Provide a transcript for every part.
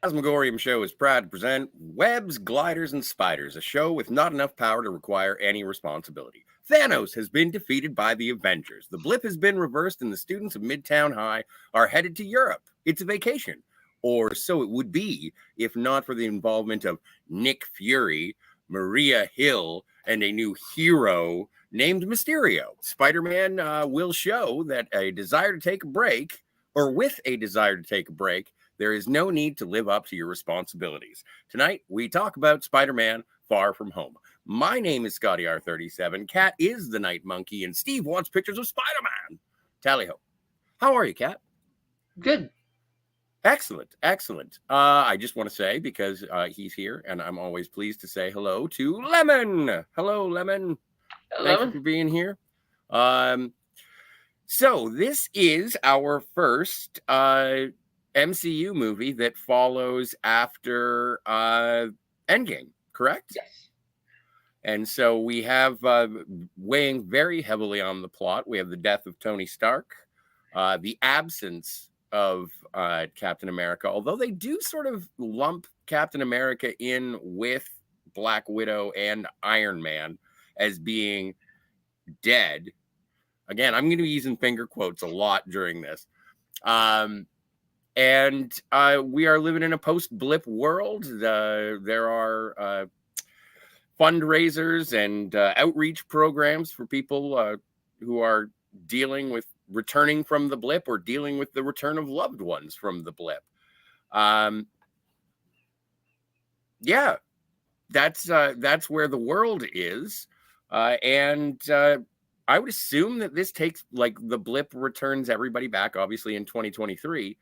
Fantasmagorium show is proud to present Webs, Gliders, and Spiders, a show with not enough power to require any responsibility. Thanos has been defeated by the Avengers. The blip has been reversed, and the students of Midtown High are headed to Europe. It's a vacation. Or so it would be, if not for the involvement of Nick Fury, Maria Hill, and a new hero named Mysterio. Spider-Man will show that a desire to take a break, or with a desire to take a break, there is no need to live up to your responsibilities. Tonight, we talk about Spider-Man Far From Home. My name is ScottyR37. Cat is the night monkey, and Steve wants pictures of Spider-Man. Tally-ho. How are you, Cat? Good. Excellent, excellent. I just want to say, because he's here, and I'm always pleased to say hello to Lemon. Hello, Lemon. Hello. Thank you for being here. So this is our first MCU movie that follows after Endgame, correct? Yes. And so we have weighing very heavily on the plot. We have the death of Tony Stark, the absence of Captain America, although they do sort of lump Captain America in with Black Widow and Iron Man as being dead. Again, I'm going to be using finger quotes a lot during this. And we are living in a post-blip world. There are fundraisers and outreach programs for people who are dealing with returning from the blip or dealing with the return of loved ones from the blip. Yeah, that's where the world is. And I would assume that this takes, like, the blip returns everybody back, obviously, in 2023.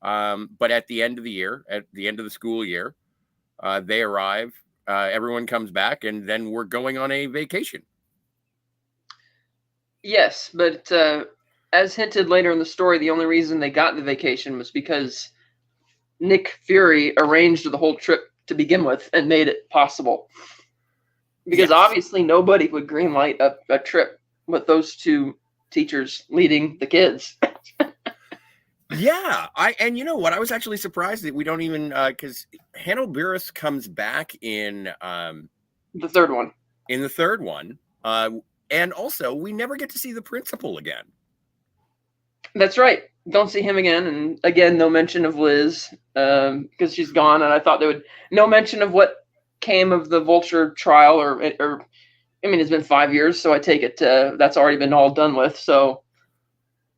But at the end of the year, at the end of the school year, they arrive, everyone comes back, and then we're going on a vacation. Yes, but as hinted later in the story, the only reason they got the vacation was because Nick Fury arranged the whole trip to begin with and made it possible. Because obviously nobody would greenlight a trip with those two teachers leading the kids. Yeah, and you know what? I was actually surprised that we don't even because Hannibal Buress comes back in the third one. In the third one, and also we never get to see the principal again. That's right. Don't see him again, and again, no mention of Liz because she's gone. And I thought there would no mention of what came of the Vulture trial, or I mean, it's been 5 years, so I take it that's already been all done with. So.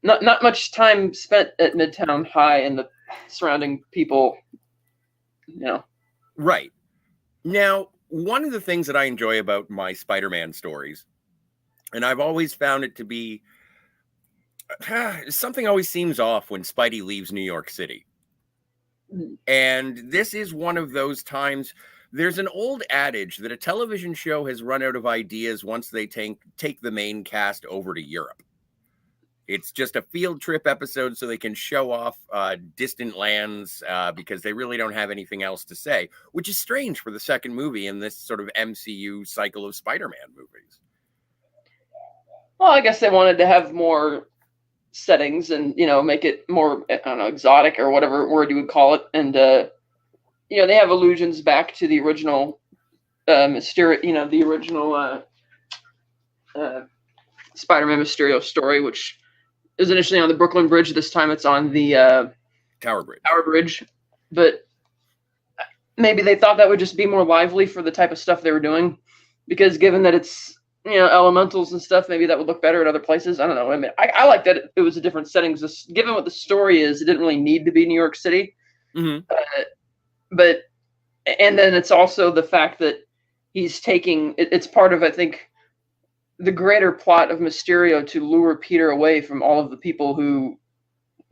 Not much time spent at Midtown High and the surrounding people, you know. Right. Now, one of the things that I enjoy about my Spider-Man stories, and I've always found it to be, something always seems off when Spidey leaves New York City. And this is one of those times. There's an old adage that a television show has run out of ideas once they take the main cast over to Europe. It's just a field trip episode so they can show off distant lands because they really don't have anything else to say, which is strange for the second movie in this sort of MCU cycle of Spider-Man movies. Well, I guess they wanted to have more settings and, make it more, I don't know, exotic or whatever word you would call it. And, they have allusions back to the original Mysterio, the original Spider-Man Mysterio story, which is initially on the Brooklyn Bridge. This time it's on the Tower Bridge. Tower Bridge. But maybe they thought that would just be more lively for the type of stuff they were doing. Because given that it's, elementals and stuff, maybe that would look better at other places. I don't know. I mean, I like that it was a different setting. Given what the story is, it didn't really need to be New York City. Mm-hmm. And then it's also the fact that he's taking, it's part of, I think, the greater plot of Mysterio to lure Peter away from all of the people who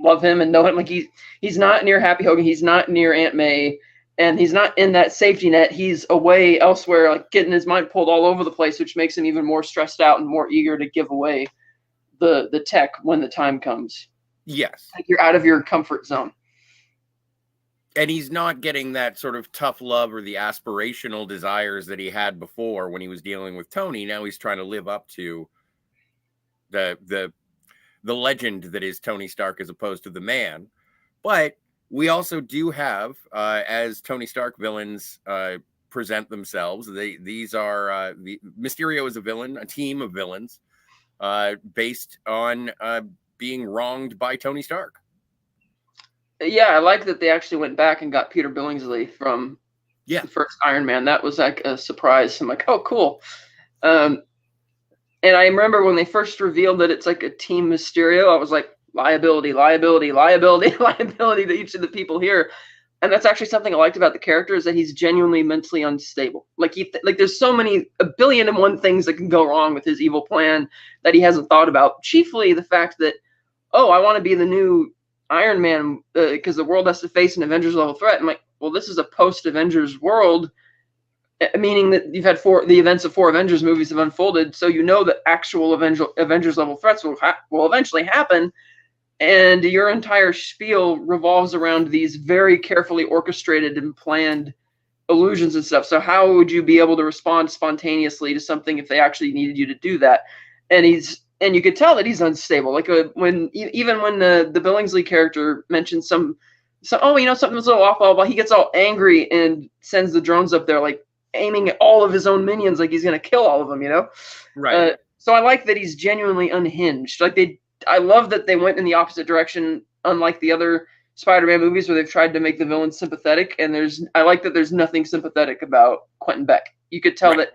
love him and know him. Like he's not near Happy Hogan, he's not near Aunt May, and he's not in that safety net. He's away elsewhere, like getting his mind pulled all over the place, which makes him even more stressed out and more eager to give away the tech when the time comes. Yes. Like you're out of your comfort zone. And he's not getting that sort of tough love or the aspirational desires that he had before when he was dealing with Tony. Now he's trying to live up to the legend that is Tony Stark as opposed to the man. But We also do have, as Tony Stark villains present themselves. These are Mysterio is a villain, a team of villains based on being wronged by Tony Stark. Yeah, I like that they actually went back and got Peter Billingsley from Yeah, the first Iron Man. That was like a surprise. I'm like, oh, cool. And I remember when they first revealed that it's like a Team Mysterio, I was like, liability, liability, liability, liability to each of the people here. And that's actually something I liked about the character, is that he's genuinely mentally unstable. Like there's so many, a billion and one things that can go wrong with his evil plan that he hasn't thought about. Chiefly the fact that, oh, I want to be the new Iron Man because the world has to face an Avengers level threat. I'm like, well, this is a post Avengers world, meaning that you've had the events of 4 Avengers movies have unfolded, so you know that actual Avengers level threats will eventually happen, and your entire spiel revolves around these very carefully orchestrated and planned illusions and stuff. So how would you be able to respond spontaneously to something if they actually needed you to do that? And you could tell that he's unstable. Like when the Billingsley character mentions some oh, something was a little off, blah, blah, he gets all angry and sends the drones up there, like aiming at all of his own minions, like he's gonna kill all of them, right. So I like that he's genuinely unhinged. I love that they went in the opposite direction, unlike the other Spider-Man movies where they've tried to make the villain sympathetic. And I like that there's nothing sympathetic about Quentin Beck. You could tell that,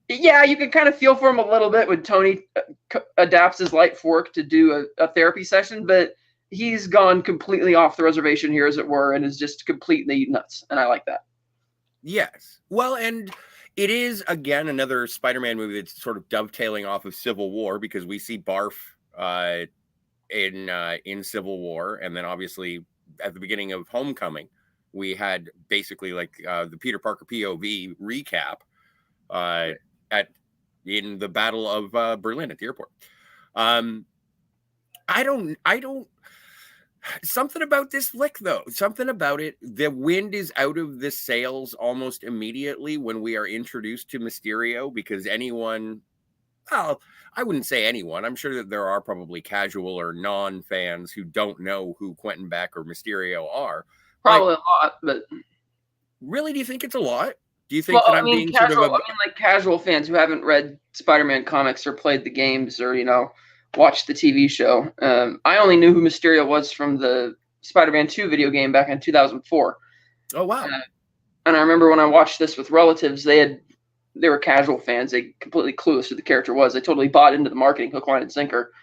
yeah, you can kind of feel for him a little bit when Tony adapts his light fork to do a therapy session, but he's gone completely off the reservation here, as it were, and is just completely nuts. And I like that. Yes. Well, and it is, again, another Spider-Man movie that's sort of dovetailing off of Civil War, because we see Barf in Civil War, and then obviously at the beginning of Homecoming, we had basically like the Peter Parker POV recap in the Battle of Berlin at the airport. I don't. Something about this flick, though. Something about it. The wind is out of the sails almost immediately when we are introduced to Mysterio, because anyone, well, I wouldn't say anyone. I'm sure that there are probably casual or non-fans who don't know who Quentin Beck or Mysterio are. Probably a lot, but really, do you think it's a lot? Do you think that I'm being casual, like casual fans who haven't read Spider-Man comics or played the games or watched the TV show. I only knew who Mysterio was from the Spider-Man 2 video game back in 2004. Oh, wow. And I remember when I watched this with relatives, they were casual fans. They completely clueless who the character was. They totally bought into the marketing hook, line, and sinker.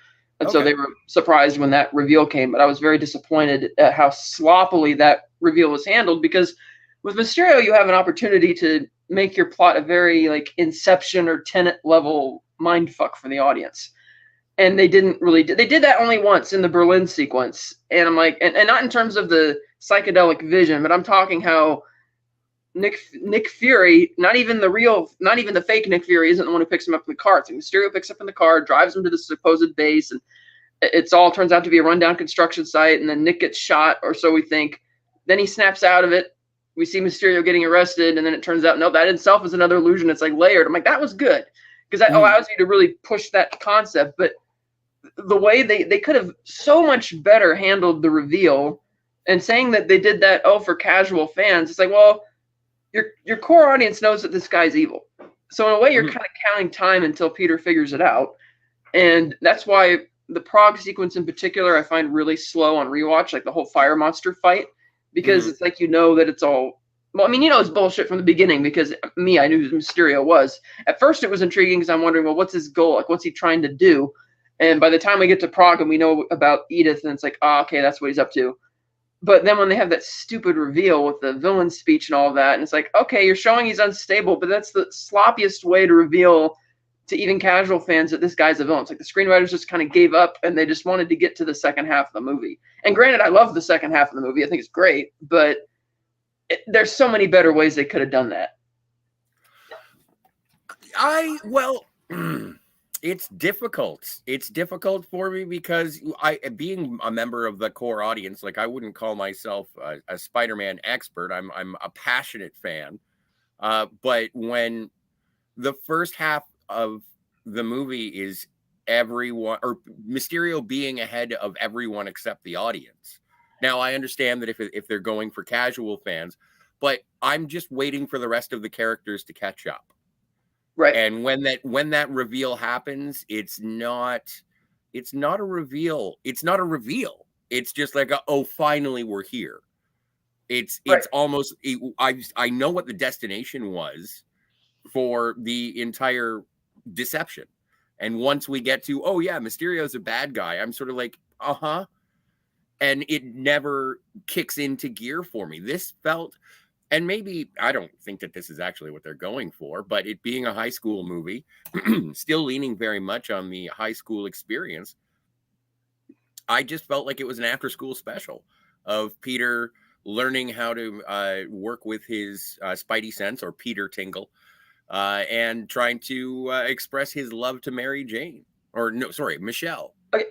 And so they were surprised when that reveal came. But I was very disappointed at how sloppily that reveal was handled, because with Mysterio, you have an opportunity to make your plot a very like Inception or Tenet level mindfuck for the audience. And they didn't really they did that only once in the Berlin sequence. And I'm like, and not in terms of the psychedelic vision, but I'm talking how Nick Fury, not even the fake Nick Fury, isn't the one who picks him up in the car. So Mysterio picks up in the car, drives him to the supposed base, and it's all turns out to be a rundown construction site. And then Nick gets shot, or so we think. Then he snaps out of it. We see Mysterio getting arrested, and then it turns out, no, that itself is another illusion. It's like layered. I'm like, that was good, because that allows you to really push that concept. But the way they could have so much better handled the reveal, and saying that they did that, for casual fans, it's like, well, your core audience knows that this guy's evil. So in a way, you're kind of counting time until Peter figures it out. And that's why the Prague sequence in particular, I find really slow on rewatch, like the whole fire monster fight, because it's like, that it's all, well, I mean, it's bullshit from the beginning, because I knew who Mysterio was. At first it was intriguing because I'm wondering, well, what's his goal? Like, what's he trying to do? And by the time we get to Prague and we know about Edith, and it's like, okay, that's what he's up to. But then when they have that stupid reveal with the villain speech and all of that, and it's like, okay, you're showing he's unstable, but that's the sloppiest way to reveal to even casual fans that this guy's a villain. It's like the screenwriters just kind of gave up, and they just wanted to get to the second half of the movie. And granted, I love the second half of the movie. I think it's great, but there's so many better ways they could have done that. It's difficult. It's difficult for me because being a member of the core audience, like I wouldn't call myself a Spider-Man expert. I'm a passionate fan. But when the first half of the movie is everyone, or Mysterio being ahead of everyone except the audience, Now, I understand that if they're going for casual fans, but I'm just waiting for the rest of the characters to catch up. Right. And when that reveal happens, it's not a reveal. It's not a reveal. It's just like, oh, finally we're here. It's Right. almost, I know what the destination was for the entire deception. And once we get to, oh yeah, Mysterio's a bad guy, I'm sort of like, uh-huh. And it never kicks into gear for me. This felt, and maybe I don't think that this is actually what they're going for, but it being a high school movie, still leaning very much on the high school experience, I just felt like it was an after school special of Peter learning how to work with his spidey sense, or Peter Tingle, and trying to express his love to Mary Jane, or no, sorry, Michelle. Okay.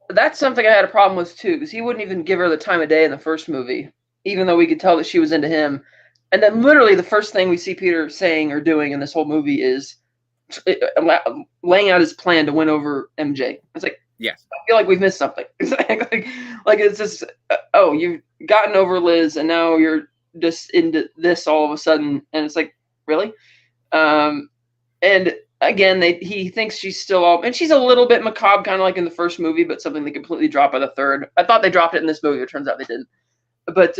That's something I had a problem with too, because he wouldn't even give her the time of day in the first movie, even though we could tell that she was into him. And then literally the first thing we see Peter saying or doing in this whole movie is laying out his plan to win over MJ. It's like, yes, I feel like we've missed something. like it's just, oh, you've gotten over Liz, and now you're just into this all of a sudden, and it's like, really? And again, he thinks she's still all, and she's a little bit macabre, kind of like in the first movie, but something they completely dropped by the third. I thought they dropped it in this movie. It turns out they didn't. But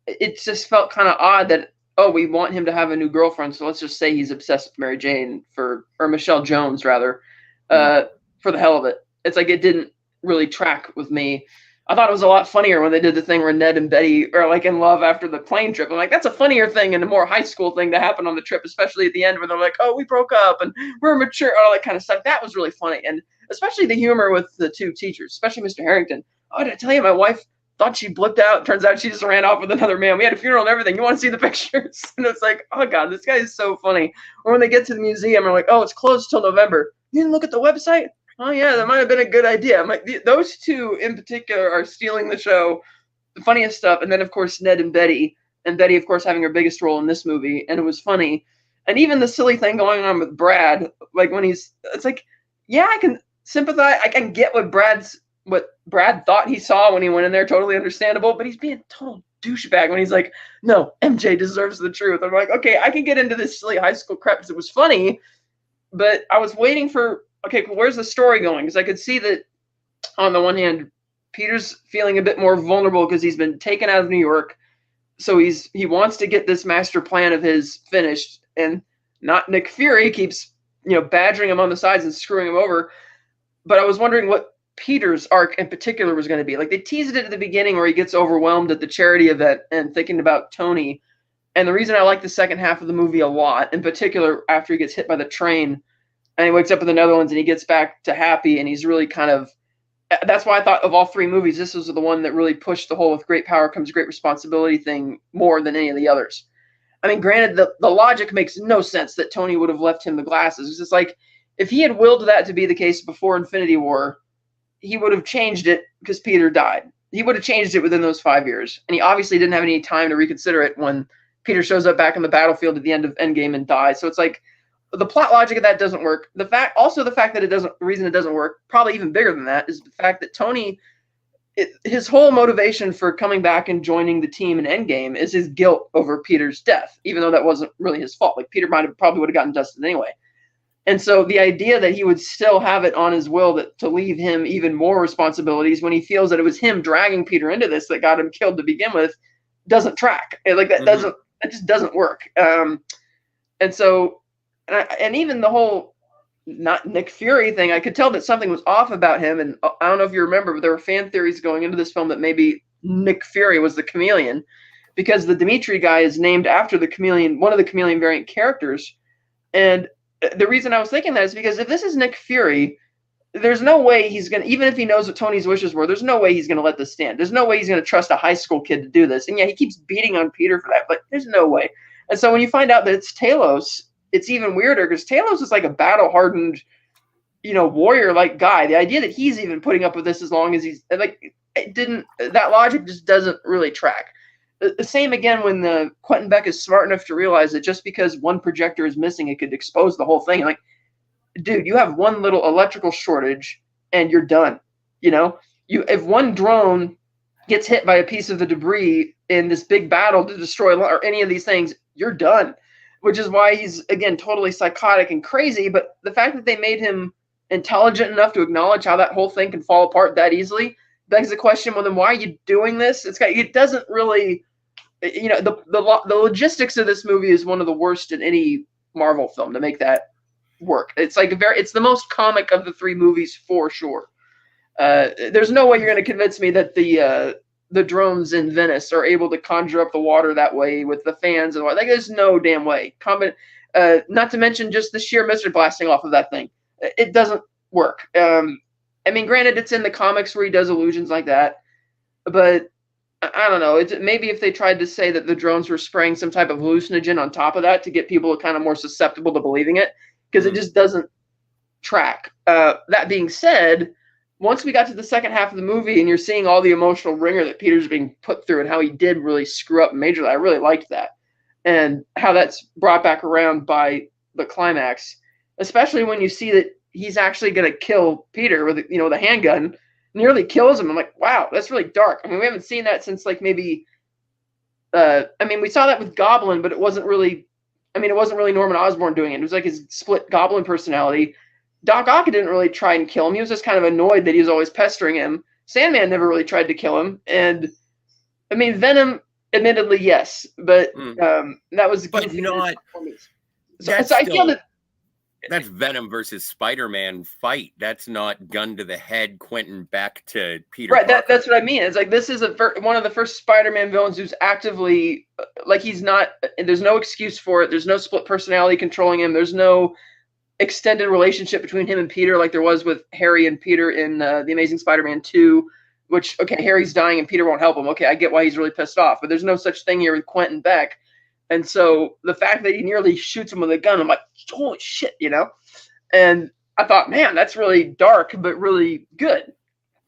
it just felt kind of odd that, oh, we want him to have a new girlfriend, so let's just say he's obsessed with Mary Jane or Michelle Jones rather, for the hell of it. It's like it didn't really track with me. I thought it was a lot funnier when they did the thing where Ned and Betty are like in love after the plane trip. I'm like, that's a funnier thing and a more high school thing to happen on the trip, especially at the end where they're like, oh, we broke up and we're mature, all that kind of stuff. That was really funny. And especially the humor with the two teachers, especially Mr. Harrington. Oh, did I tell you my wife thought she blipped out? Turns out she just ran off with another man. We had a funeral and everything. You want to see the pictures? And it's like, oh God, this guy is so funny. Or when they get to the museum, they're like, oh, it's closed till November. You didn't look at the website? Oh yeah, that might have been a good idea. Those two in particular are stealing the show, the funniest stuff. And then of course Ned and Betty of course having her biggest role in this movie, and it was funny. And even the silly thing going on with Brad, like when it's like, yeah, I can sympathize. I can get what Brad thought he saw when he went in there, totally understandable. But he's being a total douchebag when he's like, no, MJ deserves the truth. I'm like, okay, I can get into this silly high school crap because it was funny, but I was waiting for, okay, where's the story going? Because I could see that on the one hand, Peter's feeling a bit more vulnerable because he's been taken out of New York. So he wants to get this master plan of his finished, and not Nick Fury keeps, badgering him on the sides and screwing him over. But I was wondering what Peter's arc in particular was going to be. Like they teased it at the beginning where he gets overwhelmed at the charity event and thinking about Tony. And the reason I like the second half of the movie a lot, in particular after he gets hit by the train, and he wakes up in the Netherlands and he gets back to happy, and he's really kind of, that's why I thought of all three movies, this was the one that really pushed the whole with great power comes great responsibility thing more than any of the others. I mean, granted, the logic makes no sense that Tony would have left him the glasses. It's just like, if he had willed that to be the case before Infinity War, he would have changed it because Peter died. He would have changed it within those 5 years. And he obviously didn't have any time to reconsider it when Peter shows up back on the battlefield at the end of Endgame and dies. So it's like, the plot logic of that doesn't work. The fact that the reason it doesn't work, probably even bigger than that, is the fact that Tony, his whole motivation for coming back and joining the team in Endgame is his guilt over Peter's death, even though that wasn't really his fault. Like Peter probably would have gotten dusted anyway. And so the idea that he would still have it on his will to leave him even more responsibilities when he feels that it was him dragging Peter into this that got him killed to begin with doesn't track. Like that that just doesn't work. And so. And even the whole not Nick Fury thing, I could tell that something was off about him. And I don't know if you remember, but there were fan theories going into this film that maybe Nick Fury was the Chameleon, because the Dimitri guy is named after the Chameleon, one of the Chameleon variant characters. And the reason I was thinking that is because if this is Nick Fury, there's no way he's going to, even if he knows what Tony's wishes were, there's no way he's going to let this stand. There's no way he's going to trust a high school kid to do this. And yeah, he keeps beating on Peter for that, but there's no way. And so when you find out that it's Talos, it's even weirder because Talos is like a battle-hardened, warrior-like guy. The idea that he's even putting up with this as long as he's like, that logic just doesn't really track. The same again when the Quentin Beck is smart enough to realize that just because one projector is missing, it could expose the whole thing. Like, dude, you have one little electrical shortage and you're done. if one drone gets hit by a piece of the debris in this big battle to destroy or any of these things, you're done. Which is why he's, again, totally psychotic and crazy. But the fact that they made him intelligent enough to acknowledge how that whole thing can fall apart that easily begs the question, well, then why are you doing this? It doesn't really, the logistics of this movie is one of the worst in any Marvel film to make that work. It's the most comic of the three movies for sure. There's no way you're going to convince me that the drones in Venice are able to conjure up the water that way with the fans and what. Like, there's no damn way. Not to mention just the sheer mist blasting off of that thing. It doesn't work. I mean, granted, it's in the comics where he does illusions like that, but I don't know. Maybe if they tried to say that the drones were spraying some type of hallucinogen on top of that to get people kind of more susceptible to believing it, because it just doesn't track. That being said, once we got to the second half of the movie and you're seeing all the emotional ringer that Peter's being put through and how he did really screw up majorly, I really liked that. And how that's brought back around by the climax, especially when you see that he's actually going to kill Peter with, the handgun, nearly kills him. I'm like, wow, that's really dark. I mean, we haven't seen that since like maybe, we saw that with Goblin, but it wasn't really Norman Osborn doing it. It was like his split Goblin personality. Doc Ock didn't really try and kill him. He was just kind of annoyed that he was always pestering him. Sandman never really tried to kill him. And I mean, Venom, admittedly, yes, but that was. But not. So I feel that that's Venom versus Spider-Man fight. That's not gun to the head, Quentin Beck to Peter. Right. Parker. That's what I mean. It's like this is one of the first Spider-Man villains who's actively he's not. There's no excuse for it. There's no split personality controlling him. There's no extended relationship between him and Peter like there was with Harry and Peter in The Amazing Spider-Man 2, which, okay, Harry's dying and Peter won't help him. Okay, I get why he's really pissed off, but there's no such thing here with Quentin Beck. And so the fact that he nearly shoots him with a gun, I'm like, holy shit, And I thought, man, that's really dark, but really good.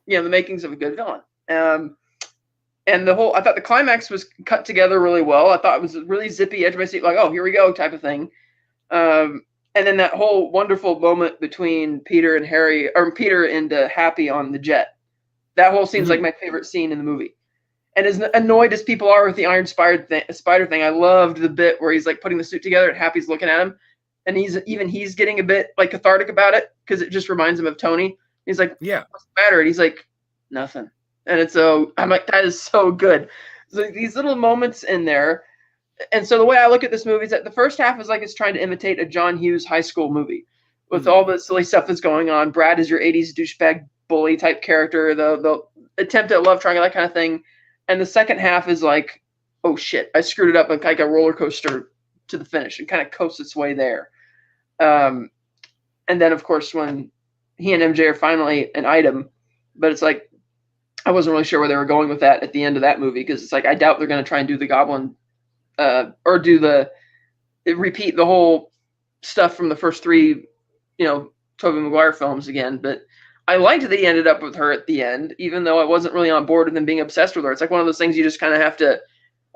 The makings of a good villain. And I thought the climax was cut together really well. I thought it was a really zippy, edge of my seat, like, oh, here we go type of thing. And then that whole wonderful moment between Peter and Harry, or Peter and Happy on the jet. That whole scene's like my favorite scene in the movie. And as annoyed as people are with the Iron Spider thing, I loved the bit where he's like putting the suit together and Happy's looking at him. And he's getting a bit like cathartic about it because it just reminds him of Tony. He's like, yeah, what's the matter? And he's like, nothing. And it's I'm like, that is so good. So these little moments in there. And so the way I look at this movie is that the first half is like it's trying to imitate a John Hughes high school movie with all the silly stuff that's going on. Brad is your 80s douchebag bully type character, the attempt at love triangle, that kind of thing. And the second half is like, oh shit, I screwed it up like a roller coaster to the finish and kind of coasts its way there. And then, of course, when he and MJ are finally an item, but it's like, I wasn't really sure where they were going with that at the end of that movie because it's like, I doubt they're going to try and do the Goblin or repeat the whole stuff from the first three, Tobey Maguire films again. But I liked that he ended up with her at the end, even though I wasn't really on board with him being obsessed with her. It's like one of those things you just kind of have to,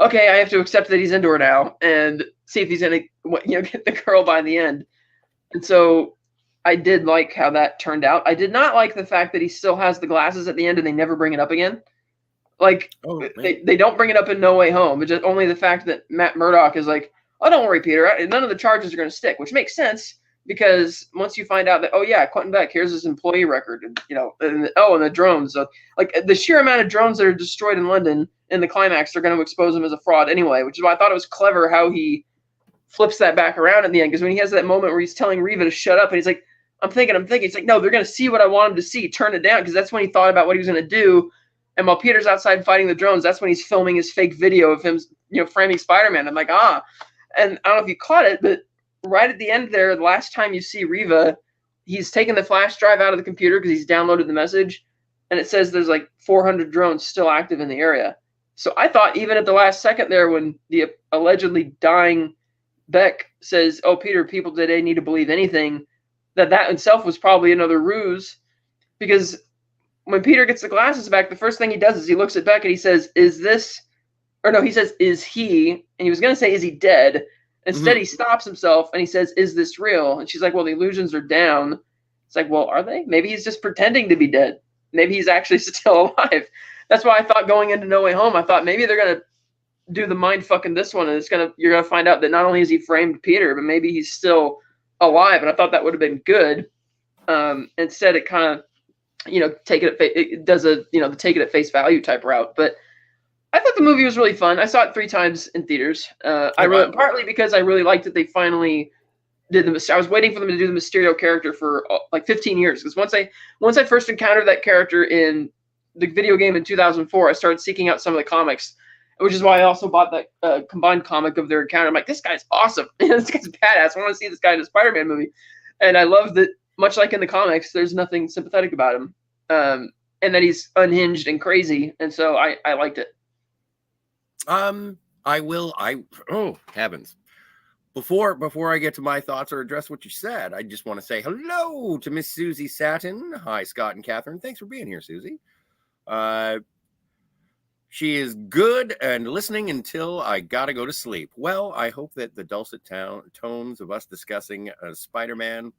okay, I have to accept that he's into her now and see if he's going to, get the girl by the end. And so I did like how that turned out. I did not like the fact that he still has the glasses at the end and they never bring it up again. Like, they don't bring it up in No Way Home. It's just only the fact that Matt Murdock is like, oh, don't worry, Peter. None of the charges are going to stick, which makes sense because once you find out that, oh, yeah, Quentin Beck, here's his employee record, and the drones. So, like, the sheer amount of drones that are destroyed in London in the climax, they're going to expose him as a fraud anyway, which is why I thought it was clever how he flips that back around at the end. Because when he has that moment where he's telling Reva to shut up, and he's like, I'm thinking. It's like, no, they're going to see what I want him to see. Turn it down, because that's when he thought about what he was going to do. And while Peter's outside fighting the drones, that's when he's filming his fake video of him, framing Spider-Man. I'm like, And I don't know if you caught it, but right at the end there, the last time you see Reva, he's taken the flash drive out of the computer because he's downloaded the message. And it says there's like 400 drones still active in the area. So I thought even at the last second there, when the allegedly dying Beck says, oh, Peter, people today need to believe anything, that itself was probably another ruse. Because when Peter gets the glasses back, the first thing he does is he looks at Beck and he says, he says, is he? And he was going to say, is he dead? Instead, he stops himself and he says, is this real? And she's like, well, the illusions are down. It's like, well, are they? Maybe he's just pretending to be dead. maybe he's actually still alive. That's why I thought going into No Way Home, I thought maybe they're gonna do the mind fuck in this one, and you're gonna find out that not only is he framed Peter, but maybe he's still alive. And I thought that would have been good. Instead, it kind of, take it does the take it at face value type route. But I thought the movie was really fun. I saw it 3 times in theaters. Partly because I really liked that they finally did I was waiting for them to do the Mysterio character for like 15 years. Because once I first encountered that character in the video game in 2004, I started seeking out some of the comics, which is why I also bought that combined comic of their encounter. I'm like, this guy's awesome. This guy's badass. I want to see this guy in a Spider-Man movie. And I love that, much like in the comics, there's nothing sympathetic about him. And that he's unhinged and crazy. And so I liked it. Oh, heavens. Before I get to my thoughts or address what you said, I just want to say hello to Miss Susie Satin. Hi, Scott and Catherine. Thanks for being here, Susie. She is good and listening until I gotta go to sleep. Well, I hope that the dulcet tones of us discussing Spider-Man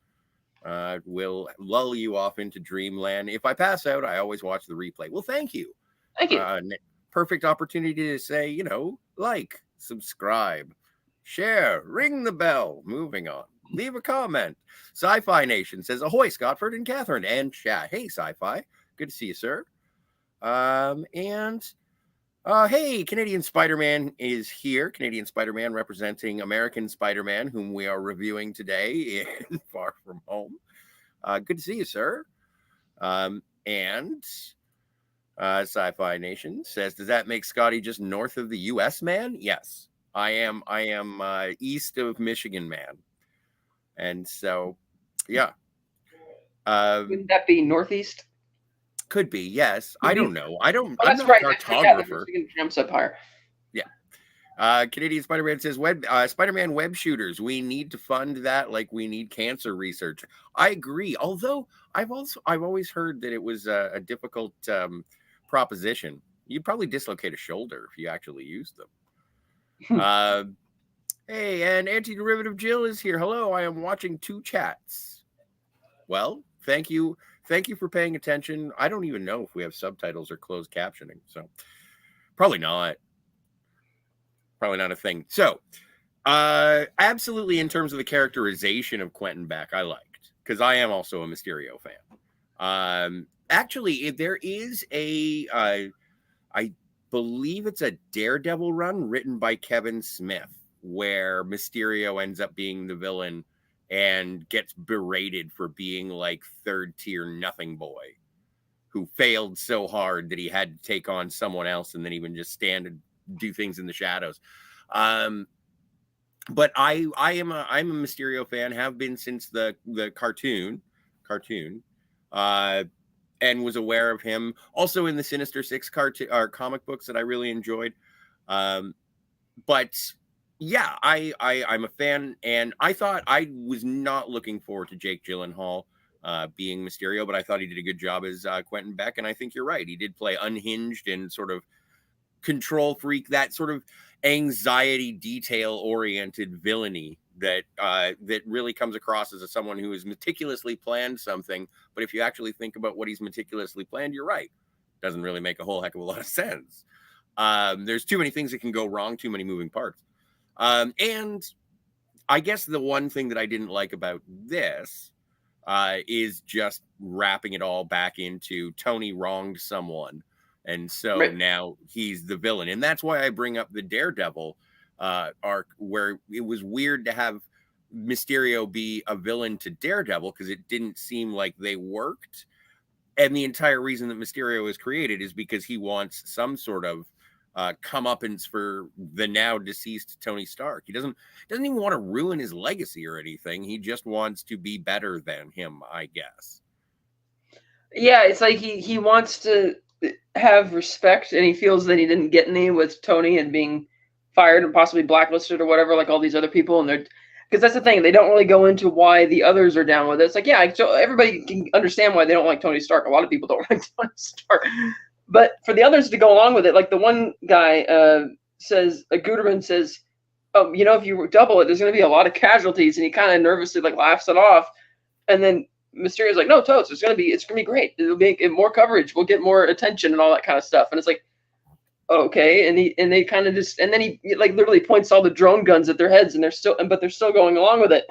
will lull you off into dreamland. If I pass out, I always watch the replay. Well, thank you. Thank you. Perfect opportunity to say, like, subscribe, share, ring the bell. Moving on. Leave a comment. Sci-Fi Nation says, ahoy, Scottford and Catherine and chat. Hey, Sci-Fi. Good to see you, sir. Hey, Canadian Spider-Man is here. Canadian Spider-Man representing American Spider-Man, whom we are reviewing today in Far From Home. Good to see you, sir. Sci-Fi Nation says, does that make Scotty just north of the U.S. man? Yes, I am east of Michigan man. And so, yeah. Wouldn't that be northeast? Could be, yes. I don't know. I'm not a cartographer. Michigan jumps up higher. Yeah. Canadian Spider-Man says, Spider-Man web shooters. We need to fund that like we need cancer research. I agree. Although I've always heard that it was a difficult proposition. You'd probably dislocate a shoulder if you actually used them. Hey, and Anti-Derivative Jill is here. Hello, I am watching 2 chats. Well, thank you. Thank you for paying attention. I don't even know if we have subtitles or closed captioning, so probably not. Probably not a thing. So, absolutely, in terms of the characterization of Quentin Beck, I liked, because I am also a Mysterio fan. Actually, there is I believe it's a Daredevil run written by Kevin Smith, where Mysterio ends up being the villain and gets berated for being like 3rd-tier nothing boy who failed so hard that he had to take on someone else and then even just stand and do things in the shadows. But I'm a Mysterio fan, have been since the cartoon, and was aware of him also in the Sinister Six comic books that I really enjoyed. But yeah, I'm a fan, and I thought I was not looking forward to Jake Gyllenhaal being Mysterio, but I thought he did a good job as Quentin Beck, and I think you're right. He did play unhinged and sort of control freak, that sort of anxiety, detail-oriented villainy that really comes across as someone who has meticulously planned something, but if you actually think about what he's meticulously planned, you're right. Doesn't really make a whole heck of a lot of sense. There's too many things that can go wrong, too many moving parts. And I guess the one thing that I didn't like about this is just wrapping it all back into Tony wronged someone, and so now he's the villain. And that's why I bring up the Daredevil arc, where it was weird to have Mysterio be a villain to Daredevil, because it didn't seem like they worked. And the entire reason that Mysterio is created is because he wants some sort of comeuppance for the now deceased Tony Stark. He doesn't even want to ruin his legacy or anything. He just wants to be better than him, I guess. Yeah, it's like he wants to have respect, and he feels that he didn't get any with Tony and being fired and possibly blacklisted or whatever, like all these other people. And they're, because that's the thing, they don't really go into why the others are down with it. It's like, yeah, everybody can understand why they don't like Tony Stark. A lot of people don't like Tony Stark. But for the others to go along with it, like the one guy says, Guterman says, oh, if you double it, there's going to be a lot of casualties. And he kind of nervously like laughs it off. And then Mysterio's like, no, totes, it's gonna be great. It'll make more coverage. We'll get more attention and all that kind of stuff. And it's like, okay. And they kind of just, and then he like literally points all the drone guns at their heads, and they're still going along with it.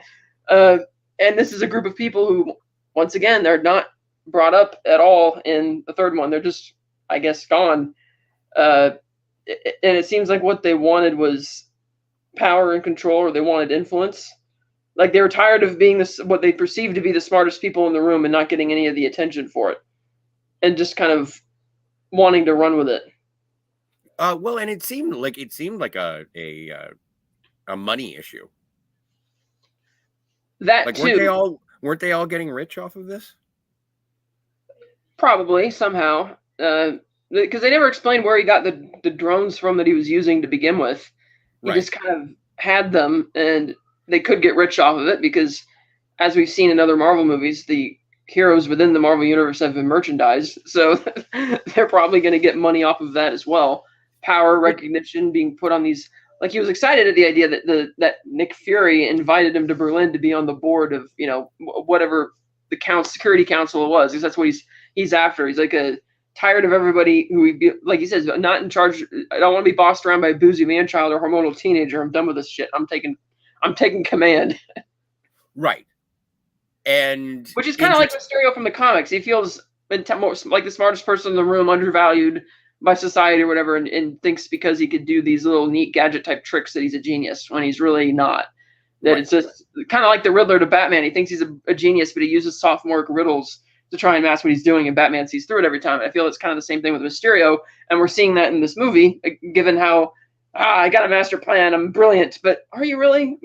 And this is a group of people who, once again, they're not brought up at all in the third one. They're just, I guess, gone. And it seems like what they wanted was power and control, or they wanted influence. Like, they were tired of being what they perceived to be the smartest people in the room and not getting any of the attention for it, and just kind of wanting to run with it. Well, and it seemed like a money issue. That like, too. weren't they all getting rich off of this? Probably somehow, because they never explained where he got the drones from that he was using to begin with. He just kind of had them, and they could get rich off of it because, as we've seen in other Marvel movies, the heroes within the Marvel Universe have been merchandised, so they're probably going to get money off of that as well. Power, recognition, being put on these. Like, he was excited at the idea that Nick Fury invited him to Berlin to be on the board of, whatever the security council was, because that's what he's after. He's like tired of everybody who, like he says, not in charge. I don't want to be bossed around by a boozy man-child or hormonal teenager. I'm done with this shit. I'm taking command. Right. And which is kind of like Mysterio from the comics. He feels like the smartest person in the room, undervalued by society or whatever, and thinks because he could do these little neat gadget type tricks that he's a genius, when he's really not. That It's just kind of like the Riddler to Batman. He thinks he's a genius, but he uses sophomoric riddles to try and mask what he's doing, and Batman sees through it every time. I feel it's kind of the same thing with Mysterio, and we're seeing that in this movie, given how I got a master plan, I'm brilliant, but are you really?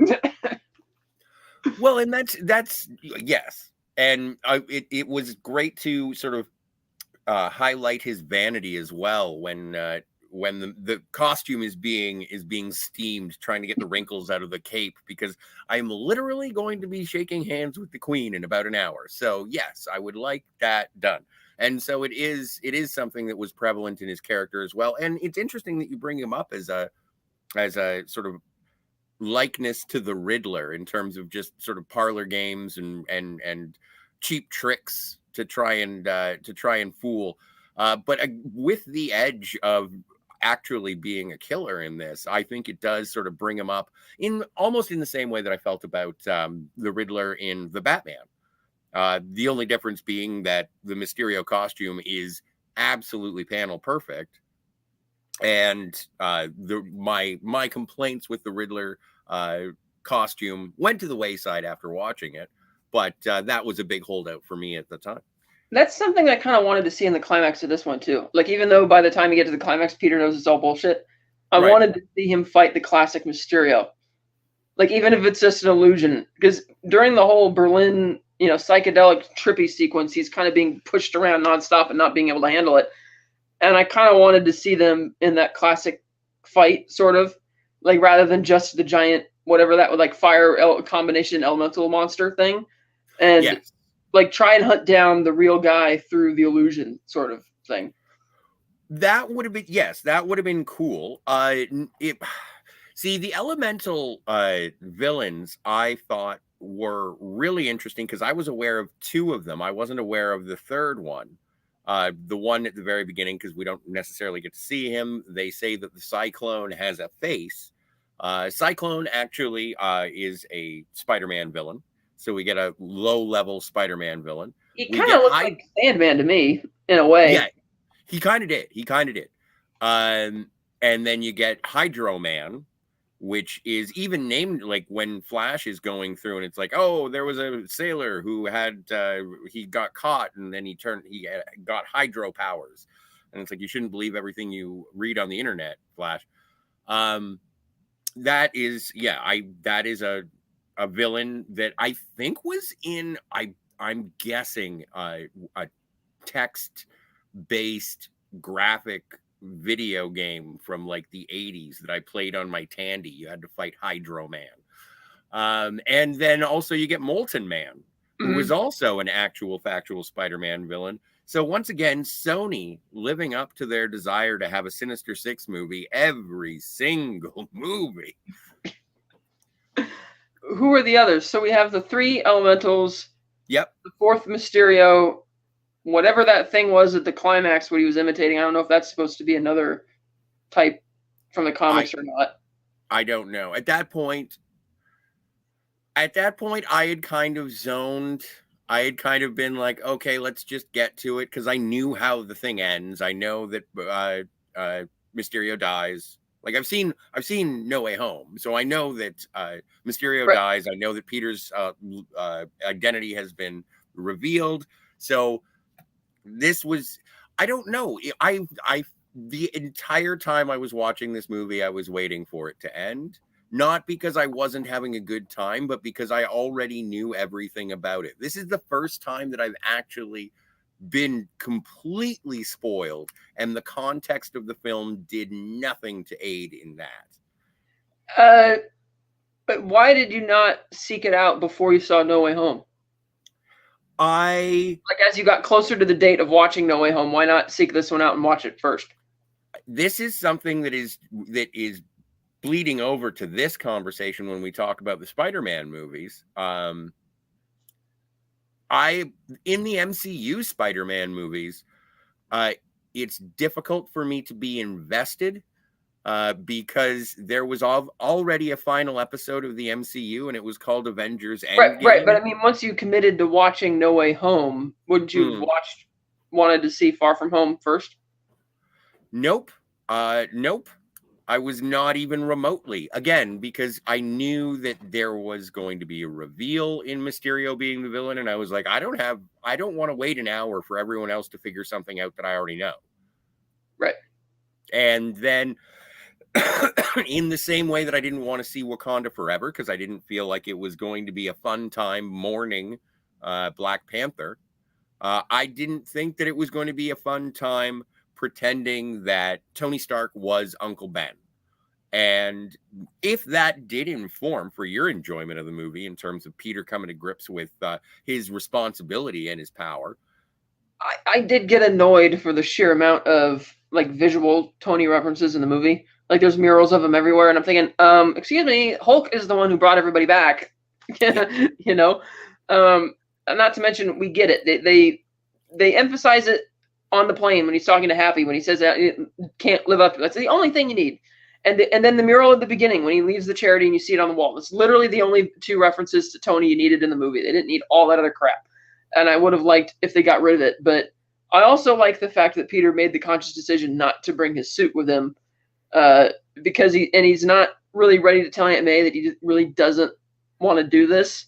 Well, and that's yes, and it was great to sort of highlight his vanity as well when the costume is being steamed, trying to get the wrinkles out of the cape, because I'm literally going to be shaking hands with the Queen in about an hour. So yes, I would like that done. And so it is something that was prevalent in his character as well. And it's interesting that you bring him up as a sort of likeness to the Riddler in terms of just sort of parlor games and cheap tricks to try and fool. But with the edge of actually being a killer in this, I think it does sort of bring him up in almost in the same way that I felt about the Riddler in the Batman. The only difference being that the Mysterio costume is absolutely panel perfect. And my complaints with the Riddler costume went to the wayside after watching it, but that was a big holdout for me at the time. That's something I kind of wanted to see in the climax of this one too. Like, even though by the time you get to the climax, Peter knows it's all bullshit, I wanted to see him fight the classic Mysterio. Like, even if it's just an illusion, because during the whole Berlin, psychedelic trippy sequence, he's kind of being pushed around nonstop and not being able to handle it. And I kind of wanted to see them in that classic fight, sort of, like, rather than just the giant, whatever that would, like, fire combination elemental monster thing. And like, try and hunt down the real guy through the illusion sort of thing. That would have been cool. See, the elemental villains I thought were really interesting because I was aware of two of them. I wasn't aware of the third one. The one at the very beginning, because we don't necessarily get to see him. They say that the Cyclone has a face. Cyclone actually is a Spider-Man villain. So we get a low-level Spider-Man villain. He kind of looks like Sandman to me, in a way. Yeah, he kind of did. And then you get Hydro Man, which is even named, like, when Flash is going through, and it's like, oh, there was a sailor who had he got caught, and then he got hydro powers, and it's like, you shouldn't believe everything you read on the internet, Flash. That is a villain that I think was in, I'm guessing, a text-based graphic video game from like the 80s that I played on my Tandy. You had to fight Hydro Man. And then also you get Molten Man, who was also an actual factual Spider-Man villain. So once again, Sony living up to their desire to have a Sinister Six movie every single movie. Who are the others? So we have the three elementals, Yep. The fourth Mysterio, whatever that thing was at the climax, what he was imitating, I don't know if that's supposed to be another type from the comics or not. I don't know. At that point, I had kind of zoned. I had kind of been like, okay, let's just get to it, because I knew how the thing ends. I know that Mysterio dies. Like I've seen No Way Home, so I know that Mysterio dies. I know that Peter's identity has been revealed. So this was, I don't know. The entire time I was watching this movie, I was waiting for it to end. Not because I wasn't having a good time, but because I already knew everything about it. This is the first time that I've actually been completely spoiled, and the context of the film did nothing to aid in that. But why did you not seek it out before you saw No Way Home? Like as you got closer to the date of watching No Way Home, why not seek this one out and watch it first? This is something that is bleeding over to this conversation when we talk about the Spider-Man movies. In the MCU Spider-Man movies, it's difficult for me to be invested because there was already a final episode of the MCU, and it was called Avengers Endgame. Right. But I mean, once you committed to watching No Way Home, wouldn't you wanted to see Far From Home first? Nope. Nope. I was not even remotely. Again, because I knew that there was going to be a reveal in Mysterio being the villain, and I was like, I don't want to wait an hour for everyone else to figure something out that I already know. Right. And then in the same way that I didn't want to see Wakanda Forever, because I didn't feel like it was going to be a fun time mourning Black Panther, I didn't think that it was going to be a fun time pretending that Tony Stark was Uncle Ben. And if that did inform for your enjoyment of the movie in terms of Peter coming to grips with his responsibility and his power, I did get annoyed for the sheer amount of like visual Tony references in the movie. Like there's murals of him everywhere, and I'm thinking, excuse me, Hulk is the one who brought everybody back. You know, not to mention we get it. They emphasize it on the plane when he's talking to Happy, when he says that it can't live up to it. That's the only thing you need. And then the mural at the beginning when he leaves the charity and you see it on the wall. It's literally the only two references to Tony you needed in the movie. They didn't need all that other crap. And I would have liked if they got rid of it. But I also like the fact that Peter made the conscious decision not to bring his suit with him because he's not really ready to tell Aunt May that he really doesn't want to do this.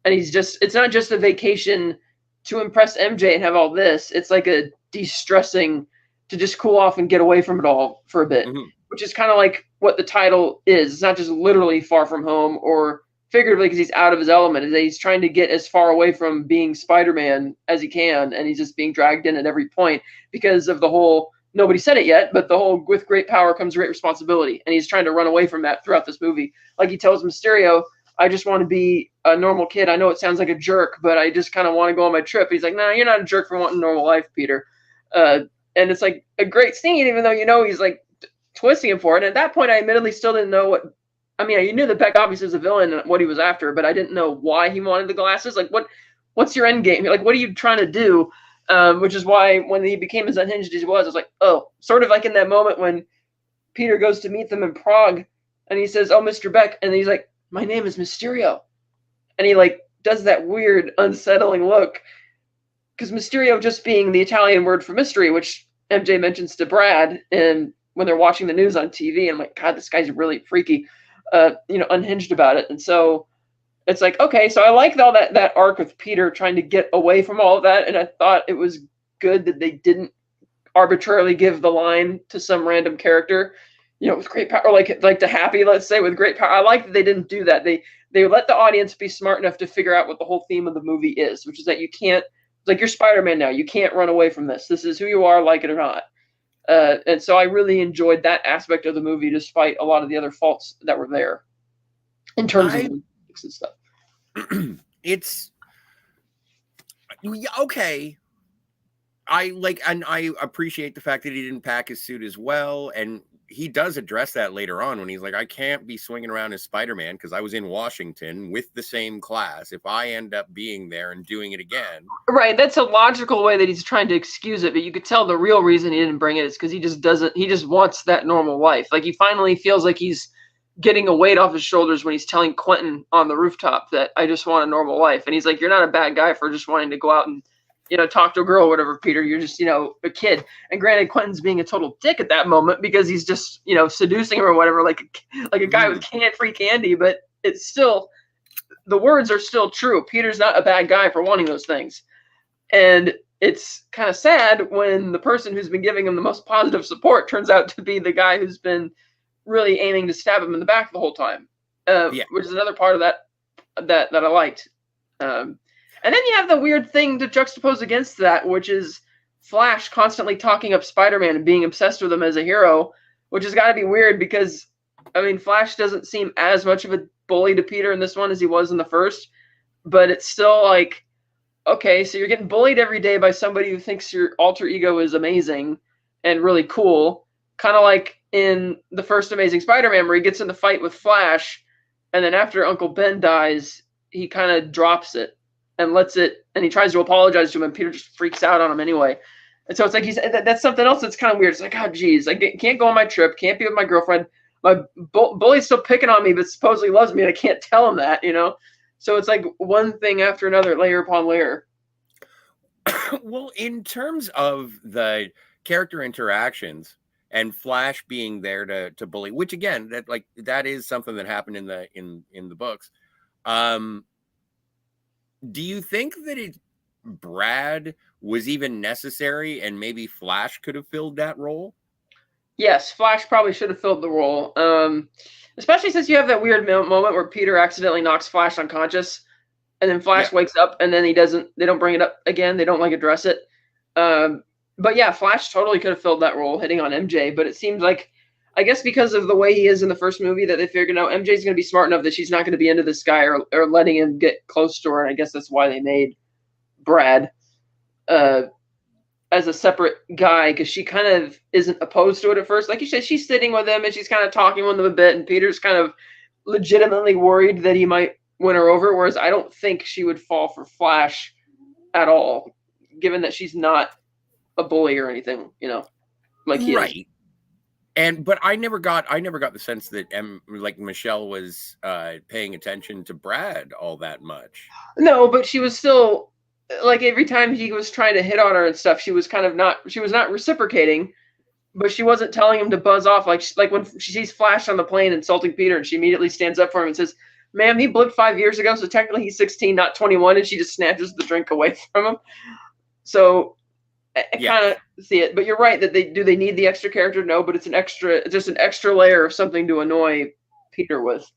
And it's not just a vacation to impress MJ and have all this. It's like a de-stressing to just cool off and get away from it all for a bit, which is kind of like what the title is. It's not just literally Far From Home or figuratively because he's out of his element. He's trying to get as far away from being Spider-Man as he can, and he's just being dragged in at every point because of the whole, nobody said it yet, but the whole with great power comes great responsibility, and he's trying to run away from that throughout this movie. Like he tells Mysterio, I just want to be a normal kid. I know it sounds like a jerk, but I just kind of want to go on my trip. He's like, nah, you're not a jerk for wanting a normal life, Peter. And it's like a great scene, even though he's like twisting him for it. And at that point, I admittedly still didn't know what. I mean, you knew that Beck obviously was a villain and what he was after, but I didn't know why he wanted the glasses. Like, what's your end game? Like, what are you trying to do? Which is why when he became as unhinged as he was, I was like, oh, sort of like in that moment when Peter goes to meet them in Prague, and he says, "Oh, Mr. Beck," and he's like, "My name is Mysterio," and he like does that weird, unsettling look. Because Mysterio just being the Italian word for mystery, which MJ mentions to Brad, and when they're watching the news on TV, I'm like, God, this guy's really freaky, unhinged about it. And so it's like, okay, so I like all that arc with Peter trying to get away from all of that, and I thought it was good that they didn't arbitrarily give the line to some random character, with great power, like to Happy, let's say, with great power. I like that they didn't do that. They let the audience be smart enough to figure out what the whole theme of the movie is, which is that you can't. Like, you're Spider-Man now. You can't run away from this. This is who you are, like it or not. And so I really enjoyed that aspect of the movie, despite a lot of the other faults that were there in terms of and stuff. It's okay. I appreciate the fact that he didn't pack his suit as well, and he does address that later on when he's like, I can't be swinging around as Spider-Man because I was in Washington with the same class. If I end up being there and doing it again. Right, that's a logical way that he's trying to excuse it, but you could tell the real reason he didn't bring it is because he just wants that normal life. Like, he finally feels like he's getting a weight off his shoulders when he's telling Quentin on the rooftop that I just want a normal life. And he's like, you're not a bad guy for just wanting to go out and, talk to a girl or whatever, Peter. You're just, a kid. And granted, Quentin's being a total dick at that moment because he's just, seducing her or whatever, like a guy with free candy, but it's still, the words are still true. Peter's not a bad guy for wanting those things. And it's kind of sad when the person who's been giving him the most positive support turns out to be the guy who's been really aiming to stab him in the back the whole time, which is another part of that I liked. And then you have the weird thing to juxtapose against that, which is Flash constantly talking up Spider-Man and being obsessed with him as a hero, which has got to be weird because, Flash doesn't seem as much of a bully to Peter in this one as he was in the first, but it's still like, okay, so you're getting bullied every day by somebody who thinks your alter ego is amazing and really cool, kind of like in the first Amazing Spider-Man where he gets in the fight with Flash, and then after Uncle Ben dies, he kind of drops it and lets it, and he tries to apologize to him, and Peter just freaks out on him anyway. And so it's like that's something else that's kind of weird. It's like, oh, geez, I can't go on my trip, can't be with my girlfriend. My bully's still picking on me, but supposedly loves me, and I can't tell him that, So it's like one thing after another, layer upon layer. Well, in terms of the character interactions and Flash being there to bully, which again, that is something that happened in the books. Do you think that Brad was even necessary and maybe Flash could have filled that role? Yes, Flash probably should have filled the role. Especially since you have that weird moment where Peter accidentally knocks Flash unconscious, and then Flash wakes up, and then they don't bring it up again. They don't address it. But yeah, Flash totally could have filled that role hitting on MJ, but it seems like, I guess because of the way he is in the first movie, that they figured out MJ's going to be smart enough that she's not going to be into this guy or letting him get close to her. And I guess that's why they made Brad as a separate guy, because she kind of isn't opposed to it at first. Like you said, she's sitting with him and she's kind of talking with him a bit, and Peter's kind of legitimately worried that he might win her over, whereas I don't think she would fall for Flash at all, given that she's not a bully or anything, like he is. But I never got the sense that Michelle was paying attention to Brad all that much. No, but she was still, like, every time he was trying to hit on her and stuff, she was not reciprocating, but she wasn't telling him to buzz off. Like when she sees Flash on the plane insulting Peter, and she immediately stands up for him and says, "Ma'am, he blipped 5 years ago, so technically he's 16, not 21," and she just snatches the drink away from him. So I kind of see it, but you're right that they need the extra character? No, but it's just an extra layer of something to annoy Peter with.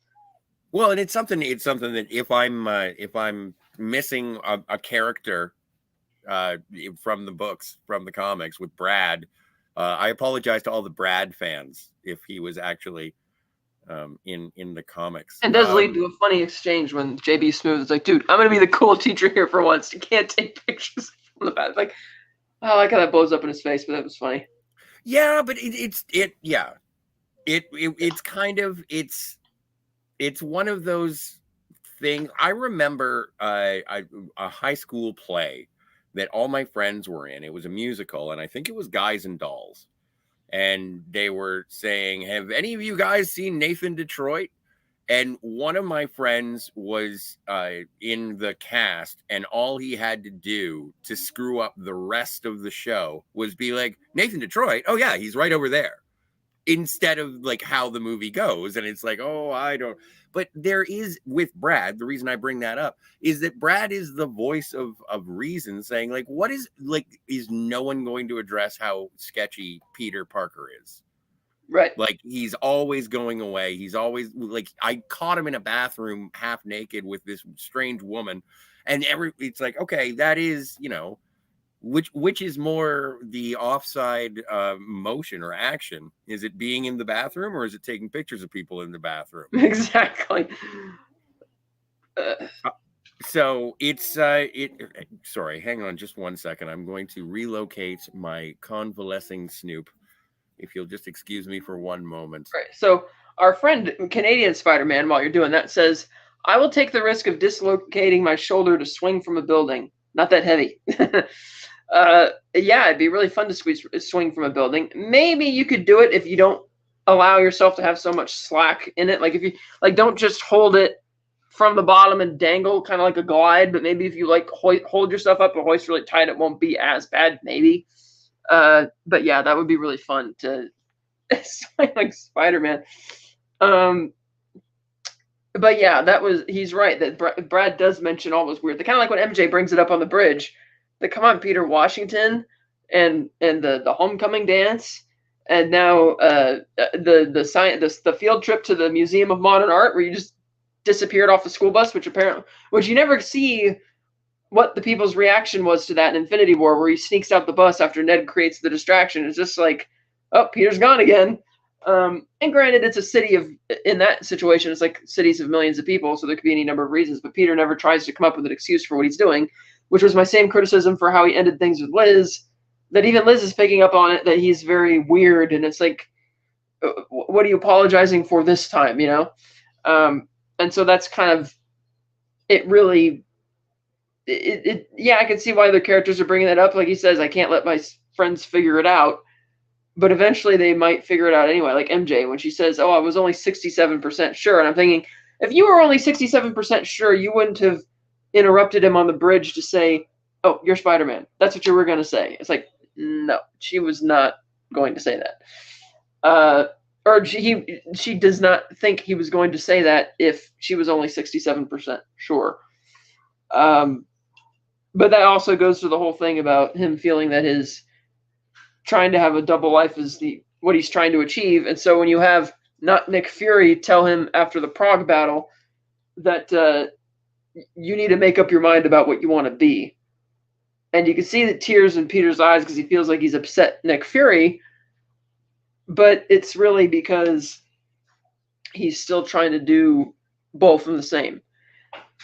Well, and it's something that if I'm missing a character from the books, from the comics with Brad, I apologize to all the Brad fans if he was actually in the comics. And does lead to a funny exchange when JB Smoove is like, "Dude, I'm gonna be the cool teacher here for once. You can't take pictures from the back." Like, I like how that blows up in his face, but that was funny. Yeah, but it's one of those things. I remember a high school play that all my friends were in. It was a musical, and I think it was Guys and Dolls. And they were saying, "Have any of you guys seen Nathan Detroit?" And one of my friends was in the cast, and all he had to do to screw up the rest of the show was be like, "Nathan Detroit? Oh yeah, he's right over there." Instead of like how the movie goes. And it's like, oh, I don't. But there is, with Brad, the reason I bring that up is that Brad is the voice of reason, saying like, is no one going to address how sketchy Peter Parker is? Right. Like, he's always going away. He's always like, I caught him in a bathroom half naked with this strange woman. And it's like, okay, that is, which is more the offside motion or action? Is it being in the bathroom, or is it taking pictures of people in the bathroom? Exactly. So it's sorry, hang on just one second. I'm going to relocate my convalescing Snoop. If you'll just excuse me for one moment. Right. So our friend Canadian Spider-Man, while you're doing that, says, "I will take the risk of dislocating my shoulder to swing from a building. Not that heavy." Yeah, it'd be really fun to swing from a building. Maybe you could do it if you don't allow yourself to have so much slack in it. Like if you like, don't just hold it from the bottom and dangle, kind of like a glide. But maybe if you like hold yourself up and hoist really tight, it won't be as bad. Maybe. But yeah, that would be really fun to swing like Spider-Man. But yeah, he's right that Brad does mention all those weird. Kind of like when MJ brings it up on the bridge. That come on, Peter Washington, and the homecoming dance, and now the field trip to the Museum of Modern Art where you just disappeared off the school bus, which you never see what the people's reaction was to that in Infinity War, where he sneaks out the bus after Ned creates the distraction. It's just like, oh, Peter's gone again. And granted, it's a city in that situation, it's like cities of millions of people, so there could be any number of reasons, but Peter never tries to come up with an excuse for what he's doing, which was my same criticism for how he ended things with Liz, that even Liz is picking up on it, that he's very weird, and it's like, what are you apologizing for this time, you know? And so that's kind of, it really, yeah, I can see why other characters are bringing that up. Like he says, I can't let my friends figure it out. But eventually they might figure it out anyway. Like MJ, when she says, oh, I was only 67% sure. And I'm thinking, if you were only 67% sure, you wouldn't have interrupted him on the bridge to say, oh, you're Spider-Man. That's what you were going to say. It's like, no, she was not going to say that. Or she does not think he was going to say that if she was only 67% sure. But that also goes to the whole thing about him feeling that his trying to have a double life is what he's trying to achieve. And so when you have not Nick Fury tell him after the Prague battle that you need to make up your mind about what you want to be. And you can see the tears in Peter's eyes because he feels like he's upset Nick Fury, but it's really because he's still trying to do both in the same,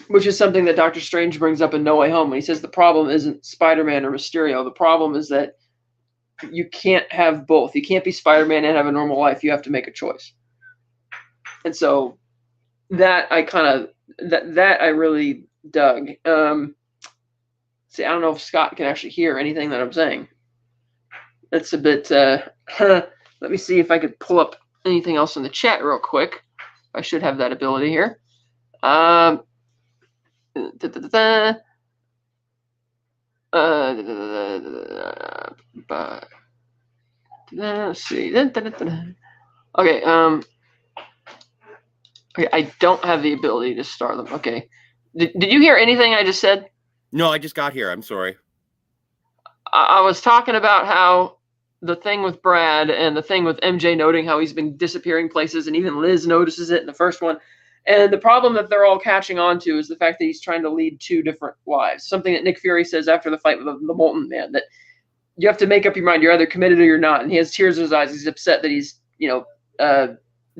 which is something that Doctor Strange brings up in No Way Home when he says the problem isn't Spider-Man or Mysterio. The problem is that you can't have both. You can't be Spider-Man and have a normal life. You have to make a choice. And so that I kind of that I really dug. See, I don't know if Scott can actually hear anything that I'm saying. That's a bit. Let me see if I could pull up anything else in the chat real quick. I should have that ability here. Let's see. Okay. Okay. I don't have the ability to start them. Okay. Did you hear anything I just said? No, I just got here. I'm sorry. I was talking about how the thing with Brad and the thing with MJ noting how he's been disappearing places, and even Liz notices it in the first one. And the problem that they're all catching on to is the fact that he's trying to lead two different lives. Something that Nick Fury says after the fight with the Molten Man, that you have to make up your mind. You're either committed or you're not. And he has tears in his eyes. He's upset that he's,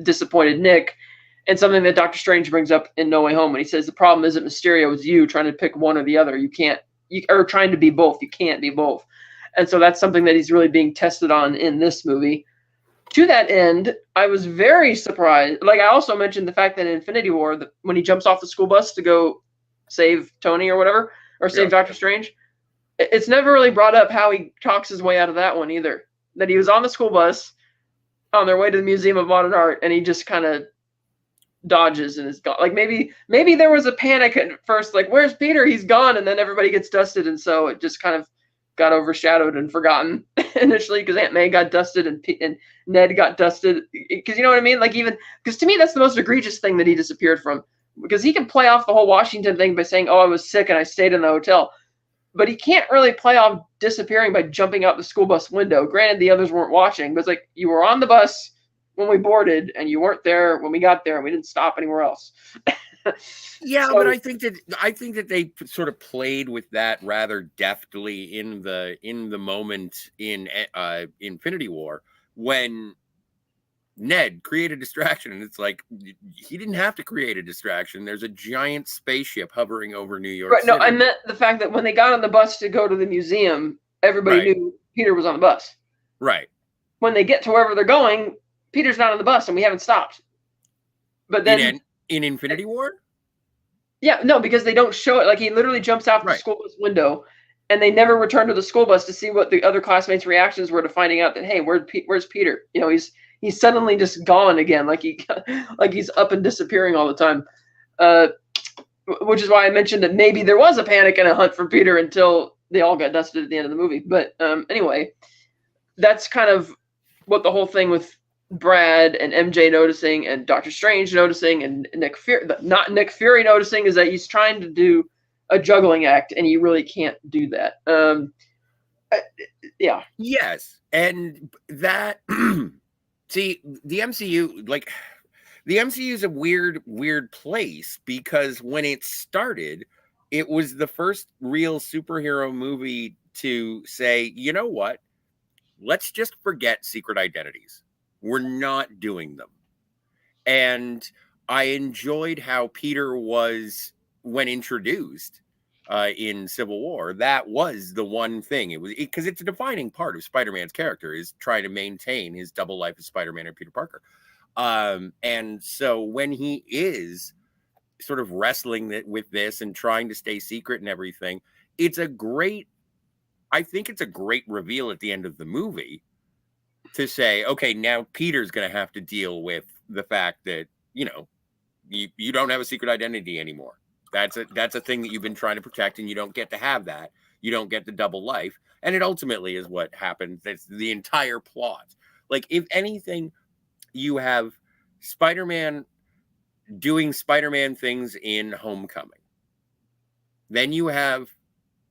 disappointed Nick. And something that Doctor Strange brings up in No Way Home when he says the problem isn't Mysterio, it's you trying to pick one or the other. Or trying to be both. You can't be both. And so that's something that he's really being tested on in this movie. To that end, I was very surprised. Like, I also mentioned the fact that in Infinity War, when he jumps off the school bus to go save Tony or whatever, or save Doctor Strange, it's never really brought up how he talks his way out of that one either. That he was on the school bus on their way to the Museum of Modern Art, and he just kind of dodges and is gone. Like, maybe there was a panic at first, like, where's Peter? He's gone, and then everybody gets dusted, and so it just kind of got overshadowed and forgotten initially because Aunt May got dusted and Ned got dusted. Because you know what I mean? Like, even because to me that's the most egregious thing that he disappeared from, because he can play off the whole Washington thing by saying, "Oh, I was sick and I stayed in the hotel," but he can't really play off disappearing by jumping out the school bus window. Granted, the others weren't watching, but it's like, you were on the bus when we boarded and you weren't there when we got there and we didn't stop anywhere else. Yeah, but I think that they sort of played with that rather deftly in the moment in Infinity War when Ned, create a distraction. And it's like, he didn't have to create a distraction. There's a giant spaceship hovering over New York Right. No, City. I meant the fact that when they got on the bus to go to the museum, everybody knew Peter was on the bus. Right. When they get to wherever they're going, Peter's not on the bus, and we haven't stopped. But then in Infinity War? Yeah, no, because they don't show it. Like, he literally jumps out the school bus window, and they never return to the school bus to see what the other classmates' reactions were to finding out that, hey, where's Peter? You know, he's suddenly just gone again, like he's up and disappearing all the time. Which is why I mentioned that maybe there was a panic and a hunt for Peter until they all got dusted at the end of the movie. But anyway, that's kind of what the whole thing with Brad and MJ noticing and Doctor Strange noticing and Nick Fury noticing is that he's trying to do a juggling act and you really can't do that. Yeah. Yes. And that, see, the MCU, like, the MCU is a weird place because when it started, it was the first real superhero movie to say, you know what? Let's just forget secret identities. We're not doing them. And I enjoyed how Peter was, when introduced in Civil War, that was the one thing. It was because it's a defining part of Spider-Man's character is trying to maintain his double life as Spider-Man and Peter Parker. And so when he is sort of wrestling with this and trying to stay secret and everything, I think it's a great reveal at the end of the movie to say, okay, now Peter's going to have to deal with the fact that, you know, you don't have a secret identity anymore. That's a thing that you've been trying to protect, and you don't get to have that. You don't get the double life. And it ultimately is what happens. That's the entire plot. Like, if anything, you have Spider-Man doing Spider-Man things in Homecoming. Then you have,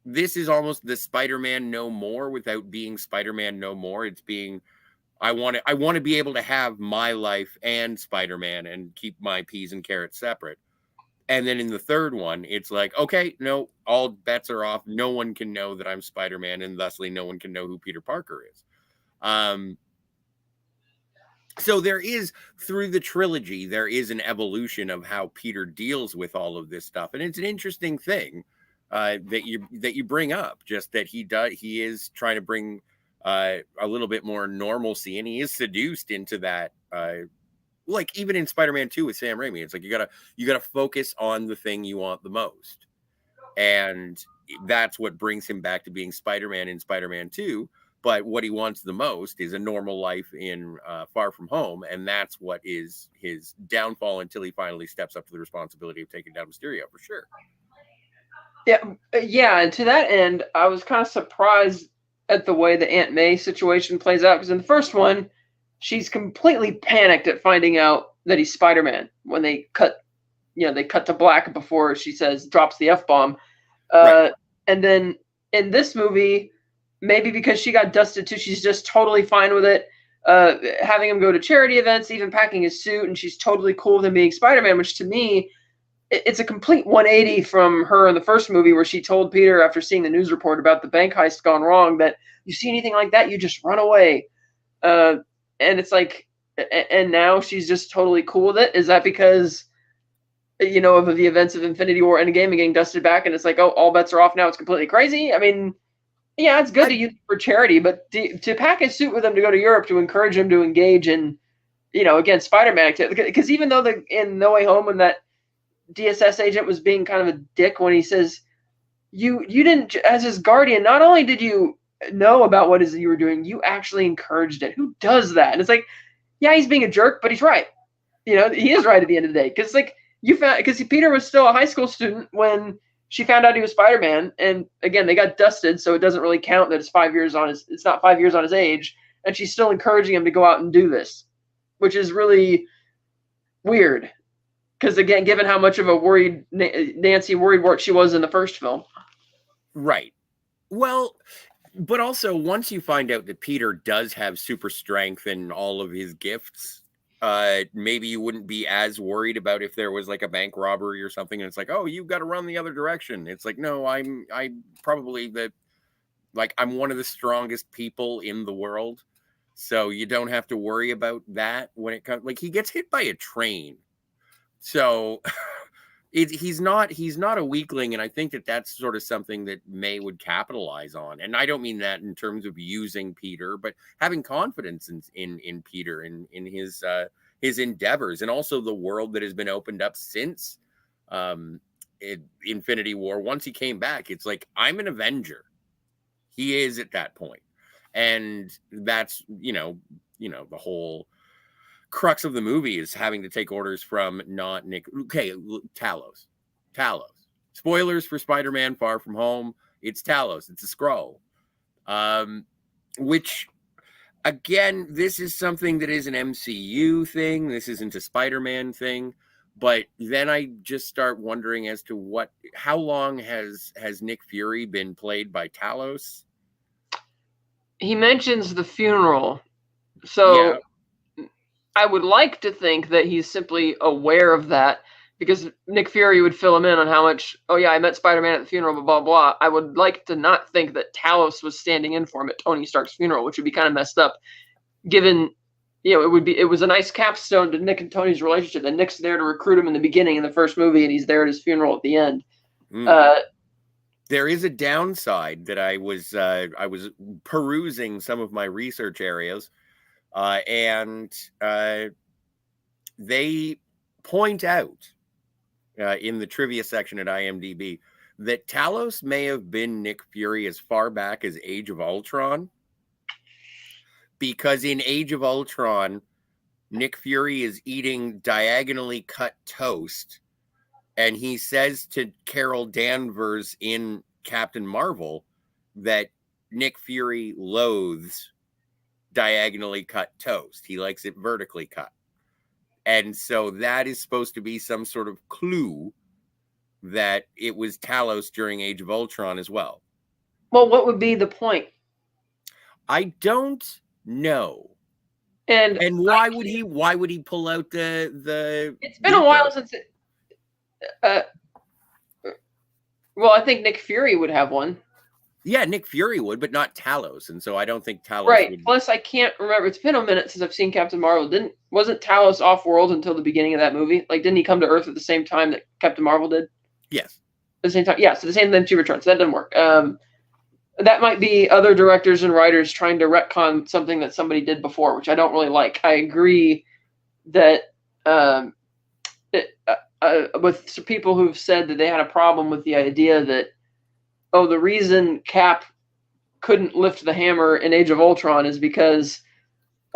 this is almost the Spider-Man No More without being Spider-Man No More. It's being, I want to be able to have my life and Spider-Man and keep my peas and carrots separate. And then in the third one, it's like, okay, no, all bets are off. No one can know that I'm Spider-Man, and thusly no one can know who Peter Parker is. So there is, through the trilogy, there is an evolution of how Peter deals with all of this stuff. And it's an interesting thing that you bring up, just that he is trying to bring a little bit more normalcy, and he is seduced into that. Like even in Spider-Man 2 with Sam Raimi, it's like you gotta focus on the thing you want the most. And that's what brings him back to being Spider-Man in Spider-Man 2. But what he wants the most is a normal life in Far From Home. And that's what is his downfall until he finally steps up to the responsibility of taking down Mysterio, for sure. Yeah. And to that end, I was kind of surprised at the way the Aunt May situation plays out. Because in the first one, she's completely panicked at finding out that he's Spider-Man when they cut to black before she drops the F-bomb. Right. And then in this movie, maybe because she got dusted too, she's just totally fine with it. Having him go to charity events, even packing his suit, and she's totally cool with him being Spider-Man, which to me, it's a complete 180 from her in the first movie where she told Peter after seeing the news report about the bank heist gone wrong that you see anything like that, you just run away. And it's like, and now she's just totally cool with it. Is that because, you know, of the events of Infinity War Endgame and getting dusted back, and it's like, oh, all bets are off now, it's completely crazy? I mean, yeah, it's good to use it for charity, but to pack his suit with him to go to Europe to encourage him to engage in, you know, again, Spider-Man activity. Because even though in No Way Home, when that DSS agent was being kind of a dick when he says, you didn't, as his guardian, not only did you know about what you were doing, you actually encouraged it. Who does that? And it's like, yeah, he's being a jerk, but he's right. You know, he is right at the end of the day. Because because Peter was still a high school student when she found out he was Spider-Man, and again, they got dusted, so it doesn't really count that it's not 5 years on his age, and she's still encouraging him to go out and do this, which is really weird. Because again, given how much of a worried worrywart she was in the first film. Right. Well, but also once you find out that Peter does have super strength and all of his gifts, maybe you wouldn't be as worried about if there was like a bank robbery or something, and it's like, oh, you've got to run the other direction. It's like, no, I'm probably I'm one of the strongest people in the world. So you don't have to worry about that when it comes. Like, he gets hit by a train, so he's not a weakling, and I think that that's sort of something that May would capitalize on. And I don't mean that in terms of using Peter, but having confidence in Peter and in his endeavors, and also the world that has been opened up since Infinity War. Once he came back, it's like, I'm an Avenger. He is at that point. And that's, the whole crux of the movie is having to take orders from not Nick. Okay, Talos. Spoilers for Spider-Man Far From Home. It's Talos. It's a Skrull. Which, again, this is something that is an MCU thing. This isn't a Spider-Man thing. But then I just start wondering as to how long has Nick Fury been played by Talos? He mentions the funeral. So yeah. I would like to think that he's simply aware of that, because Nick Fury would fill him in on how much, oh yeah, I met Spider-Man at the funeral, blah, blah, blah. I would like to not think that Talos was standing in for him at Tony Stark's funeral, which would be kind of messed up, given, it was a nice capstone to Nick and Tony's relationship, and Nick's there to recruit him in the beginning in the first movie, and he's there at his funeral at the end. There is a downside that I was perusing some of my research areas, and they point out in the trivia section at IMDb that Talos may have been Nick Fury as far back as Age of Ultron, because in Age of Ultron, Nick Fury is eating diagonally cut toast, and he says to Carol Danvers in Captain Marvel that Nick Fury loathes diagonally cut toast. He likes it vertically cut. And so that is supposed to be some sort of clue that it was Talos during Age of Ultron as well. Well, what would be the point? I don't know. And why would he pull out the It's been a while since it, well, I think Nick Fury would have one. Yeah, Nick Fury would, but not Talos, and so I don't think Talos would. Plus, I can't remember. It's been a minute since I've seen Captain Marvel. Wasn't Talos off-world until the beginning of that movie? Like, didn't he come to Earth at the same time that Captain Marvel did? Yes. At the same time, yeah. So the same then she returns. So that doesn't work. That might be other directors and writers trying to retcon something that somebody did before, which I don't really like. I agree that with people who've said that they had a problem with the idea that, oh, the reason Cap couldn't lift the hammer in Age of Ultron is because,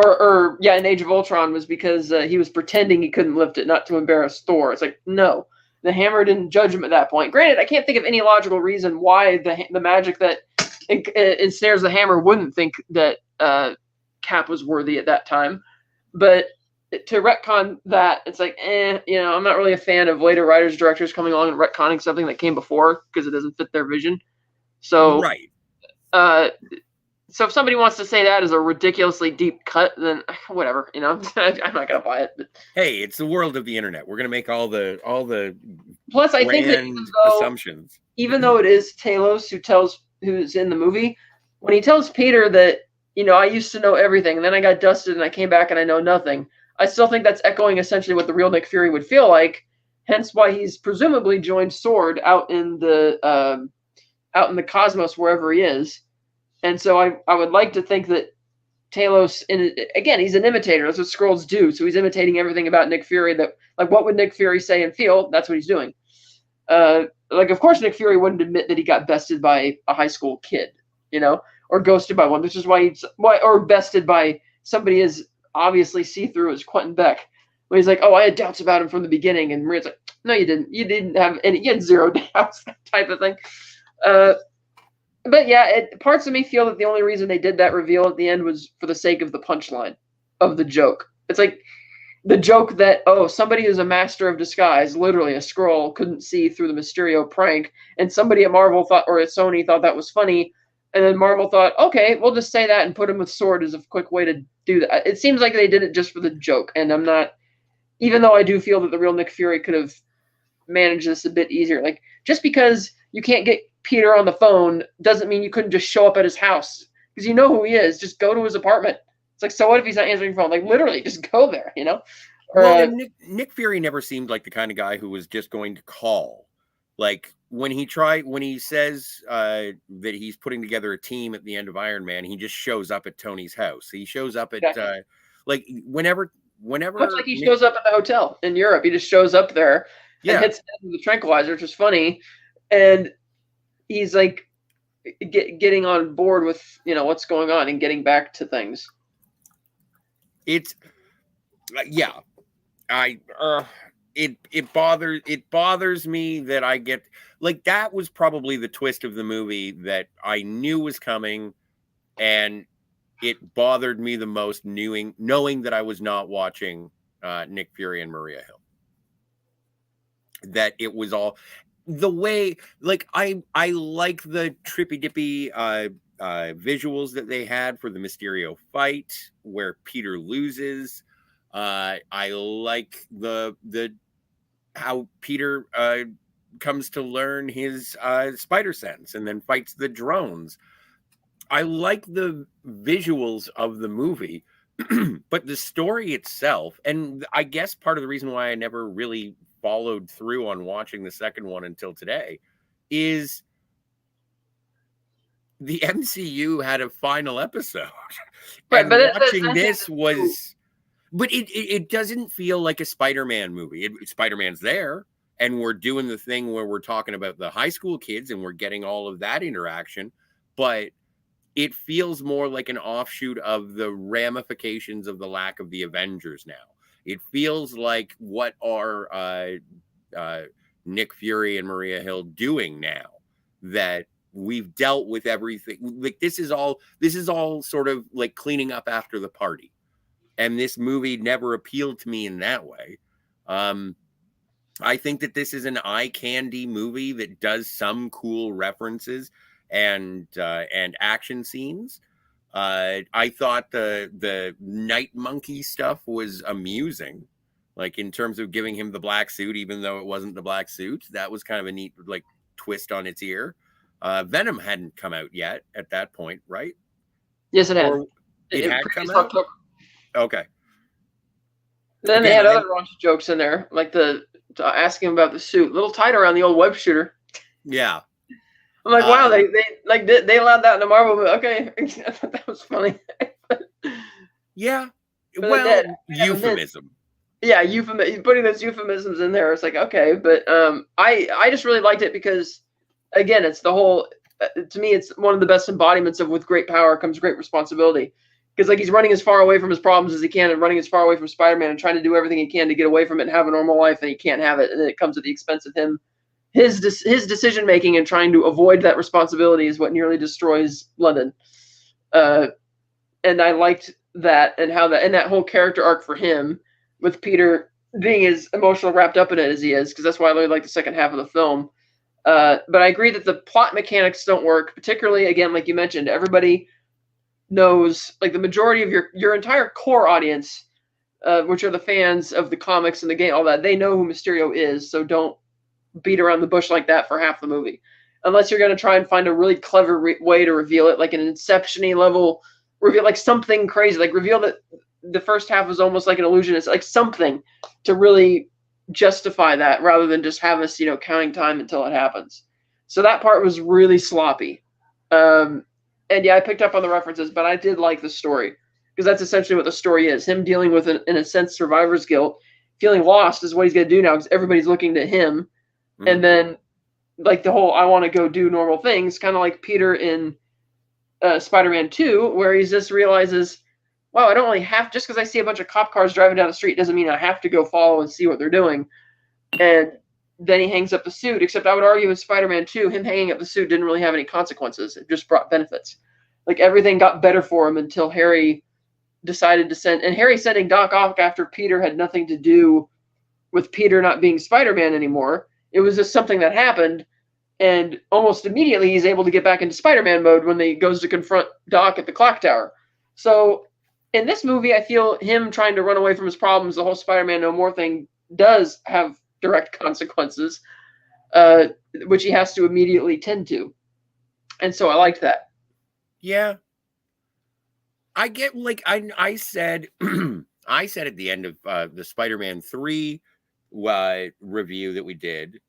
in Age of Ultron was because he was pretending he couldn't lift it, not to embarrass Thor. It's like, no, the hammer didn't judge him at that point. Granted, I can't think of any logical reason why the magic that ensnares the hammer wouldn't think that Cap was worthy at that time. But to retcon that, it's like, I'm not really a fan of later writers, directors coming along and retconning something that came before because it doesn't fit their vision. So, right. So if somebody wants to say that is a ridiculously deep cut, then whatever, I'm not gonna buy it. But hey, it's the world of the internet. We're gonna make all the plus I think that assumptions. Even though it is Talos who's in the movie, when he tells Peter that, I used to know everything, and then I got dusted and I came back and I know nothing, I still think that's echoing essentially what the real Nick Fury would feel like, hence why he's presumably joined SWORD out in the cosmos wherever he is. And so I would like to think that Talos, again, he's an imitator. That's what Skrulls do. So he's imitating everything about Nick Fury. That, like, what would Nick Fury say and feel? That's what he's doing. Of course, Nick Fury wouldn't admit that he got bested by a high school kid, or ghosted by one, which is or bested by somebody as obviously see-through as Quentin Beck. When he's like, oh, I had doubts about him from the beginning. And Maria's like, no, you didn't. You didn't have any. You had zero doubts, that type of thing. But yeah, parts of me feel that the only reason they did that reveal at the end was for the sake of the punchline of the joke. It's like the joke that, oh, somebody who's a master of disguise, literally a Skrull, couldn't see through the Mysterio prank, and somebody at Marvel or at Sony thought that was funny, and then Marvel thought, okay, we'll just say that and put him with SWORD as a quick way to do that. It seems like they did it just for the joke, and I'm not, even though I do feel that the real Nick Fury could have managed this a bit easier. Like, just because you can't get Peter on the phone doesn't mean you couldn't just show up at his house, because you know who he is. Just go to his apartment. It's like, so what if he's not answering your phone? Like, literally, just go there, you know? Or, Well, and Nick Fury never seemed like the kind of guy who was just going to call. Like when he says that he's putting together a team at the end of Iron Man, he just shows up at Tony's house. He shows up at like whenever much like he shows up at the hotel in Europe. He just shows up there and hits the tranquilizer, which is funny. And he's like getting on board with, you know, what's going on and getting back to things. It's it bothers me that I get, like, that was probably the twist of the movie that I knew was coming, and it bothered me the most knowing that I was not watching Nick Fury and Maria Hill. That it was all the way, like, I like the trippy dippy visuals that they had for the Mysterio fight where Peter loses. I like the how Peter comes to learn his spider sense and then fights the drones. I like the visuals of the movie, but the story itself, and I guess part of the reason why I never really followed through on watching the second one until today, is the MCU had a final episode. Right, and but watching this was... But it doesn't feel like a Spider-Man movie. Spider-Man's there, and we're doing the thing where we're talking about the high school kids, and we're getting all of that interaction. But it feels more like an offshoot of the ramifications of the lack of the Avengers now. It feels like, what are Nick Fury and Maria Hill doing now that we've dealt with everything? Like, this is all sort of like cleaning up after the party. And this movie never appealed to me in that way. I think that this is an eye candy movie that does some cool references and action scenes. I thought the Night Monkey stuff was amusing, like in terms of giving him the black suit, even though it wasn't the black suit. That was kind of a neat, like, twist on its ear. Venom hadn't come out yet at that point, right? Yes, it had. It had come out. Okay. Then they had other raunchy jokes in there, like asking about the suit, a little tight around the old web shooter. Yeah. I'm like, wow, they allowed that in the Marvel movie. Okay, I thought that was funny. Yeah. Well, euphemism. Yeah, putting those euphemisms in there. It's like, okay, but I just really liked it because, again, it's the whole. To me, it's one of the best embodiments of with great power comes great responsibility. Because, like, he's running as far away from his problems as he can and running as far away from Spider-Man and trying to do everything he can to get away from it and have a normal life, and he can't have it. And then it comes at the expense of him. His decision-making and trying to avoid that responsibility is what nearly destroys London. And I liked that and how that whole character arc for him with Peter being as emotional wrapped up in it as he is, because that's why I really like the second half of the film. But I agree that the plot mechanics don't work, particularly, again, like you mentioned, everybody knows, like, the majority of your entire core audience, which are the fans of the comics and the game, all that, they know who Mysterio is, so don't beat around the bush like that for half the movie. Unless you're going to try and find a really clever way to reveal it, like an Inception-y level reveal, like something crazy, like reveal that the first half was almost like an illusion. It's like something to really justify that rather than just have us, counting time until it happens. So that part was really sloppy. And yeah, I picked up on the references, but I did like the story because that's essentially what the story is. Him dealing with, in a sense, survivor's guilt, feeling lost is what he's going to do now because everybody's looking to him. Mm-hmm. And then, like, the whole I want to go do normal things, kind of like Peter in Spider-Man 2, where he just realizes, wow, I don't really have, just because I see a bunch of cop cars driving down the street doesn't mean I have to go follow and see what they're doing. And then he hangs up the suit, except I would argue in Spider-Man 2, him hanging up the suit didn't really have any consequences. It just brought benefits. Like, everything got better for him until Harry decided to send... And Harry sending Doc Ock after Peter had nothing to do with Peter not being Spider-Man anymore. It was just something that happened, and almost immediately he's able to get back into Spider-Man mode when he goes to confront Doc at the clock tower. So, in this movie, I feel him trying to run away from his problems, the whole Spider-Man No More thing, does have direct consequences, which he has to immediately tend to. And so I liked that. Yeah. I get like I said I said at the end of the Spider-Man 3 review that we did,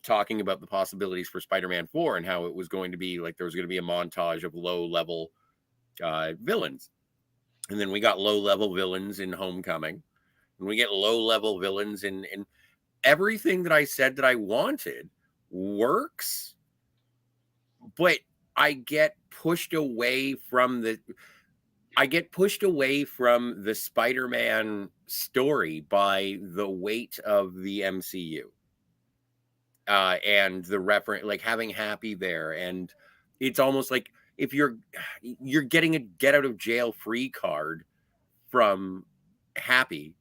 talking about the possibilities for Spider-Man 4 and how it was going to be like there was going to be a montage of low-level villains. And then we got low-level villains in Homecoming. And we get low-level villains in everything that I said that I wanted works, but I get pushed away from the Spider-Man story by the weight of the MCU. And the reference, like having Happy there, and it's almost like if you're getting a get out of jail free card from Happy,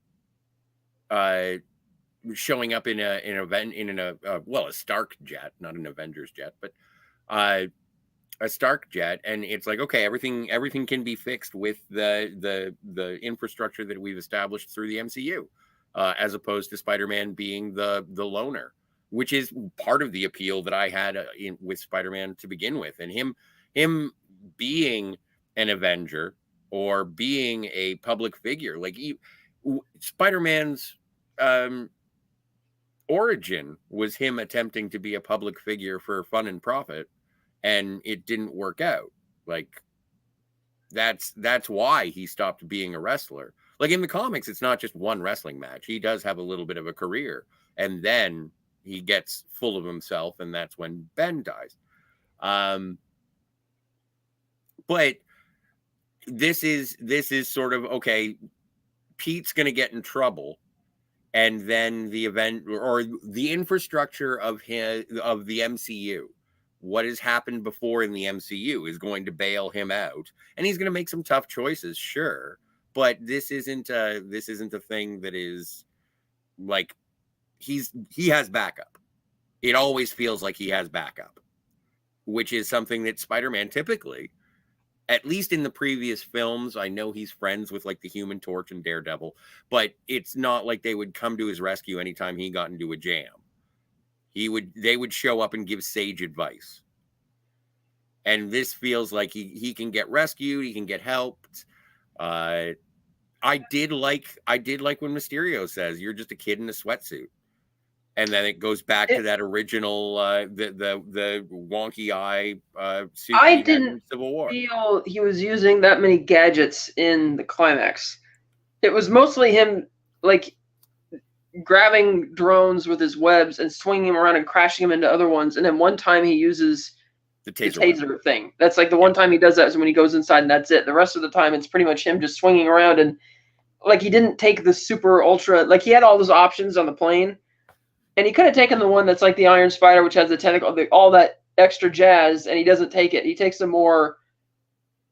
showing up in an event in a Stark jet, not an Avengers jet, but a Stark jet, and it's like, okay, everything can be fixed with the infrastructure that we've established through the MCU, as opposed to Spider-Man being the loner, which is part of the appeal that I had with Spider-Man to begin with, and him being an Avenger or being a public figure, like Spider-Man's origin was him attempting to be a public figure for fun and profit, and it didn't work out. Like that's why he stopped being a wrestler. Like in the comics, it's not just one wrestling match. He does have a little bit of a career, and then he gets full of himself, and that's when Ben dies. But this is sort of, okay, Pete's going to get in trouble, and then the event or the infrastructure of the MCU, what has happened before in the MCU, is going to bail him out, and he's going to make some tough choices, sure, but this isn't a thing that is like he has backup. It always feels like he has backup, which is something that Spider-Man typically, at least in the previous films, I know he's friends with like the Human Torch and Daredevil, but it's not like they would come to his rescue anytime he got into a jam. They would show up and give sage advice. And this feels like he can get rescued, he can get helped. I did like when Mysterio says, "You're just a kid in a sweatsuit." And then it goes back to that original, the wonky eye suit. I didn't in Civil War. feel he was using that many gadgets in the climax. It was mostly him, like, grabbing drones with his webs and swinging them around and crashing them into other ones. And then one time he uses the taser thing. That's like the one time he does that is when he goes inside, and that's it. The rest of the time, it's pretty much him just swinging around. And like, he didn't take the super ultra, like, he had all those options on the plane. And he could have taken the one that's like the Iron Spider, which has the tentacle, all that extra jazz, and he doesn't take it. He takes a more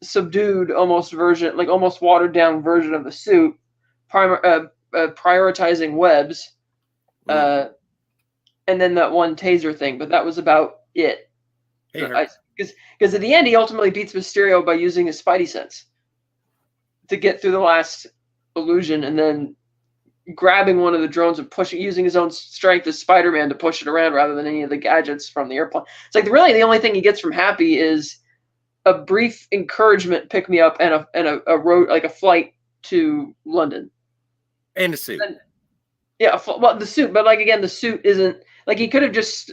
subdued, almost version, like almost watered down version of the suit, prioritizing webs, and then that one taser thing. But that was about it. Because at the end, he ultimately beats Mysterio by using his Spidey sense to get through the last illusion, and then grabbing one of the drones and using his own strength as Spider-Man to push it around rather than any of the gadgets from the airplane. It's like really the only thing he gets from Happy is a brief encouragement pick-me-up and a road, like a flight to London. And a suit. The suit, but like again, the suit isn't like he could have just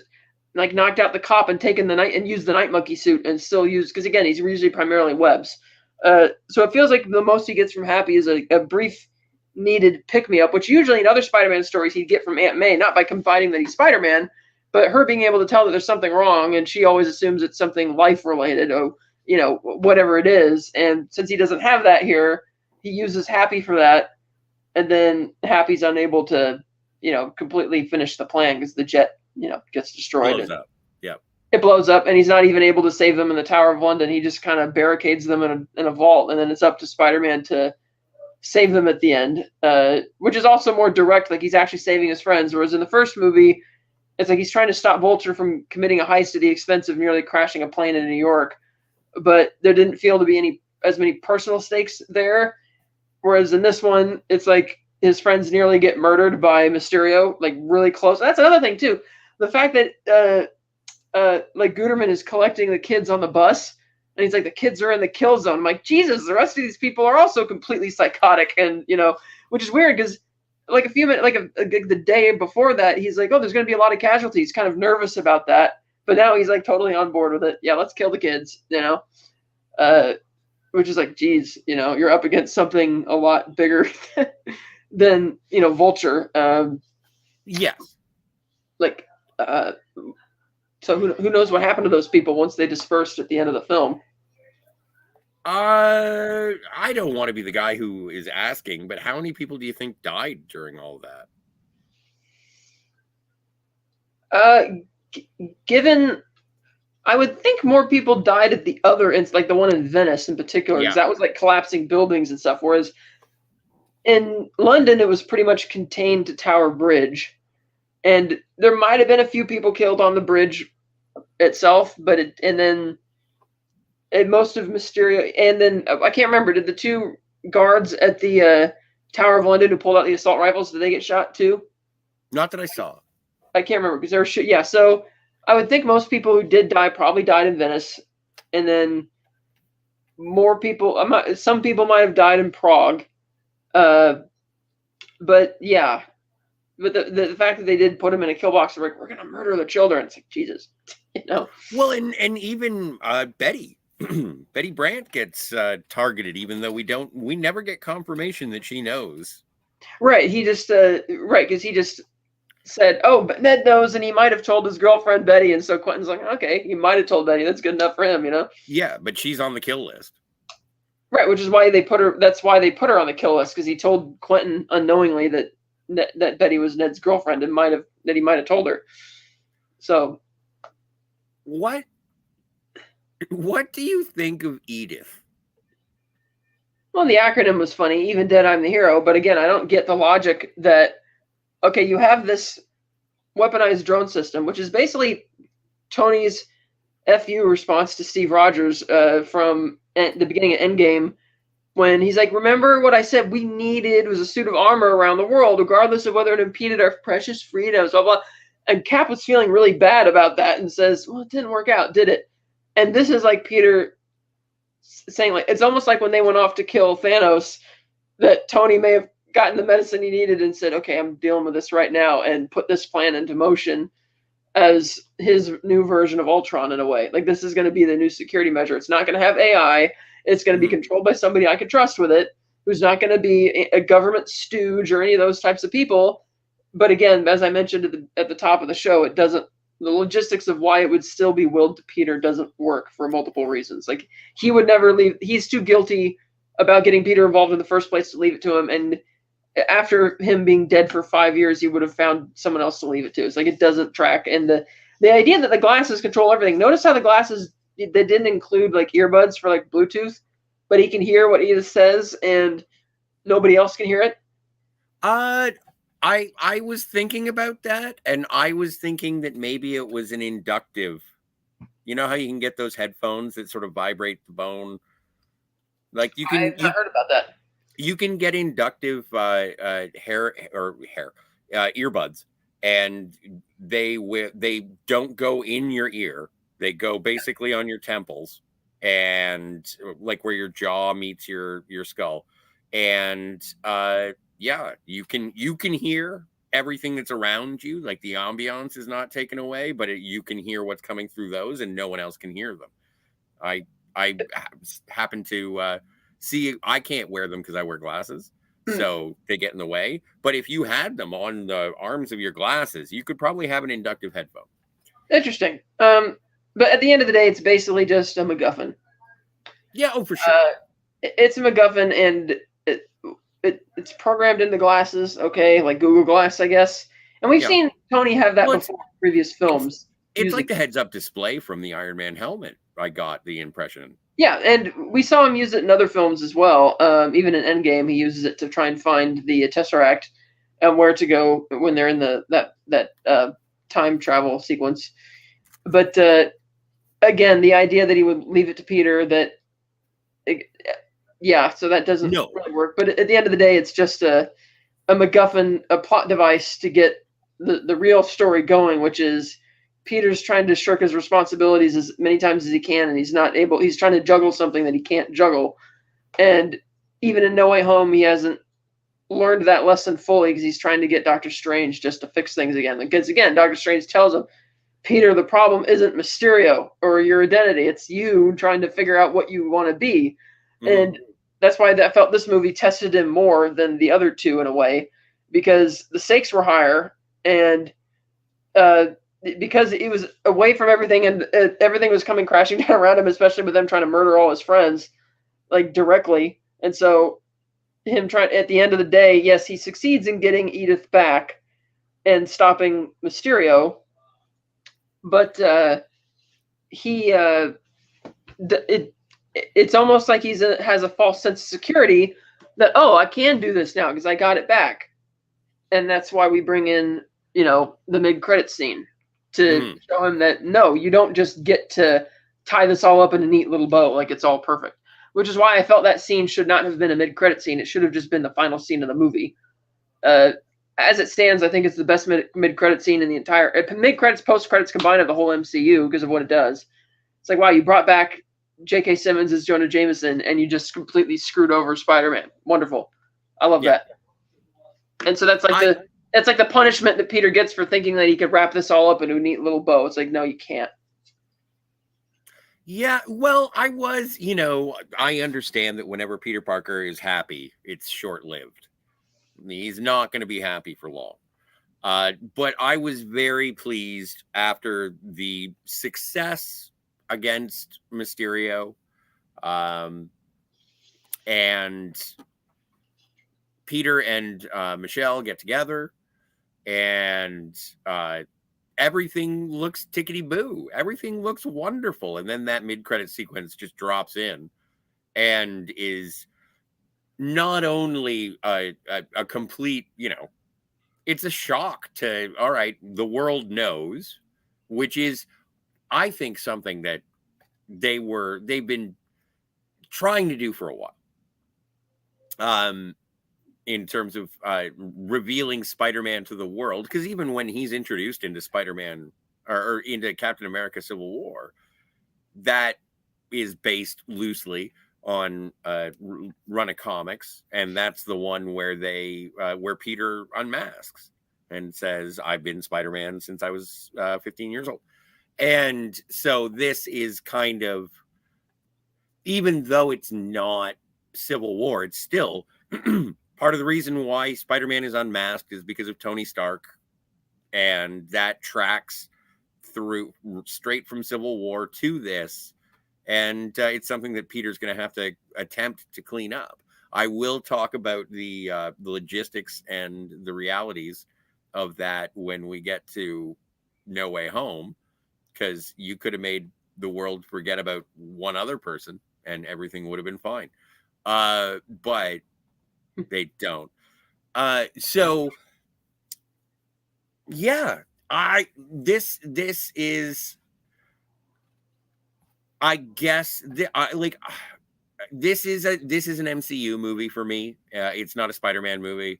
like knocked out the cop and taken the night and used the Night Monkey suit and still used, because again, he's usually primarily webs. So it feels like the most he gets from Happy is a brief needed pick-me-up, which usually in other Spider-Man stories he'd get from Aunt May, not by confiding that he's Spider-Man, but her being able to tell that there's something wrong, and she always assumes it's something life-related, or, you know, whatever it is. And since he doesn't have that here, he uses Happy for that, and then Happy's unable to, you know, completely finish the plan because the jet, you know, gets destroyed. Blows up. Yeah. It blows up, and he's not even able to save them in the Tower of London. He just kind of barricades them in a vault, and then it's up to Spider-Man to save them at the end, which is also more direct, like he's actually saving his friends, whereas in the first movie, it's like he's trying to stop Vulture from committing a heist at the expense of nearly crashing a plane in New York, but there didn't feel to be as many personal stakes there, whereas in this one, it's like his friends nearly get murdered by Mysterio, like really close. That's another thing, too. The fact that like Guterman is collecting the kids on the bus, And he's like, the kids are in the kill zone. I'm like, Jesus, the rest of these people are also completely psychotic, and which is weird because like a few minutes, like the day before that, he's like, oh, there's going to be a lot of casualties. Kind of nervous about that, but now he's like totally on board with it. Yeah, let's kill the kids. Which is like, geez, you're up against something a lot bigger than Vulture. Yes. Like, so who knows what happened to those people once they dispersed at the end of the film? I don't want to be the guy who is asking, but how many people do you think died during all of that? Given, I would think more people died at the other ends, like the one in Venice in particular, because that was like collapsing buildings and stuff. Whereas in London, it was pretty much contained to Tower Bridge. And there might have been a few people killed on the bridge itself, but most of Mysterio, and then I can't remember, did the two guards at the Tower of London who pulled out the assault rifles, did they get shot too? Not that I saw. I can't remember because they were yeah. So I would think most people who did die probably died in Venice, and then more people. Some people might have died in Prague, but yeah. But the fact that they did put him in a kill box, we're gonna murder the children. It's like, Jesus, Well, and even Betty Brandt gets targeted, even though we never get confirmation that she knows. Right. He just because he just said, "Oh, but Ned knows," and he might have told his girlfriend Betty, and so Quentin's like, "Okay, he might have told Betty. That's good enough for him, Yeah, but she's on the kill list. Right, which is why they put her. That's why they put her on the kill list, because he told Quentin unknowingly that Betty was Ned's girlfriend, and he might have told her. So, what do you think of Edith? Well, the acronym was funny. Even dead, I'm the hero. But again, I don't get the logic that, okay, you have this weaponized drone system, which is basically Tony's FU response to Steve Rogers from the beginning of Endgame, when he's like, remember what I said we needed was a suit of armor around the world, regardless of whether it impeded our precious freedoms, blah, blah. And Cap was feeling really bad about that and says, well, it didn't work out, did it? And this is like Peter saying, like, it's almost like when they went off to kill Thanos, that Tony may have gotten the medicine he needed and said, okay, I'm dealing with this right now, and put this plan into motion as his new version of Ultron in a way. Like, this is going to be the new security measure. It's not going to have AI. It's going to be controlled by somebody I can trust with it, who's not going to be a government stooge or any of those types of people. But again, as I mentioned at the top of the show, it doesn't. The logistics of why it would still be willed to Peter doesn't work for multiple reasons. Like, he would never leave. He's too guilty about getting Peter involved in the first place to leave it to him. And after him being dead for 5 years, he would have found someone else to leave it to. It's like, it doesn't track. And the idea that the glasses control everything. Notice how the glasses, they didn't include like earbuds for like Bluetooth, but he can hear what Edith says and nobody else can hear it. I was thinking about that, and I was thinking that maybe it was an inductive. You know how you can get those headphones that sort of vibrate the bone? Like, you can. I've not heard about that. You can get inductive earbuds, and they don't go in your ear. They go basically on your temples, and like where your jaw meets your skull, and yeah, you can hear everything that's around you. Like, the ambiance is not taken away, but you can hear what's coming through those, and no one else can hear them. I happen to see. I can't wear them because I wear glasses, so they get in the way. But if you had them on the arms of your glasses, you could probably have an inductive headphone. Interesting. But at the end of the day, it's basically just a MacGuffin. Yeah, for sure. It's a MacGuffin, and it's programmed in the glasses, okay, like Google Glass, I guess. And we've seen Tony have that before in previous films. It's like the heads-up display from the Iron Man helmet, I got the impression. Yeah, and we saw him use it in other films as well. Even in Endgame, he uses it to try and find the Tesseract and where to go when they're in that time travel sequence. But again, the idea that he would leave it to Peter, so that doesn't really work. But at the end of the day, it's just a MacGuffin, a plot device to get the real story going, which is Peter's trying to shirk his responsibilities as many times as he can, and he's not able. He's trying to juggle something that he can't juggle. And even in No Way Home, he hasn't learned that lesson fully because he's trying to get Doctor Strange just to fix things again. Because again, Doctor Strange tells him, Peter, the problem isn't Mysterio or your identity. It's you trying to figure out what you want to be. And that's why I felt this movie tested him more than the other two in a way, because the stakes were higher, and because he was away from everything, and everything was coming crashing down around him, especially with them trying to murder all his friends, like directly. And so him trying, at the end of the day, yes, he succeeds in getting Edith back and stopping Mysterio, but it's almost like has a false sense of security that, oh, I can do this now because I got it back. And that's why we bring in, the mid-credits scene to show him that, no, you don't just get to tie this all up in a neat little bow like it's all perfect. Which is why I felt that scene should not have been a mid-credit scene. It should have just been the final scene of the movie. As it stands, I think it's the best mid-credit scene in the entire... Mid-credits, post-credits combined of the whole MCU because of what it does. It's like, wow, you brought back J.K. Simmons as Jonah Jameson, and you just completely screwed over Spider-Man. Wonderful. I love that. And so that's like the punishment that Peter gets for thinking that he could wrap this all up in a neat little bow. It's like, no, you can't. Yeah, well, I understand that whenever Peter Parker is happy, it's short-lived. He's not going to be happy for long. But I was very pleased after the success against Mysterio, and Peter and Michelle get together, and everything looks tickety-boo. Everything looks wonderful. And then that mid-credit sequence just drops in and is not only a complete, it's a shock to, all right, the world knows, which is, I think, something that they've been trying to do for a while. In terms of revealing Spider-Man to the world, because even when he's introduced into Spider-Man or into Captain America Civil War, that is based loosely on run of comics, and that's the one where where Peter unmasks and says, I've been Spider-Man since I was 15 years old. And so this is kind of, even though it's not Civil War, it's still part of the reason why Spider-Man is unmasked is because of Tony Stark, and that tracks through straight from Civil War to this, and it's something that Peter's going to have to attempt to clean up. I will talk about the logistics and the realities of that when we get to No Way Home, because you could have made the world forget about one other person and everything would have been fine. But they don't. So yeah, this is, I guess, this is an MCU movie for me. It's not a Spider-Man movie.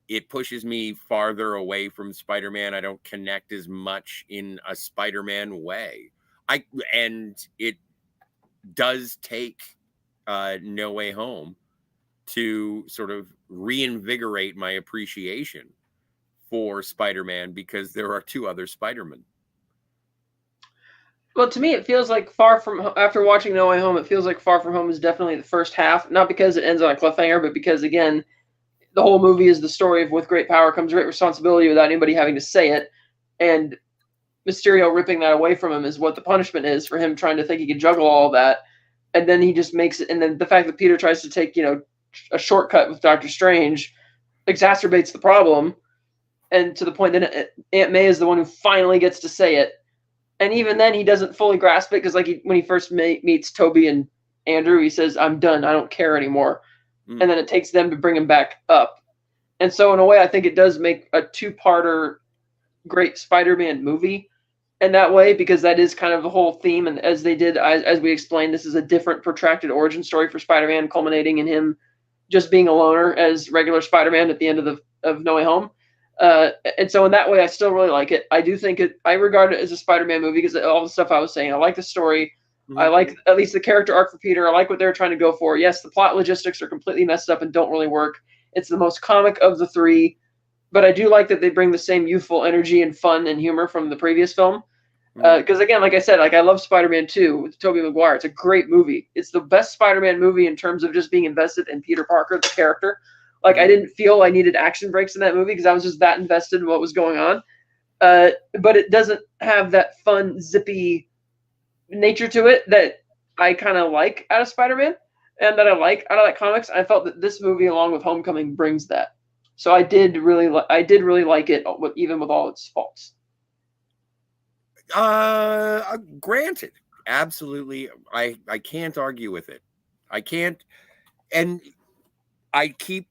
It pushes me farther away from Spider-Man. I don't connect as much in a Spider-Man way. And it does take No Way Home to sort of reinvigorate my appreciation for Spider-Man, because there are two other Spider-Men. Well, to me, it feels like after watching No Way Home, it feels like Far From Home is definitely the first half, not because it ends on a cliffhanger, but because, again, the whole movie is the story of with great power comes great responsibility without anybody having to say it, and Mysterio ripping that away from him is what the punishment is for him trying to think he can juggle all of that, and then he just makes it, and then the fact that Peter tries to take, a shortcut with Doctor Strange exacerbates the problem, and to the point that Aunt May is the one who finally gets to say it. And even then, he doesn't fully grasp it, because when he first meets Toby and Andrew, he says, I'm done. I don't care anymore. And then it takes them to bring him back up. And so in a way, I think it does make a two-parter great Spider-Man movie in that way, because that is kind of the whole theme. And as we explained, this is a different protracted origin story for Spider-Man, culminating in him just being a loner as regular Spider-Man at the end of No Way Home. And so in that way, I still really like it. I do think I regard it as a Spider-Man movie because of all the stuff I was saying. I like the story. I like at least the character arc for Peter. I like what they're trying to go for. Yes, the plot logistics are completely messed up and don't really work. It's the most comic of the three, but I do like that they bring the same youthful energy and fun and humor from the previous film. Because again, like I said, like I love Spider-Man 2 with Tobey Maguire. It's a great movie. It's the best Spider-Man movie in terms of just being invested in Peter Parker, the character. Like I didn't feel I needed action breaks in that movie because I was just that invested in what was going on. But it doesn't have that fun, zippy nature to it that I kind of like out of Spider-Man and that I like out of that comics. I felt that this movie, along with Homecoming, brings that. So I did really like it, even with all its faults. Granted, absolutely. I can't argue with it. I can't, and I keep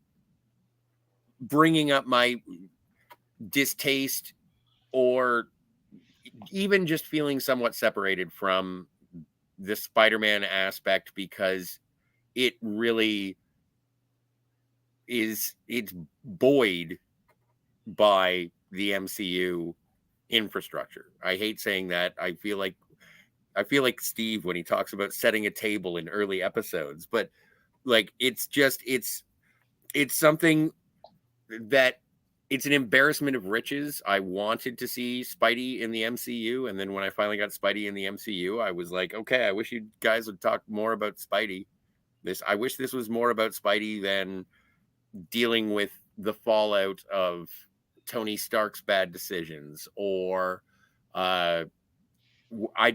bringing up my distaste or even just feeling somewhat separated from the Spider-Man aspect because it really is, it's buoyed by the MCU infrastructure. I hate saying that. I feel like Steve when he talks about setting a table in early episodes, but like it's something that it's an embarrassment of riches. I wanted to see Spidey in the MCU, and then when I finally got Spidey in the MCU, I was like, okay, I wish you guys would talk more about Spidey. I wish this was more about Spidey than dealing with the fallout of Tony Stark's bad decisions, or I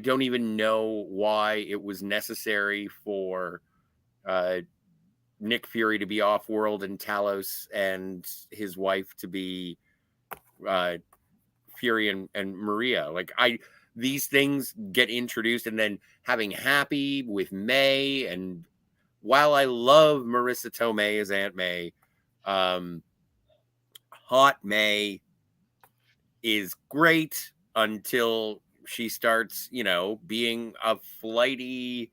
don't even know why it was necessary for Nick Fury to be off-world and Talos and his wife to be Fury and Maria. Like these things get introduced, and then having Happy with May, and while I love Marissa Tomei as Aunt May, Hot May is great until she starts, being a flighty,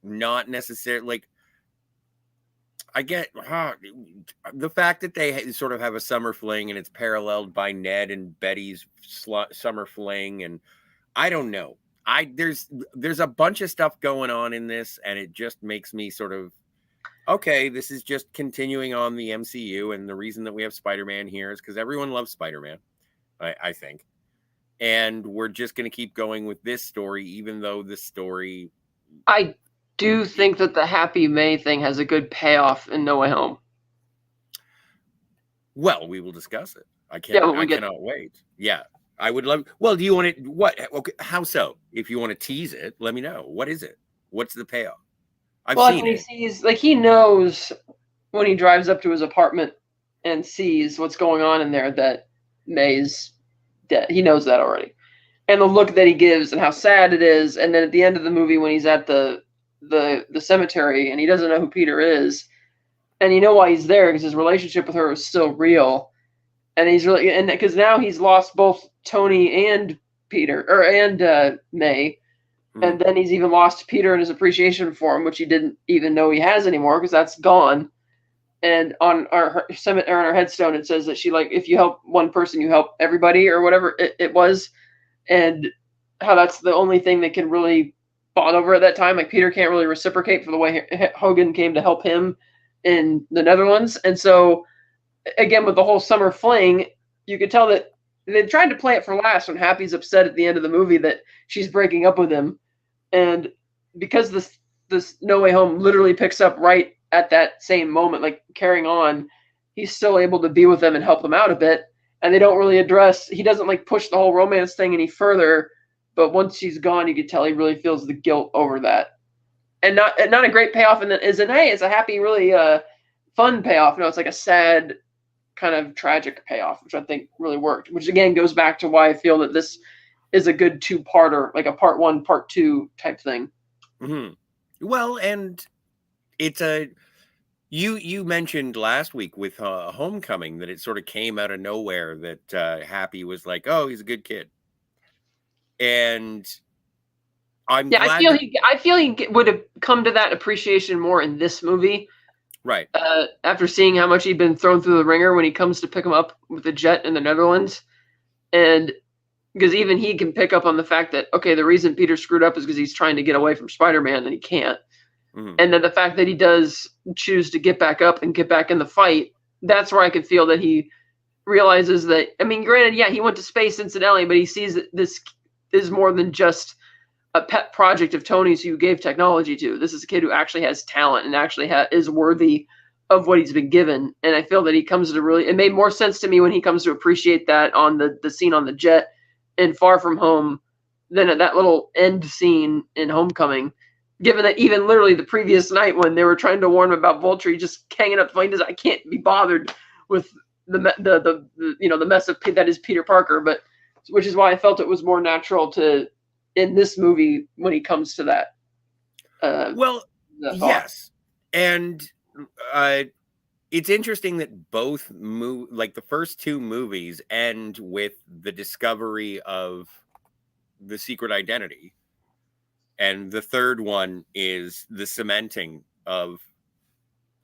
not necessarily like. I get the fact that they sort of have a summer fling and it's paralleled by Ned and Betty's summer fling, and I don't know. There's a bunch of stuff going on in this, and it just makes me sort of okay. This is just continuing on the MCU, and the reason that we have Spider-Man here is because everyone loves Spider-Man, I think, and we're just going to keep going with this story, even though this story. I do think that the Happy May thing has a good payoff in No Way Home. Well, we will discuss it. I cannot wait. Yeah, I would love. Well, do you want it? What? Okay, how so? If you want to tease it, let me know. What is it? What's the payoff? I've seen it. He knows when he drives up to his apartment and sees what's going on in there that May's dead. He knows that already, and the look that he gives and how sad it is. And then at the end of the movie, when he's at the cemetery and he doesn't know who Peter is, and you know why he's there because his relationship with her is still real, and he's really, and because now he's lost both Tony and Peter and May, and then he's even lost Peter and his appreciation for him, which he didn't even know he has anymore because that's gone. And on our headstone it says that she, like, if you help one person you help everybody, or whatever it was, and how that's the only thing that can really bond over at that time. Like Peter can't really reciprocate for the way Hogan came to help him in the Netherlands. And so again, with the whole summer fling, you could tell that they tried to play it for laughs when Happy's upset at the end of the movie that she's breaking up with him. And because this No Way Home literally picks up right at that same moment, like carrying on, he's still able to be with them and help them out a bit. And they don't really he doesn't like push the whole romance thing any further. But once she's gone, you can tell he really feels the guilt over that, and not a great payoff. And then it's a happy, really fun payoff. No, it's like a sad, kind of tragic payoff, which I think really worked. Which again goes back to why I feel that this is a good two-parter, like a part 1, part 2 type thing. Mm-hmm. Well, and it's you mentioned last week with Homecoming that it sort of came out of nowhere that Happy was like, oh, he's a good kid. And I'm glad I feel he would have come to that appreciation more in this movie Right. After seeing how much he'd been thrown through the ringer when he comes to pick him up with the jet in the Netherlands. And because even he can pick up on the fact that, okay, the reason Peter screwed up is because he's trying to get away from Spider-Man and he can't. Mm-hmm. And then the fact that he does choose to get back up and get back in the fight, that's where I could feel that he realizes that, I mean, granted, yeah, he went to space incidentally, but he sees that this is more than just a pet project of Tony's who gave technology to. This is a kid who actually has talent and actually is worthy of what he's been given. And I feel that he comes to really, it made more sense to me when he comes to appreciate that on the scene on the jet in Far From Home than at that little end scene in Homecoming. Given that even literally the previous night when they were trying to warn him about Vulture, he just hanging up the phone. I can't be bothered with the mess of that is Peter Parker, but which is why I felt it was more natural to in this movie when he comes to that. Yes, and it's interesting that both the first two movies end with the discovery of the secret identity. And the third one is the cementing of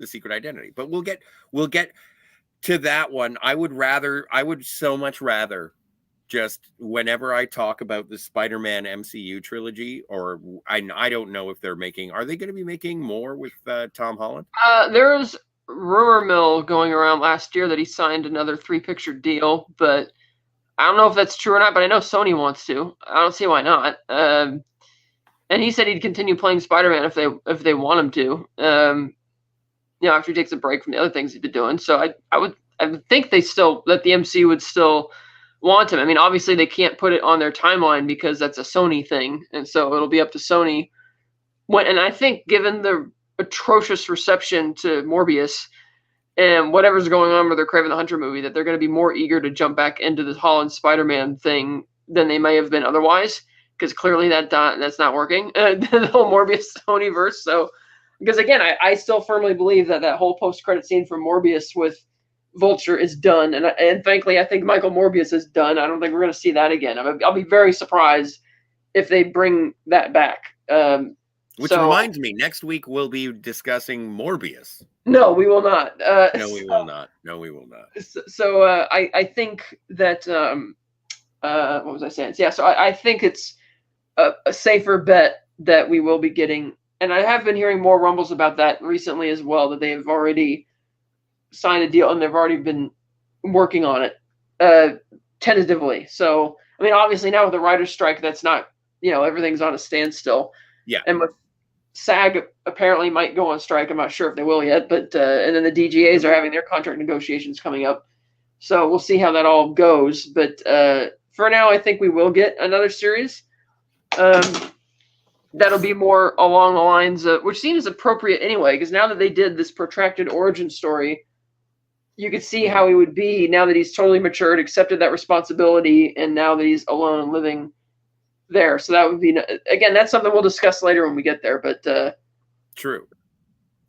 the secret identity. But we'll get to that one. I would so much rather just whenever I talk about the Spider-Man MCU trilogy, or I don't know if are they going to be making more with Tom Holland? There's rumor mill going around last year that he signed another 3-picture deal, but I don't know if that's true or not, but I know Sony wants to. I don't see why not. And he said he'd continue playing Spider-Man if they want him to. After he takes a break from the other things he's been doing. So I would think that the MC would still want him. I mean, obviously they can't put it on their timeline because that's a Sony thing, and so it'll be up to Sony. And I think given the atrocious reception to Morbius and whatever's going on with their Kraven the Hunter movie, that they're going to be more eager to jump back into the Holland Spider-Man thing than they may have been otherwise. Because clearly that's not working, the whole Morbius Sonyverse. So, because again, I still firmly believe that whole post-credit scene from Morbius with Vulture is done, and frankly, I think Michael Morbius is done. I don't think we're going to see that again. I'll be very surprised if they bring that back. Which reminds me, next week we'll be discussing Morbius. No, we will not. No, we will not. No, we will not. So I think that what was I saying? Yeah, so I think it's a safer bet that we will be getting, and I have been hearing more rumbles about that recently as well, that they have already signed a deal and they've already been working on it tentatively. So, I mean, obviously now with the writer's strike, that's not, everything's on a standstill. Yeah. And with SAG apparently might go on strike. I'm not sure if they will yet, but and then the DGAs are having their contract negotiations coming up. So we'll see how that all goes. But for now, I think we will get another series. That'll be more along the lines of, which seems appropriate anyway, because now that they did this protracted origin story, you could see how he would be now that he's totally matured, accepted that responsibility, and now that he's alone and living there. So that would be, again, that's something we'll discuss later when we get there. But true.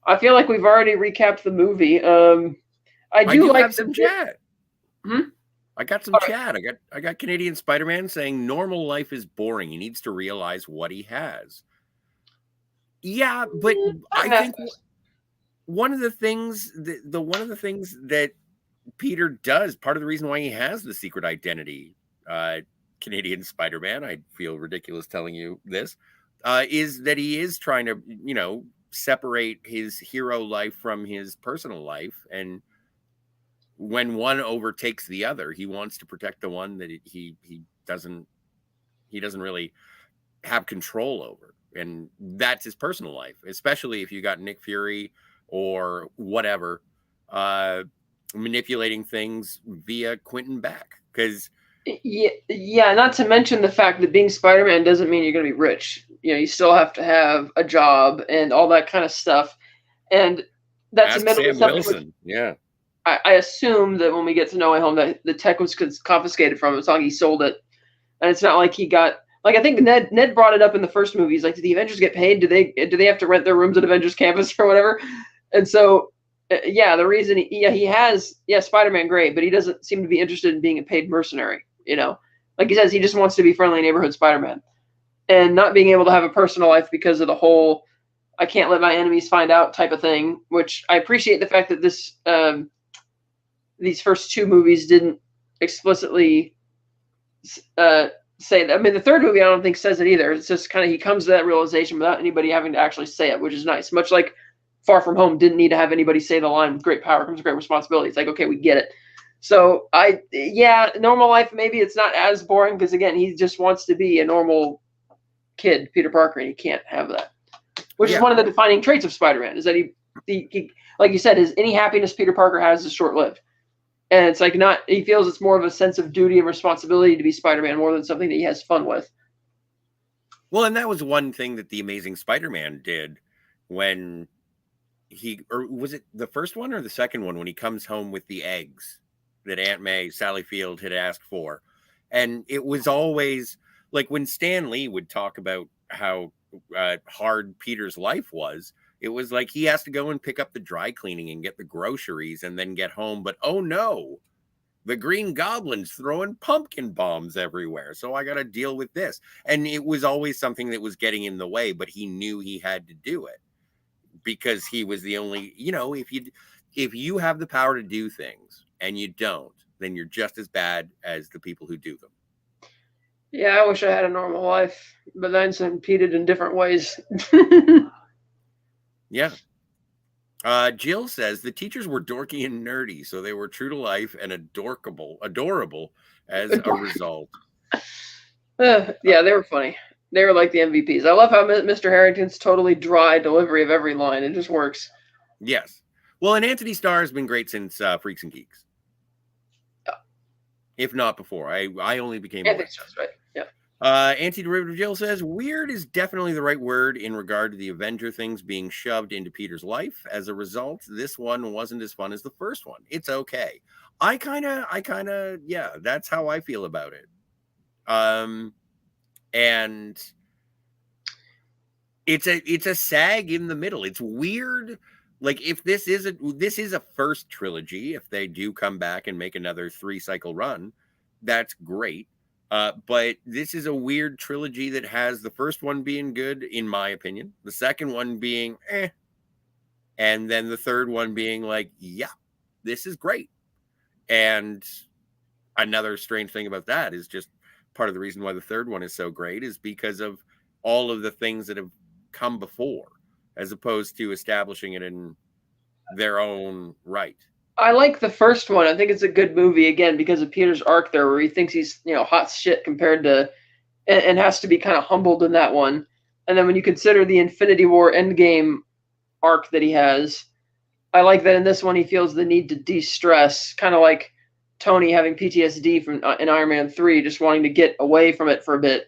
I feel like we've already recapped the movie. I do like some chat. I got some chat. I got Canadian Spider-Man saying normal life is boring. He needs to realize what he has. Yeah, but I think one of the things that Peter does, part of the reason why he has the secret identity, Canadian Spider-Man, I feel ridiculous telling you this, is that he is trying to, separate his hero life from his personal life, and when one overtakes the other, he wants to protect the one that he doesn't really have control over. And that's his personal life, especially if you got Nick Fury or whatever, manipulating things via Quentin Beck. Because yeah, not to mention the fact that being Spider-Man doesn't mean you're going to be rich. You still have to have a job and all that kind of stuff. And that's Ask Sam Wilson. Yeah. I assume that when we get to No Way Home, that the tech was confiscated from him. It's not like he sold it, and it's not like he got. Like I think Ned brought it up in the first movie. He's like, "Did the Avengers get paid? Do they have to rent their rooms at Avengers Campus or whatever?" And so, the reason he has Spider-Man, great, but he doesn't seem to be interested in being a paid mercenary. Like he says, he just wants to be friendly neighborhood Spider-Man, and not being able to have a personal life because of the whole I can't let my enemies find out type of thing, which I appreciate the fact that these first two movies didn't explicitly say that. I mean, the third movie I don't think says it either. It's just kind of he comes to that realization without anybody having to actually say it, which is nice. Much like Far From Home didn't need to have anybody say the line, "With great power comes great responsibility." It's like, okay, we get it. So normal life, maybe it's not as boring because again, he just wants to be a normal kid, Peter Parker, and he can't have that. Which is one of the defining traits of Spider-Man, is that he like you said, any happiness Peter Parker has is short-lived. And it's like he feels it's more of a sense of duty and responsibility to be Spider-Man more than something that he has fun with. Well, and that was one thing that the Amazing Spider-Man did when or was it the first one or the second one, when he comes home with the eggs that Aunt May, Sally Field, had asked for. And it was always like when Stan Lee would talk about how hard Peter's life was, it was like he has to go and pick up the dry cleaning and get the groceries and then get home. But oh no, the Green Goblin's throwing pumpkin bombs everywhere. So I got to deal with this. And it was always something that was getting in the way, but he knew he had to do it because he was the only, if you have the power to do things and you don't, then you're just as bad as the people who do them. Yeah, I wish I had a normal life, but mine's impeded in different ways. Yeah. Jill says the teachers were dorky and nerdy, so they were true to life and adorable as a result. Yeah, they were funny. They were like the MVPs. I love how Mr. Harrington's totally dry delivery of every line. It just works. Yes. Well, and Anthony Starr has been great since Freaks and Geeks. Yeah. If not before. I only became Anthony Starr's right. Yeah. Anti-Derivative Jill says, weird is definitely the right word in regard to the Avenger things being shoved into Peter's life. As a result, this one wasn't as fun as the first one. It's okay. I kind of, yeah, that's how I feel about it. And it's a sag in the middle. It's weird. Like if this is a first trilogy, if they do come back and make another 3-cycle run, that's great. But this is a weird trilogy that has the first one being good, in my opinion, the second one being and then the third one being like, yeah, this is great. And another strange thing about that is just part of the reason why the third one is so great is because of all of the things that have come before, as opposed to establishing it in their own right. I like the first one. I think it's a good movie, again, because of Peter's arc there, where he thinks he's, hot shit compared to, and has to be kind of humbled in that one. And then when you consider the Infinity War Endgame arc that he has, I like that in this one he feels the need to de-stress, kind of like Tony having PTSD from in Iron Man 3, just wanting to get away from it for a bit.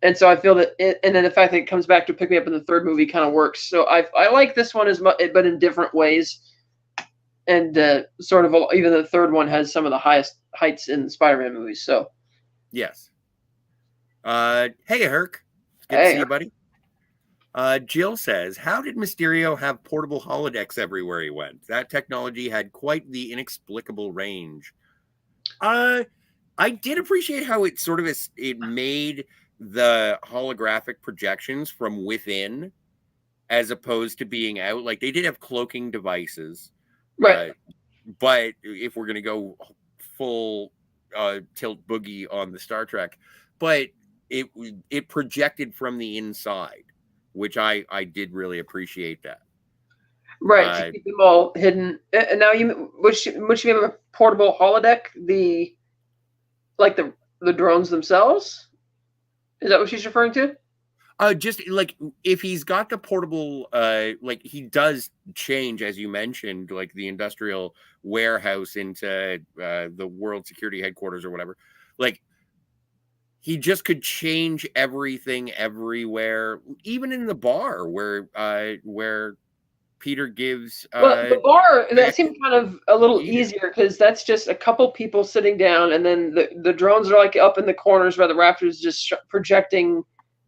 And so I feel that, and then the fact that it comes back to pick me up in the third movie kind of works. So I like this one as much, but in different ways. And sort of even the third one has some of the highest heights in Spider-Man movies. So, yes. Hey, Herc. It's good to see you, buddy. Jill says, how did Mysterio have portable holodecks everywhere he went? That technology had quite the inexplicable range. I did appreciate how it sort of it made the holographic projections from within as opposed to being out. Like they did have cloaking devices. Right. But if we're going to go full tilt boogie on the Star Trek, but it projected from the inside, which I did really appreciate that. Right, to keep them all hidden. And now which you mean a portable holodeck? The drones themselves? Is that what she's referring to? Just like if he's got the portable, like he does change, as you mentioned, like the industrial warehouse into the World Security Headquarters or whatever. Like he just could change everything everywhere, even in the bar where Peter gives. Well, the bar, that seemed kind of a little easier because that's just a couple people sitting down, and then the drones are like up in the corners where the Raptors just projecting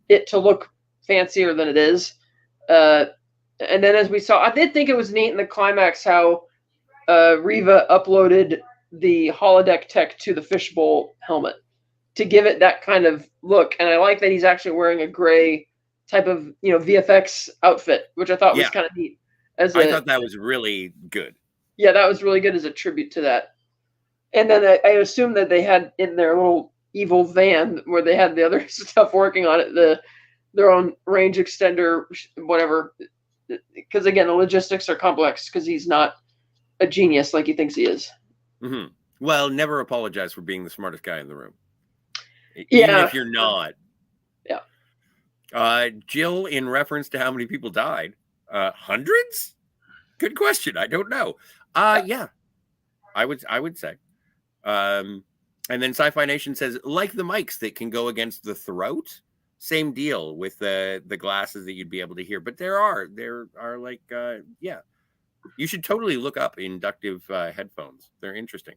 it to look fancier than it is. And then as we saw, I did think it was neat in the climax how Riva uploaded the holodeck tech to the fishbowl helmet to give it that kind of look. And I like that he's actually wearing a gray type of VFX outfit, which I thought was Yeah. kind of neat. I thought that was really good. Yeah, that was really good as a tribute to that. And then I assume that they had in their little evil van where they had the other stuff working on it, their own range extender, whatever. Because again, the logistics are complex because he's not a genius like he thinks he is. Mm-hmm. Well, never apologize for being the smartest guy in the room, even Yeah. if you're not. Yeah. Jill, in reference to how many people died, hundreds? Good question. I don't know. Yeah, I would say. And then Sci-Fi Nation says, like the mics that can go against the throat. Same deal with the glasses that you'd be able to hear. But there are like, yeah, you should totally look up inductive headphones. They're interesting.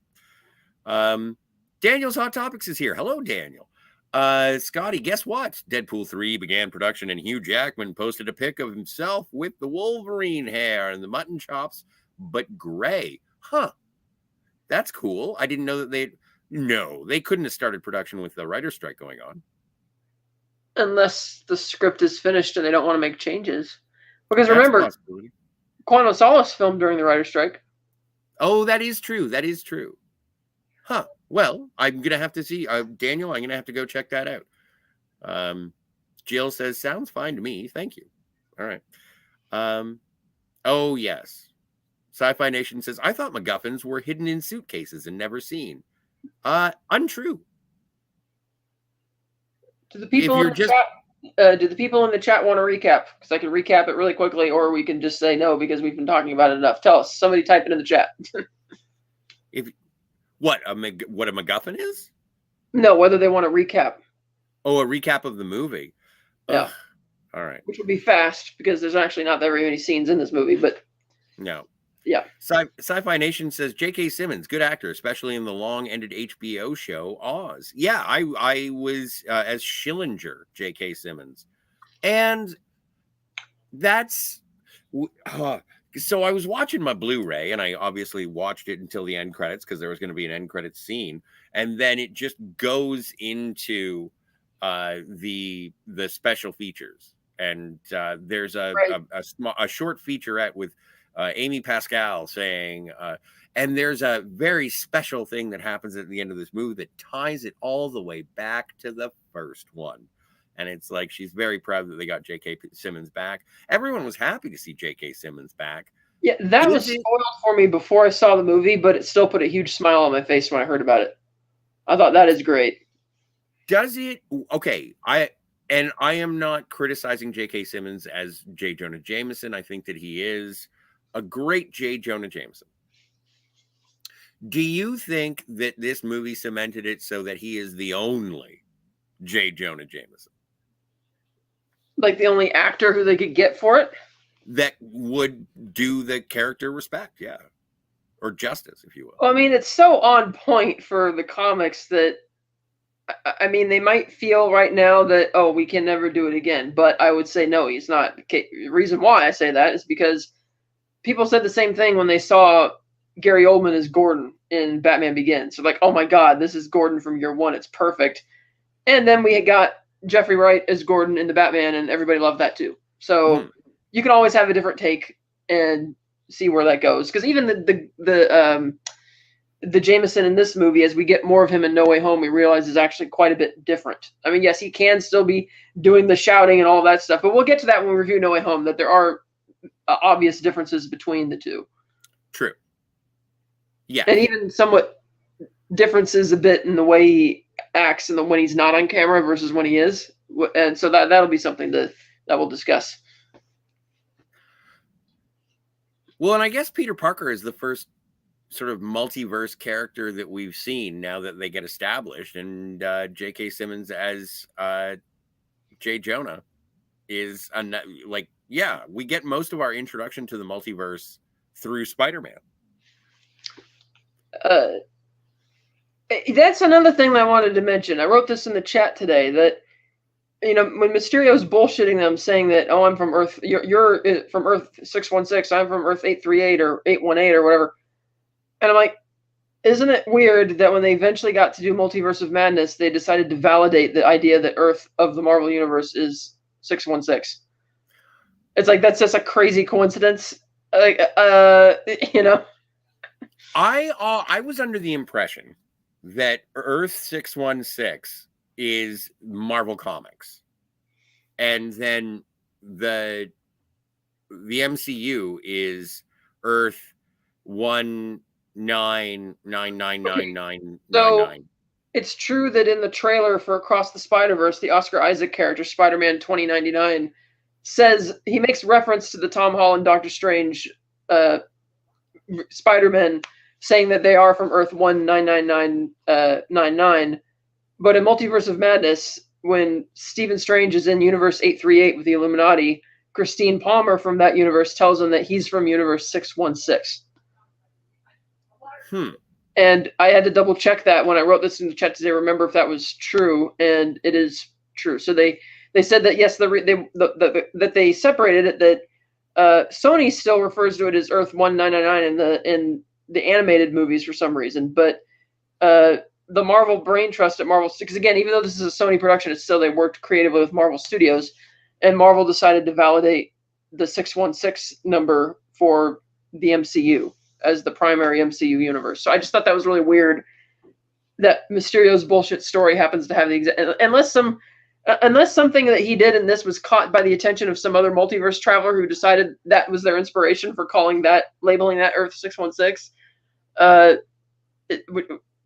Daniel's Hot Topics is here. Hello, Daniel. Scotty, guess what? Deadpool 3 began production and Hugh Jackman posted a pic of himself with the Wolverine hair and the mutton chops, but gray. Huh. That's cool. I didn't know that they couldn't have started production with the writer's strike going on. Unless the script is finished and they don't want to make changes. Because remember, Quantum of Solace filmed during the writer's strike. Oh, that is true. That is true. Huh. Well, I'm going to have to see. Daniel, I'm going to have to go check that out. Jill says, sounds fine to me. Thank you. All right. Oh, yes. Sci-Fi Nation says, I thought MacGuffins were hidden in suitcases and never seen. Untrue. Do the people in the chat want to recap? Because I can recap it really quickly, or we can just say no because we've been talking about it enough. Tell us. Somebody type it in the chat. What a MacGuffin is? No, whether they want to recap. Oh, a recap of the movie. Yeah. Ugh. All right. Which will be fast because there's actually not that very many scenes in this movie, but no. Yeah. Sci-Fi Nation says J.K. Simmons, good actor, especially in the long-ended HBO show Oz. Yeah, I was as Schillinger, J.K. Simmons, and that's so I was watching my Blu-ray, and I obviously watched it until the end credits because there was going to be an end credits scene, and then it just goes into the special features, and there's a short featurette with Amy Pascal saying, and there's a very special thing that happens at the end of this movie that ties it all the way back to the first one. And it's like she's very proud that they got J.K. Simmons back. Everyone was happy to see J.K. Simmons back. Yeah, that was spoiled for me before I saw the movie, but it still put a huge smile on my face when I heard about it. I thought that is great. Does it? Okay, I am not criticizing J.K. Simmons as J. Jonah Jameson. I think that he is a great J. Jonah Jameson. Do you think that this movie cemented it so that he is the only J. Jonah Jameson? Like the only actor who they could get for it? That would do the character respect, yeah. Or justice, if you will. Well, I mean, it's so on point for the comics that, I mean, they might feel right now that, oh, we can never do it again. But I would say, no, he's not. The reason why I say that is because people said the same thing when they saw Gary Oldman as Gordon in Batman Begins. So like, oh my God, this is Gordon from year one. It's perfect. And then we got Jeffrey Wright as Gordon in the Batman, and everybody loved that too. So you can always have a different take and see where that goes. Because even the Jameson in this movie, as we get more of him in No Way Home, we realize is actually quite a bit different. I mean, yes, he can still be doing the shouting and all that stuff, but we'll get to that when we review No Way Home, that there are obvious differences between the two. True. Yeah. And even somewhat differences a bit in the way he acts and when he's not on camera versus when he is. And so that'll be something that we'll discuss. Well, and I guess Peter Parker is the first sort of multiverse character that we've seen now that they get established. And J.K. Simmons as J. Jonah is like, yeah, we get most of our introduction to the multiverse through Spider-Man. That's another thing that I wanted to mention. I wrote this in the chat today that, you know, when Mysterio's bullshitting them saying that, oh, I'm from Earth, you're from Earth 616, I'm from Earth 838 or 818 or whatever. And I'm like, isn't it weird that when they eventually got to do Multiverse of Madness, they decided to validate the idea that Earth of the Marvel Universe is 616. It's like that's just a crazy coincidence. Like, you know. I was under the impression that Earth 616 is Marvel Comics, and then the MCU is Earth 19999999. So it's true that in the trailer for Across the Spider-Verse, the Oscar Isaac character, Spider-Man 2099, says he makes reference to the Tom Holland Doctor Strange Spider-Man, saying that they are from Earth 199999. But in Multiverse of Madness, when Stephen Strange is in Universe 838 with the Illuminati, Christine Palmer from that universe tells him that he's from Universe 616. And I had to double check that when I wrote this in the chat to remember if that was true, and it is true. So they said that yes, that they separated it. That Sony still refers to it as Earth 1999 in the animated movies for some reason, but the Marvel brain trust at Marvel, because again, even though this is a Sony production, it's still they worked creatively with Marvel Studios, and Marvel decided to validate the 616 number for the MCU as the primary MCU universe. So I just thought that was really weird that Mysterio's bullshit story happens to have the exact, unless something that he did in this was caught by the attention of some other multiverse traveler who decided that was their inspiration for labeling that Earth 616.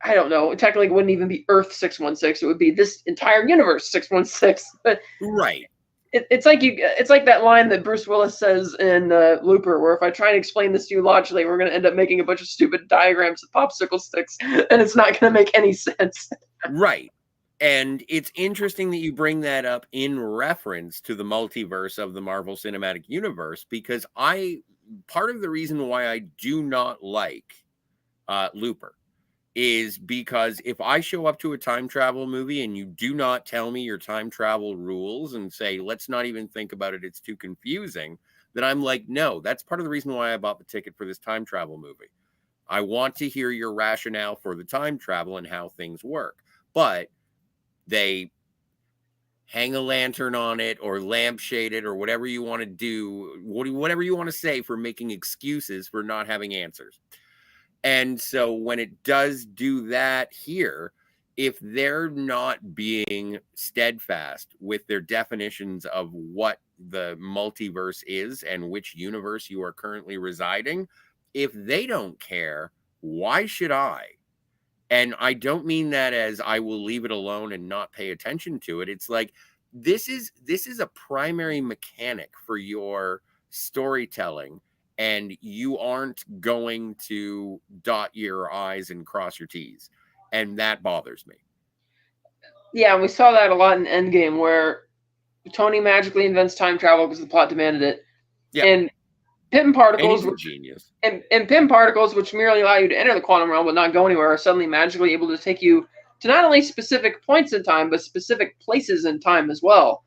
I don't know. Technically, it wouldn't even be Earth 616. It would be this entire universe 616. But right. It's like that line that Bruce Willis says in Looper, where if I try and explain this to you logically, we're going to end up making a bunch of stupid diagrams of popsicle sticks, and it's not going to make any sense. Right. And it's interesting that you bring that up in reference to the multiverse of the Marvel Cinematic Universe, because part of the reason why I do not like Looper is because if I show up to a time travel movie and you do not tell me your time travel rules and say, let's not even think about it, it's too confusing, then I'm like, no, that's part of the reason why I bought the ticket for this time travel movie. I want to hear your rationale for the time travel and how things work. But they hang a lantern on it or lampshade it or whatever you want to do, whatever you want to say for making excuses for not having answers. And so when it does do that here, if they're not being steadfast with their definitions of what the multiverse is and which universe you are currently residing, if they don't care, why should I? And I don't mean that as I will leave it alone and not pay attention to it. It's like, this is a primary mechanic for your storytelling, and you aren't going to dot your I's and cross your T's. And that bothers me. Yeah, and we saw that a lot in Endgame, where Tony magically invents time travel because the plot demanded it. Yeah. And Pym particles, and Pym particles, which merely allow you to enter the quantum realm but not go anywhere, are suddenly magically able to take you to not only specific points in time, but specific places in time as well,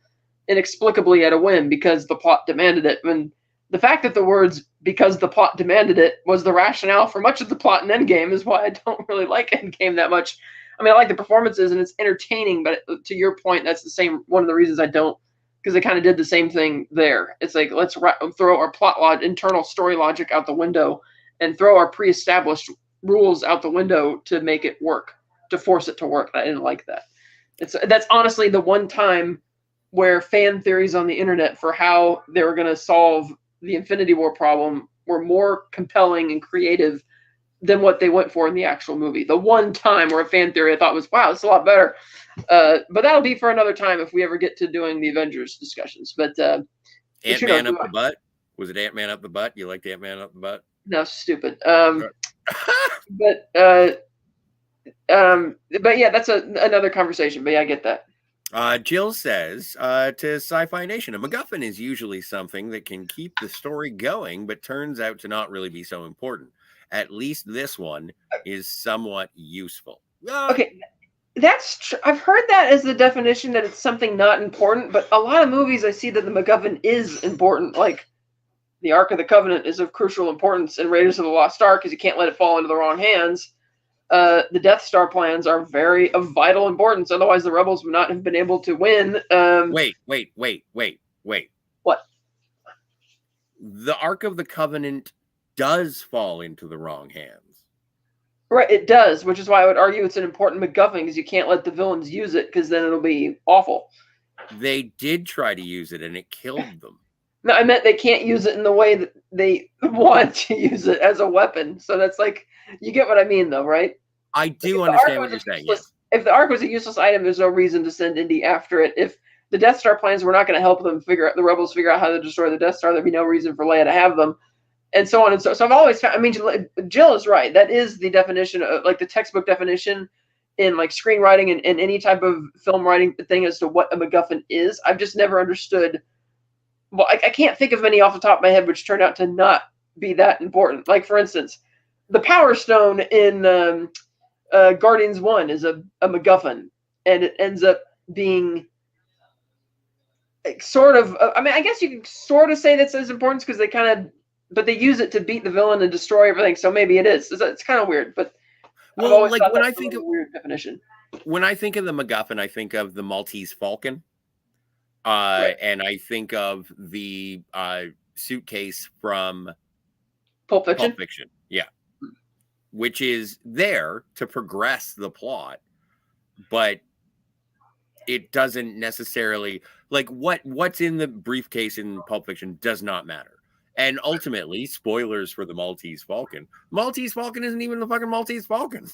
inexplicably at a whim because the plot demanded it. And the fact that the words "because the plot demanded it" was the rationale for much of the plot in Endgame is why I don't really like Endgame that much. I mean, I like the performances and it's entertaining, but to your point, that's one of the reasons I don't, because they kind of did the same thing there. It's like, let's throw our internal story logic out the window and throw our pre-established rules out the window to make it work, to force it to work. I didn't like that. That's honestly the one time where fan theories on the internet for how they were going to solve the Infinity War problem were more compelling and creative than what they went for in the actual movie. The one time where a fan theory I thought was, wow, it's a lot better. But that'll be for another time if we ever get to doing the Avengers discussions. But Ant-Man up the butt? Was it Ant-Man up the butt? You liked Ant-Man up the butt? No, stupid. But yeah, that's another conversation. But yeah, I get that. Jill says to Sci-Fi Nation, a MacGuffin is usually something that can keep the story going, but turns out to not really be so important. At least this one is somewhat useful. Okay, that's true. I've heard that as the definition that it's something not important, but a lot of movies I see that the MacGuffin is important. Like the Ark of the Covenant is of crucial importance in Raiders of the Lost Ark because you can't let it fall into the wrong hands. the Death Star plans are of vital importance. Otherwise, the rebels would not have been able to win. Wait. What? The Ark of the Covenant does fall into the wrong hands. Right, it does, which is why I would argue it's an important MacGuffin, because you can't let the villains use it, because then it'll be awful. They did try to use it, and it killed them. No, I meant they can't use it in the way that they want to use it as a weapon. So that's like, you get what I mean, though, right? I do understand what you're saying. Yes. If the Ark was a useless item, there's no reason to send Indy after it. If the Death Star plans were not going to help them the rebels figure out how to destroy the Death Star, there'd be no reason for Leia to have them, and so on and so. So I've always found. I mean, Jill is right. That is the definition of, like, the textbook definition in, like, screenwriting and any type of film writing thing as to what a MacGuffin is. I've just never understood. Well, I can't think of any off the top of my head which turned out to not be that important. Like, for instance, the Power Stone in Guardians 1 is a MacGuffin, and it ends up being sort of, I mean, I guess you can sort of say that's as important, because they kind of, but they use it to beat the villain and destroy everything, so maybe it is. It's kind of weird, but well, like, when I think of weird definition. When I think of the MacGuffin, I think of the Maltese Falcon. Right. And I think of the suitcase from Pulp Fiction. Yeah. Which is there to progress the plot, but it doesn't necessarily, like, what's in the briefcase in Pulp Fiction does not matter. And ultimately, spoilers for the Maltese Falcon. Maltese Falcon isn't even the fucking Maltese Falcon.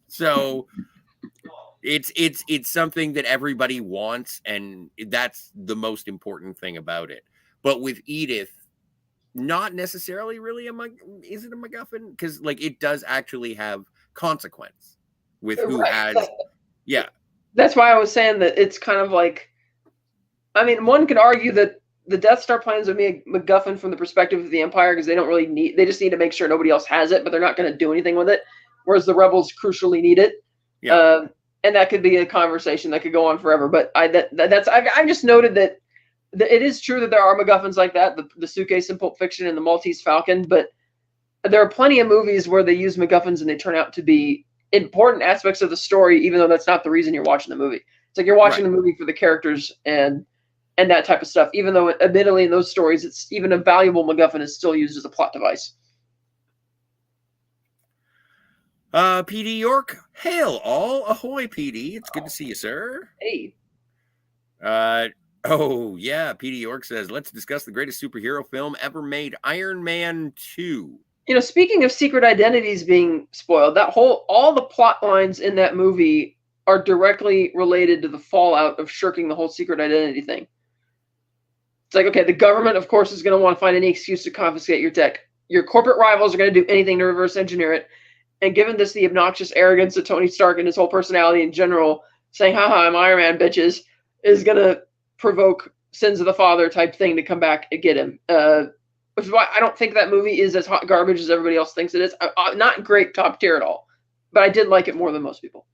So it's something that everybody wants, and that's the most important thing about it. But with Edith, not necessarily really is it a MacGuffin? Because, like, it does actually have consequence with who has. Yeah, that's why I was saying that it's kind of like, I mean, one could argue that the Death Star plans would be a MacGuffin from the perspective of the Empire, because they just need to make sure nobody else has it, but they're not going to do anything with it. Whereas the rebels crucially need it. Yeah. And that could be a conversation that could go on forever. But I've just noted that it is true that there are MacGuffins like that, the suitcase in Pulp Fiction and the Maltese Falcon. But there are plenty of movies where they use MacGuffins and they turn out to be important aspects of the story, even though that's not the reason you're watching the movie. It's like you're watching the movie for the characters and that type of stuff. Even though, admittedly, in those stories, it's even a valuable MacGuffin is still used as a plot device. PD York, hail all, ahoy, PD. It's good to see you, sir. Hey. Oh yeah, PD York says, let's discuss the greatest superhero film ever made, Iron Man 2. You know, speaking of secret identities being spoiled, all the plot lines in that movie are directly related to the fallout of shirking the whole secret identity thing. It's like, okay, the government, of course, is going to want to find any excuse to confiscate your tech. Your corporate rivals are going to do anything to reverse engineer it. And given this, the obnoxious arrogance of Tony Stark and his whole personality in general, saying, haha, I'm Iron Man, bitches, is going to provoke sins of the father type thing to come back and get him. Which is why I don't think that movie is as hot garbage as everybody else thinks it is. Not great top tier at all. But I did like it more than most people.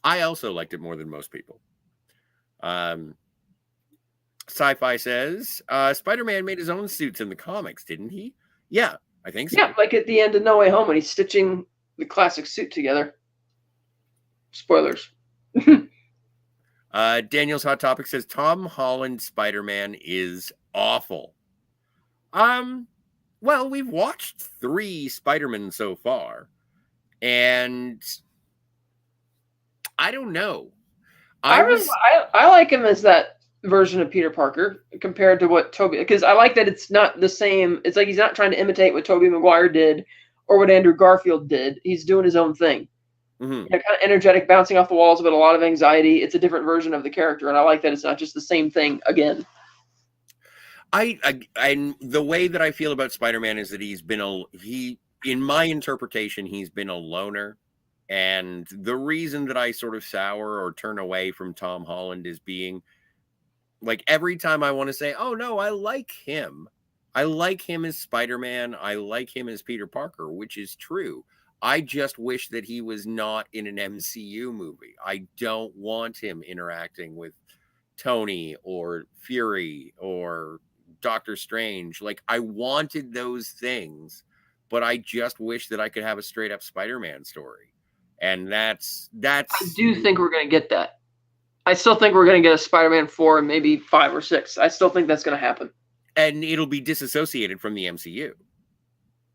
I also liked it more than most people. Sci-Fi says, Spider-Man made his own suits in the comics, didn't he? Yeah, I think so. Yeah, like at the end of No Way Home when he's stitching the classic suit together. Spoilers. Daniel's Hot Topic says Tom Holland Spider-Man is awful. Well, we've watched 3 Spider-Man so far, and I don't know. I like him as that version of Peter Parker compared to what Tobey, because I like that it's not the same. It's like he's not trying to imitate what Tobey Maguire did or what Andrew Garfield did. He's doing his own thing. Mm-hmm. You know, kind of energetic, bouncing off the walls, but a lot of anxiety. It's a different version of the character, and I like that it's not just the same thing again. And the way that I feel about Spider-Man is that in my interpretation, he's been a loner. And the reason that I sort of sour or turn away from Tom Holland is being like, every time I want to say, oh no, I like him. I like him as Spider-Man. I like him as Peter Parker, which is true. I just wish that he was not in an MCU movie. I don't want him interacting with Tony or Fury or Doctor Strange. Like, I wanted those things, but I just wish that I could have a straight up Spider-Man story. And that's I do think we're going to get that. I still think we're going to get a Spider-Man 4 and maybe 5 or 6. I still think that's going to happen. And it'll be disassociated from the MCU.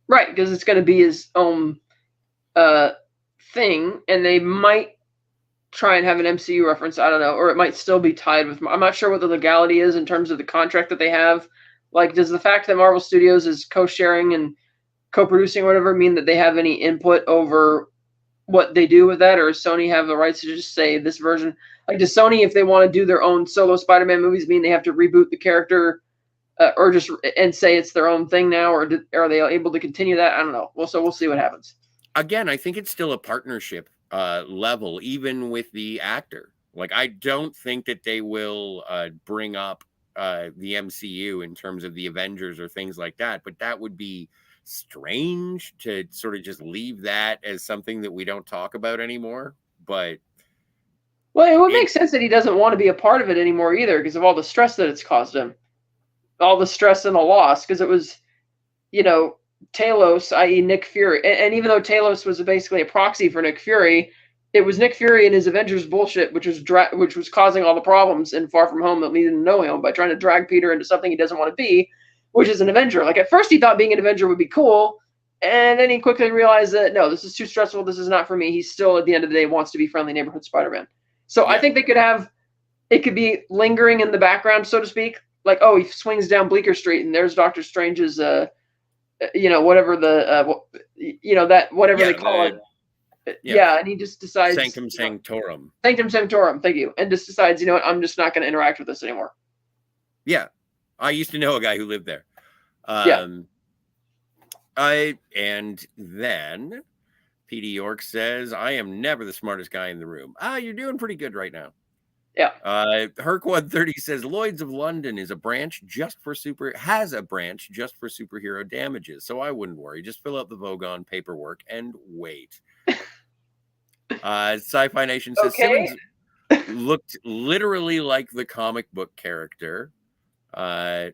Right, because it's going to be his own thing, and they might try and have an MCU reference. I don't know, or it might still be tied with. I'm not sure what the legality is in terms of the contract that they have. Like, does the fact that Marvel Studios is co-sharing and co-producing or whatever mean that they have any input over what they do with that, or does Sony have the rights to just say this version? Like, does Sony, if they want to do their own solo Spider-Man movies, mean they have to reboot the character, or just and say it's their own thing now, or are they able to continue that? I don't know. Well, so we'll see what happens. Again, I think it's still a partnership level, even with the actor. Like, I don't think that they will bring up the MCU in terms of the Avengers or things like that, but that would be strange to sort of just leave that as something that we don't talk about anymore. But well, it would make sense that he doesn't want to be a part of it anymore either, because of all the stress that it's caused him, all the stress and the loss. Because it was, Talos, i.e. Nick Fury, and even though Talos was basically a proxy for Nick Fury, it was Nick Fury and his Avengers bullshit, which was causing all the problems in Far From Home that we didn't know him by trying to drag Peter into something he doesn't want to be, which is an Avenger. Like, at first he thought being an Avenger would be cool, and then he quickly realized that, no, this is too stressful. This is not for me. He still, at the end of the day, wants to be friendly neighborhood Spider-Man. So yeah. I think it could be lingering in the background, so to speak. Like, oh, he swings down Bleecker Street, and there's Doctor Strange's, whatever they call it. Yeah, and he just decides Sanctum Sanctorum. Sanctum Sanctorum, thank you. And just decides, you know what, I'm just not going to interact with this anymore. Yeah. I used to know a guy who lived there. And then PD York says, I am never the smartest guy in the room. You're doing pretty good right now. Yeah. Herc 130 says Lloyd's of London has a branch just for superhero damages. So I wouldn't worry. Just fill out the Vogon paperwork and wait. Sci-Fi Nation says Simmons looked literally like the comic book character, and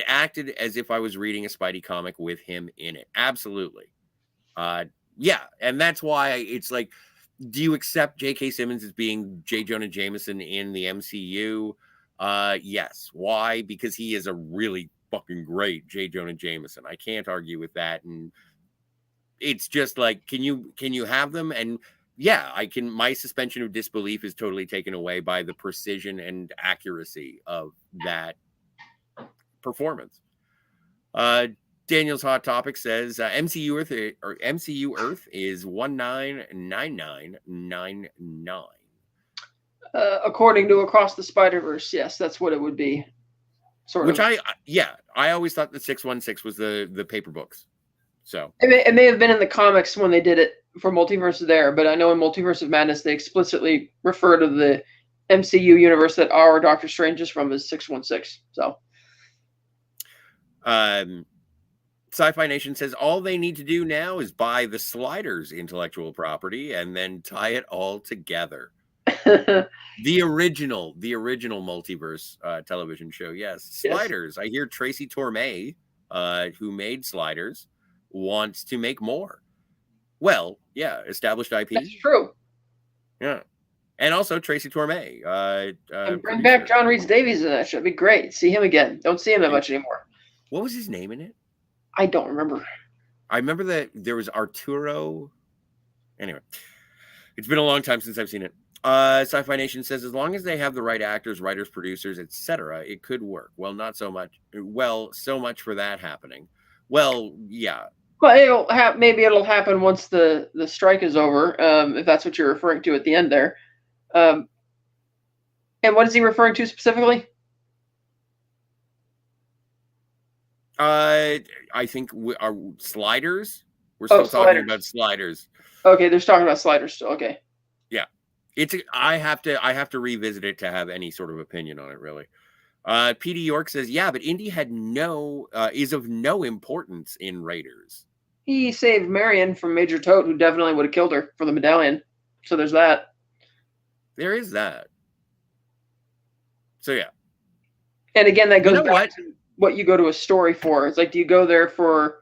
acted as if I was reading a Spidey comic with him in it. Absolutely. Yeah. And that's why it's like, do you accept J.K. Simmons as being J. Jonah Jameson in the MCU? Yes. Why? Because he is a really fucking great J. Jonah Jameson. I can't argue with that. And it's just like, can you have them? And yeah, I can. My suspension of disbelief is totally taken away by the precision and accuracy of that performance. Daniel's Hot Topic says MCU Earth is 199999. According to Across the Spider-Verse, yes, that's what it would be. I always thought the 616 was the paper books. So it may have been in the comics when they did it for Multiverse there, but I know in Multiverse of Madness they explicitly refer to the MCU universe that our Doctor Strange is from as 616. So Sci-Fi Nation says all they need to do now is buy the Sliders intellectual property and then tie it all together. The original multiverse television show. Yes. Sliders. Yes. I hear Tracy Torme, who made Sliders, wants to make more. Well, yeah, established IP. That's true. Yeah. And also Tracy Torme. And bring back John Rhys Davies in that show. It'd be great. See him again. Don't see him that much anymore. What was his name in it? I don't remember. I remember that there was Arturo. Anyway, it's been a long time since I've seen it. Sci-Fi Nation says as long as they have the right actors, writers, producers, etc., it could work. Well, not so much. Well, so much for that happening. Well, yeah. Well, maybe it'll happen once the strike is over, if that's what you're referring to at the end there. And what is he referring to specifically? I think our Sliders. We're still talking about Sliders. Okay, they're talking about Sliders still. Okay. Yeah, I have to revisit it to have any sort of opinion on it. Really. PD York says, yeah, but Indy had is of no importance in Raiders. He saved Marion from Major Toad, who definitely would have killed her for the medallion. So there's that. There is that. So yeah. And again, that goes back to what you go to a story for. It's like, do you go there for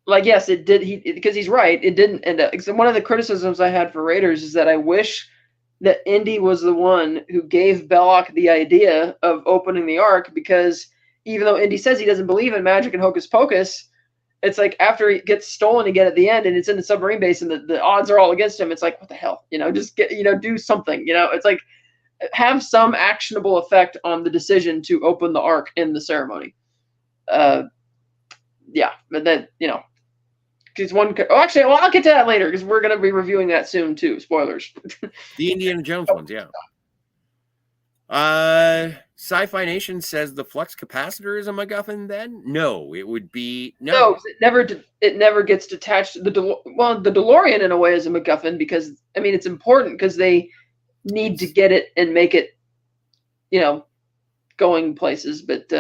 like, yes, it did. Because he's right. It didn't end up. One of the criticisms I had for Raiders is that I wish that Indy was the one who gave Belloc the idea of opening the Ark, because even though Indy says he doesn't believe in magic and hocus pocus, it's like after it gets stolen again at the end and it's in the submarine base and the odds are all against him, it's like, what the hell? Just do something. It's like, have some actionable effect on the decision to open the Ark in the ceremony. Yeah, but then, because actually, I'll get to that later because we're going to be reviewing that soon too. Spoilers. The Indiana Jones ones, yeah. Sci-Fi Nation says the flux capacitor is a MacGuffin. Then no, it would be no. It never gets detached. The DeLorean in a way is a MacGuffin because it's important because they need to get it and make it, going places. But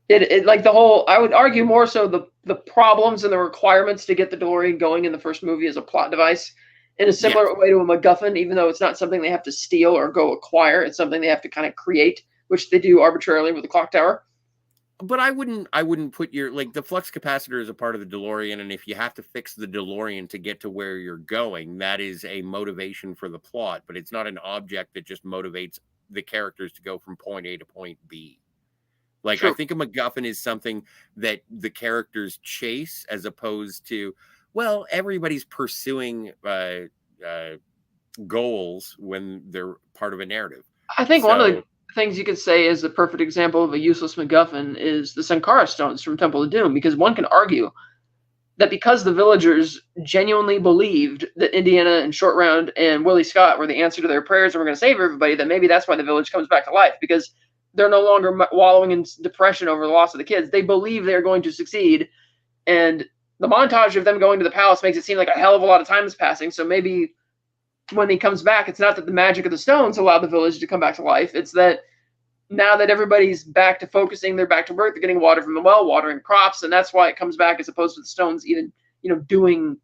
it like the whole. I would argue more so the problems and the requirements to get the DeLorean going in the first movie as a plot device. In a similar way to a MacGuffin, even though it's not something they have to steal or go acquire, it's something they have to kind of create, which they do arbitrarily with the clock tower. But I wouldn't put the flux capacitor is a part of the DeLorean, and if you have to fix the DeLorean to get to where you're going, that is a motivation for the plot, but it's not an object that just motivates the characters to go from point A to point B. True. I think a MacGuffin is something that the characters chase as opposed to, well, everybody's pursuing goals when they're part of a narrative. I think one of the things you could say is the perfect example of a useless MacGuffin is the Sankara stones from Temple of Doom, because one can argue that because the villagers genuinely believed that Indiana and Short Round and Willie Scott were the answer to their prayers and were going to save everybody, that maybe that's why the village comes back to life, because they're no longer wallowing in depression over the loss of the kids. They believe they're going to succeed, and the montage of them going to the palace makes it seem like a hell of a lot of time is passing. So maybe when he comes back, it's not that the magic of the stones allowed the village to come back to life. It's that now that everybody's back to focusing, they're back to work, they're getting water from the well, watering crops, and that's why it comes back as opposed to the stones even, doing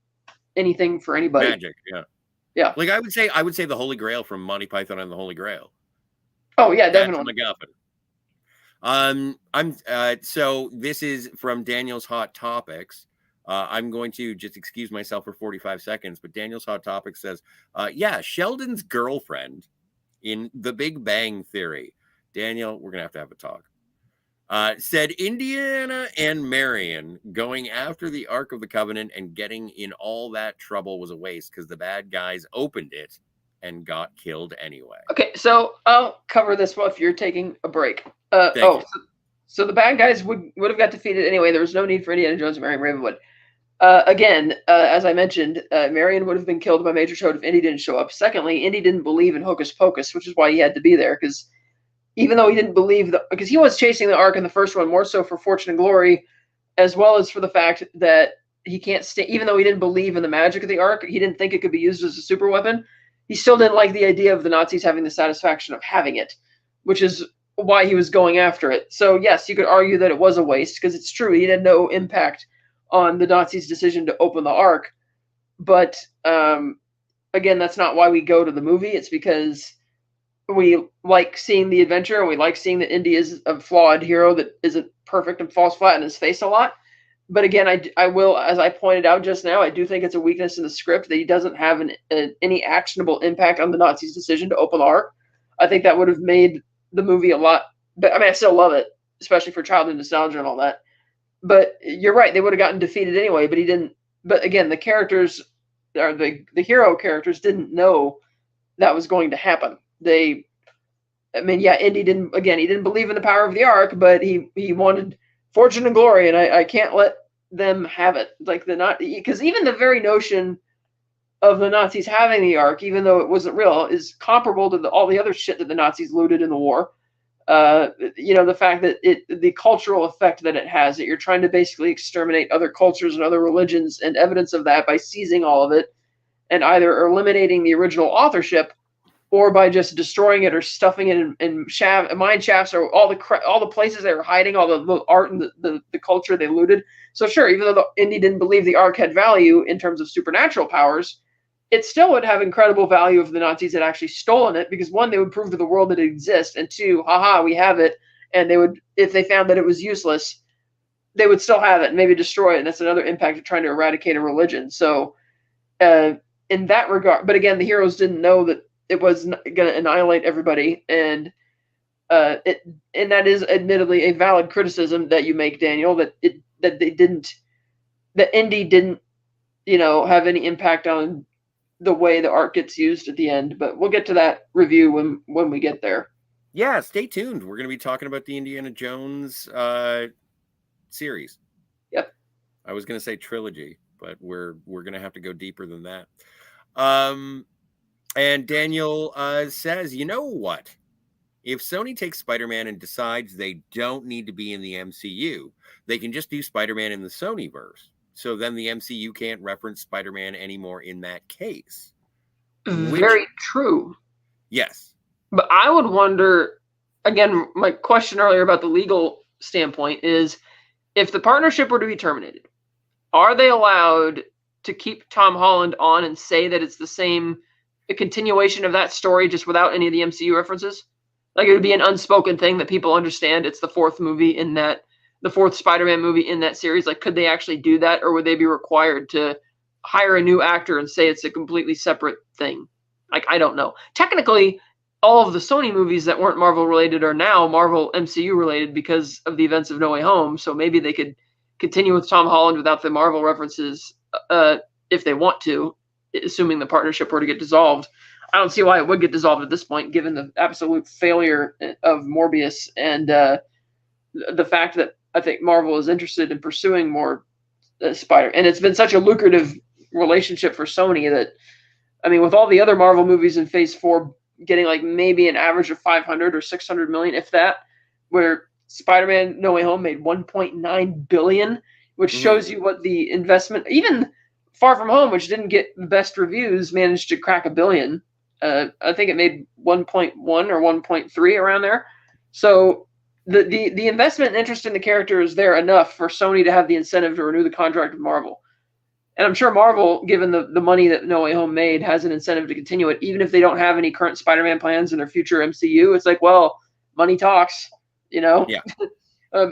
anything for anybody. Magic, yeah. Yeah. I would say the Holy Grail from Monty Python and the Holy Grail. Oh yeah, definitely. That's a MacGuffin. So this is from Daniel's Hot Topics. I'm going to just excuse myself for 45 seconds, but Daniel's Hot Topics says, Sheldon's girlfriend in The Big Bang Theory. Daniel, we're going to have a talk. Said Indiana and Marion going after the Ark of the Covenant and getting in all that trouble was a waste because the bad guys opened it and got killed anyway. Okay, so I'll cover this one if you're taking a break. So the bad guys would have got defeated anyway. There was no need for Indiana Jones and Marion Ravenwood. Again, as I mentioned, Marion would have been killed by Major Toad if Indy didn't show up. Secondly, Indy didn't believe in Hocus Pocus, which is why he had to be there, because even though he didn't believe because he was chasing the Ark in the first one more so for fortune and glory, as well as for the fact that he can't stay. Even though he didn't believe in the magic of the Ark, he didn't think it could be used as a super weapon. He still didn't like the idea of the Nazis having the satisfaction of having it, which is why he was going after it. So yes, you could argue that it was a waste because it's true. He had no impact on the Nazis' decision to open the Ark. But again, that's not why we go to the movie. It's because we like seeing the adventure, and we like seeing that Indy is a flawed hero that isn't perfect and falls flat in his face a lot. But again, I will, as I pointed out just now, I do think it's a weakness in the script that he doesn't have any actionable impact on the Nazis' decision to open the Ark. I think that would have made the movie a lot. But I still love it, especially for childhood nostalgia and all that. But you're right; they would have gotten defeated anyway. But he didn't. But again, the characters, or the hero characters, didn't know that was going to happen. Indy didn't. Again, he didn't believe in the power of the Ark, but he wanted fortune and glory, and I can't let them have it. Because even the very notion of the Nazis having the Ark, even though it wasn't real, is comparable to all the other shit that the Nazis looted in the war. The fact that the cultural effect that it has, that you're trying to basically exterminate other cultures and other religions, and evidence of that by seizing all of it and either eliminating the original authorship or by just destroying it or stuffing it in mine shafts or all the places they were hiding all the art and the culture they looted. So sure, even though Indy didn't believe the Ark had value in terms of supernatural powers, it still would have incredible value if the Nazis had actually stolen it, because one, they would prove to the world that it exists, and two, haha, we have it. And they would, if they found that it was useless, they would still have it and maybe destroy it. And that's another impact of trying to eradicate a religion. So in that regard, but again, the heroes didn't know that it was going to annihilate everybody. And and that is admittedly a valid criticism that you make, Daniel, that Indy didn't, have any impact on the way the art gets used at the end. But we'll get to that review when we get there. Yeah, stay tuned. We're going to be talking about the Indiana Jones series. Yep. I was going to say trilogy, but we're going to have to go deeper than that. And Daniel says, you know what? If Sony takes Spider-Man and decides they don't need to be in the MCU, they can just do Spider-Man in the Sonyverse. So then the MCU can't reference Spider-Man anymore in that case. Very true. Yes. But I would wonder, again, my question earlier about the legal standpoint is, if the partnership were to be terminated, are they allowed to keep Tom Holland on and say that it's a continuation of that story just without any of the MCU references? Like, it would be an unspoken thing that people understand it's the fourth Spider-Man movie in that series. Like, could they actually do that, or would they be required to hire a new actor and say it's a completely separate thing? Like, I don't know. Technically, all of the Sony movies that weren't Marvel related are now Marvel MCU related because of the events of No Way Home. So maybe they could continue with Tom Holland without the Marvel references if they want to, assuming the partnership were to get dissolved. I don't see why it would get dissolved at this point, given the absolute failure of Morbius and the fact that I think Marvel is interested in pursuing more Spider. And it's been such a lucrative relationship for Sony that, I mean, with all the other Marvel movies in Phase 4 getting like maybe an average of 500 or 600 million, if that, where Spider-Man No Way Home made 1.9 billion, which shows you what the investment, even Far From Home, which didn't get the best reviews, managed to crack $1 billion. I think it made 1.1 or 1.3 around there. So the investment and interest in the character is there enough for Sony to have the incentive to renew the contract with Marvel. And I'm sure Marvel, given the money that No Way Home made, has an incentive to continue it, even if they don't have any current Spider-Man plans in their future MCU. It's like, well, money talks, Yeah.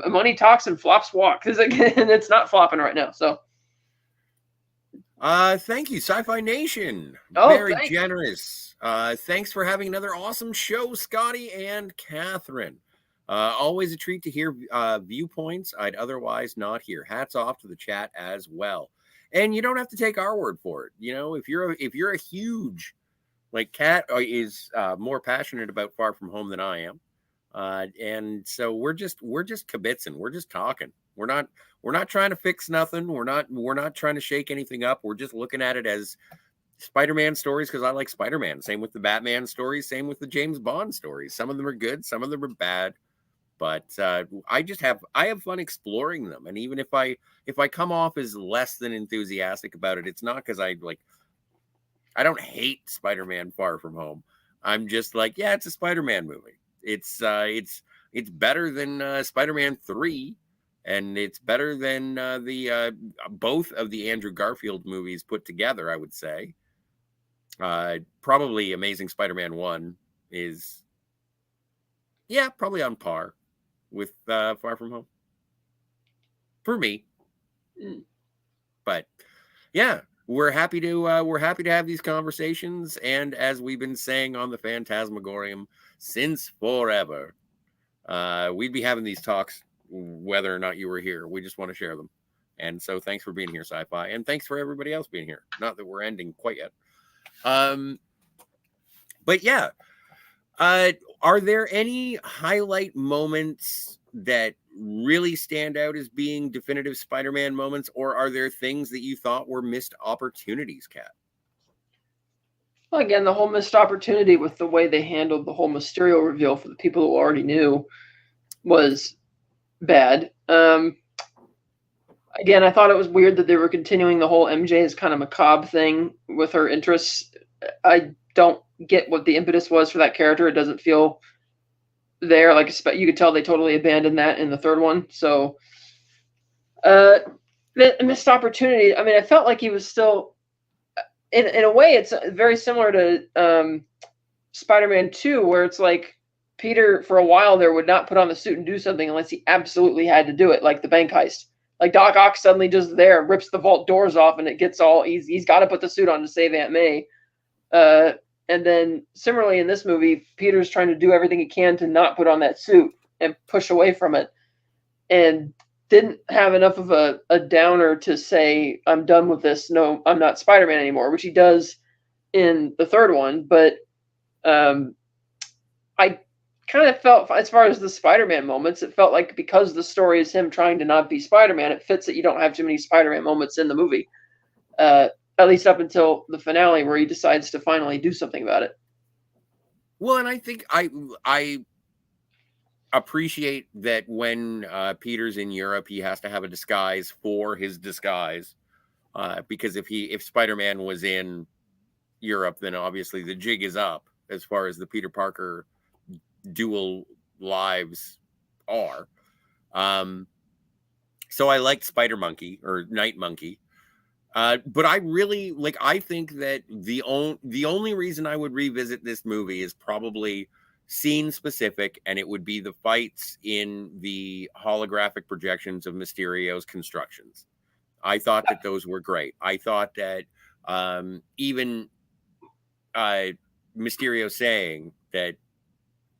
Money talks and flops walk. Because again, it's not flopping right now. So. Thank you, Sci-Fi Nation. Oh, very thanks. Generous. Thanks for having another awesome show, Scotty and Catherine. Always a treat to hear viewpoints I'd otherwise not hear. Hats off to the chat as well. And you don't have to take our word for it. If you're a huge, like Kat is more passionate about Far From Home than I am, and so we're just kibitzing. We're just talking. We're not trying to fix nothing. We're not trying to shake anything up. We're just looking at it as Spider-Man stories because I like Spider-Man. Same with the Batman stories. Same with the James Bond stories. Some of them are good. Some of them are bad. But I have fun exploring them. And even if I come off as less than enthusiastic about it, it's not because I don't hate Spider-Man Far From Home. I'm just like, yeah, it's a Spider-Man movie. It's better than Spider-Man 3. And it's better than the both of the Andrew Garfield movies put together, I would say. Probably Amazing Spider-Man 1 is, probably on par with Far From Home for me. But yeah, we're happy to have these conversations, and as we've been saying on the Fantasmagorium since forever, we'd be having these talks whether or not you were here. We just want to share them. And so thanks for being here, Sci-Fi, and thanks for everybody else being here. Not that we're ending quite yet. But yeah, are there any highlight moments that really stand out as being definitive Spider-Man moments, or are there things that you thought were missed opportunities, Kat? Well, again, the whole missed opportunity with the way they handled the whole Mysterio reveal for the people who already knew was bad. Again, I thought it was weird that they were continuing the whole MJ as kind of macabre thing with her interests. I don't get what the impetus was for that character. It doesn't feel there. Like, you could tell they totally abandoned that in the third one. So, the missed opportunity. I mean, I felt like he was still, in a way, it's very similar to Spider-Man 2, where it's like Peter, for a while there, would not put on the suit and do something unless he absolutely had to do it, like the bank heist. Like Doc Ock suddenly just there, rips the vault doors off, and it gets all easy. He's got to put the suit on to save Aunt May. And then similarly in this movie, Peter's trying to do everything he can to not put on that suit and push away from it, and didn't have enough of a downer to say, I'm done with this. No, I'm not Spider-Man anymore, which he does in the third one. But I kind of felt, as far as the Spider-Man moments, it felt like because the story is him trying to not be Spider-Man, it fits that you don't have too many Spider-Man moments in the movie. At least up until the finale, where he decides to finally do something about it. Well, and I think I appreciate that when Peter's in Europe, he has to have a disguise for his disguise. Because if Spider-Man was in Europe, then obviously the jig is up as far as the Peter Parker dual lives are. So I liked Spider Monkey or Night Monkey. But I really I think that the only reason I would revisit this movie is probably scene specific, and it would be the fights in the holographic projections of Mysterio's constructions. I thought that those were great. I thought that even Mysterio saying that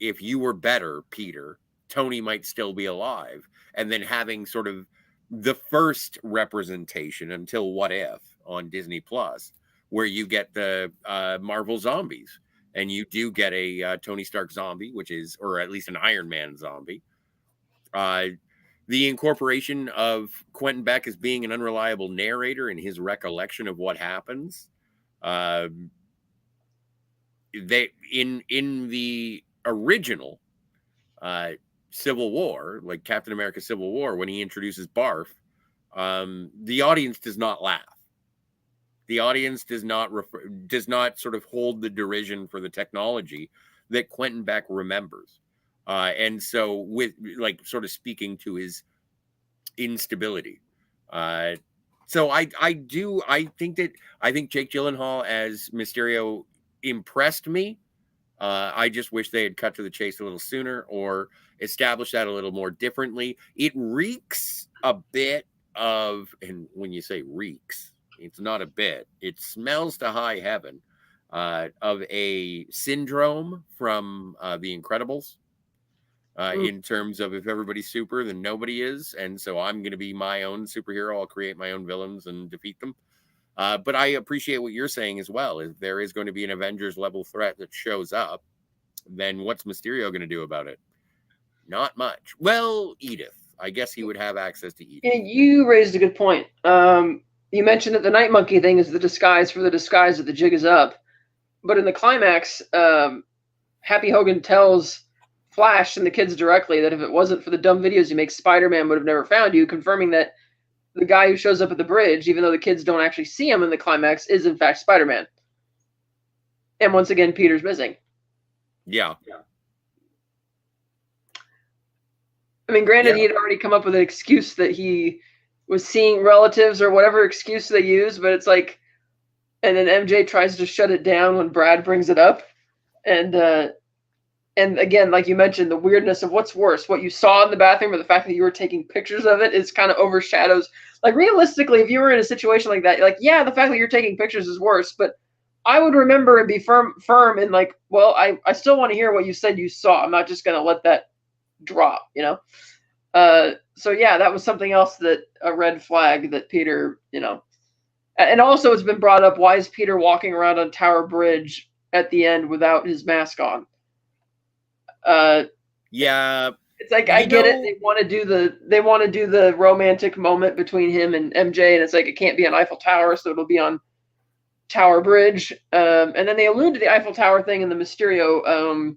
if you were better, Peter, Tony might still be alive, and then having sort of the first representation until What If on Disney Plus, where you get the Marvel zombies, and you do get a Tony Stark zombie, or at least an Iron Man zombie. The incorporation of Quentin Beck as being an unreliable narrator in his recollection of what happens. They in the original Civil War, like Captain America Civil War, when he introduces Barf, the audience does not laugh. The audience does not sort of hold the derision for the technology that Quentin Beck remembers. And so with sort of speaking to his instability. So I think Jake Gyllenhaal as Mysterio impressed me. I just wish they had cut to the chase a little sooner or established that a little more differently. It reeks a bit of, and when you say reeks, it's not a bit, it smells to high heaven of a syndrome from The Incredibles. In terms of if everybody's super, then nobody is. And so I'm going to be my own superhero. I'll create my own villains and defeat them. But I appreciate what you're saying as well. If there is going to be an Avengers level threat that shows up, then what's Mysterio going to do about it? Not much. Well, Edith. I guess he would have access to Edith. Yeah, you raised a good point. You mentioned that the Night Monkey thing is the disguise for the disguise that the jig is up. But in the climax, Happy Hogan tells Flash and the kids directly that if it wasn't for the dumb videos you make, Spider-Man would have never found you, confirming that the guy who shows up at the bridge, even though the kids don't actually see him in the climax, is in fact Spider-Man. And once again, Peter's missing. Yeah. I mean, granted, he had already come up with an excuse that he was seeing relatives or whatever excuse they use, but it's like, and then MJ tries to shut it down when Brad brings it up. And again, like you mentioned, the weirdness of what's worse, what you saw in the bathroom or the fact that you were taking pictures of it is kind of overshadows. Like realistically, if you were in a situation like that, like, yeah, the fact that you're taking pictures is worse, but I would remember and be firm and like, well, I still want to hear what you said you saw. I'm not just going to let that drop, you know? So yeah, that was something else that a red flag that Peter, you know, and also it's been brought up. Why is Peter walking around on Tower Bridge at the end without his mask on? Yeah, it's like I get it. They want to do the romantic moment between him and MJ, and it's like it can't be on Eiffel Tower, so it'll be on Tower Bridge. And then they allude to the Eiffel Tower thing in the Mysterio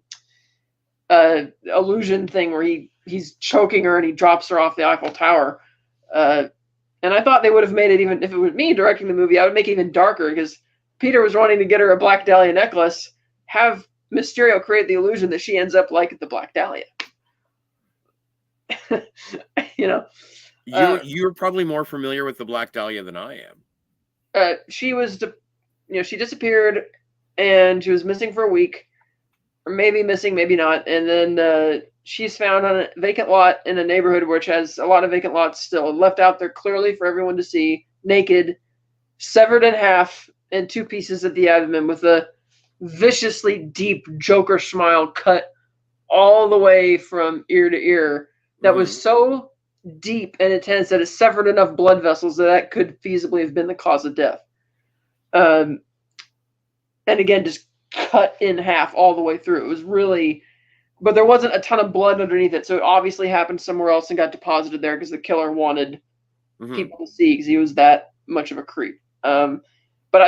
illusion thing where he's choking her and he drops her off the Eiffel Tower. And I thought they would have made it, even if it was me directing the movie, I would make it even darker because Peter was wanting to get her a Black Dahlia necklace. Have Mysterio create the illusion that she ends up like the Black Dahlia. You know, you're probably more familiar with the Black Dahlia than I am. She was, she disappeared and she was missing for a week or maybe missing, maybe not. And then she's found on a vacant lot in a neighborhood which has a lot of vacant lots still, left out there clearly for everyone to see, naked, severed in half in two pieces at the abdomen with a viciously deep Joker smile cut all the way from ear to ear that was so deep and intense that it severed enough blood vessels that could feasibly have been the cause of death. And again, just cut in half all the way through. It was really, but there wasn't a ton of blood underneath it, so it obviously happened somewhere else and got deposited there because the killer wanted people to see because he was that much of a creep. But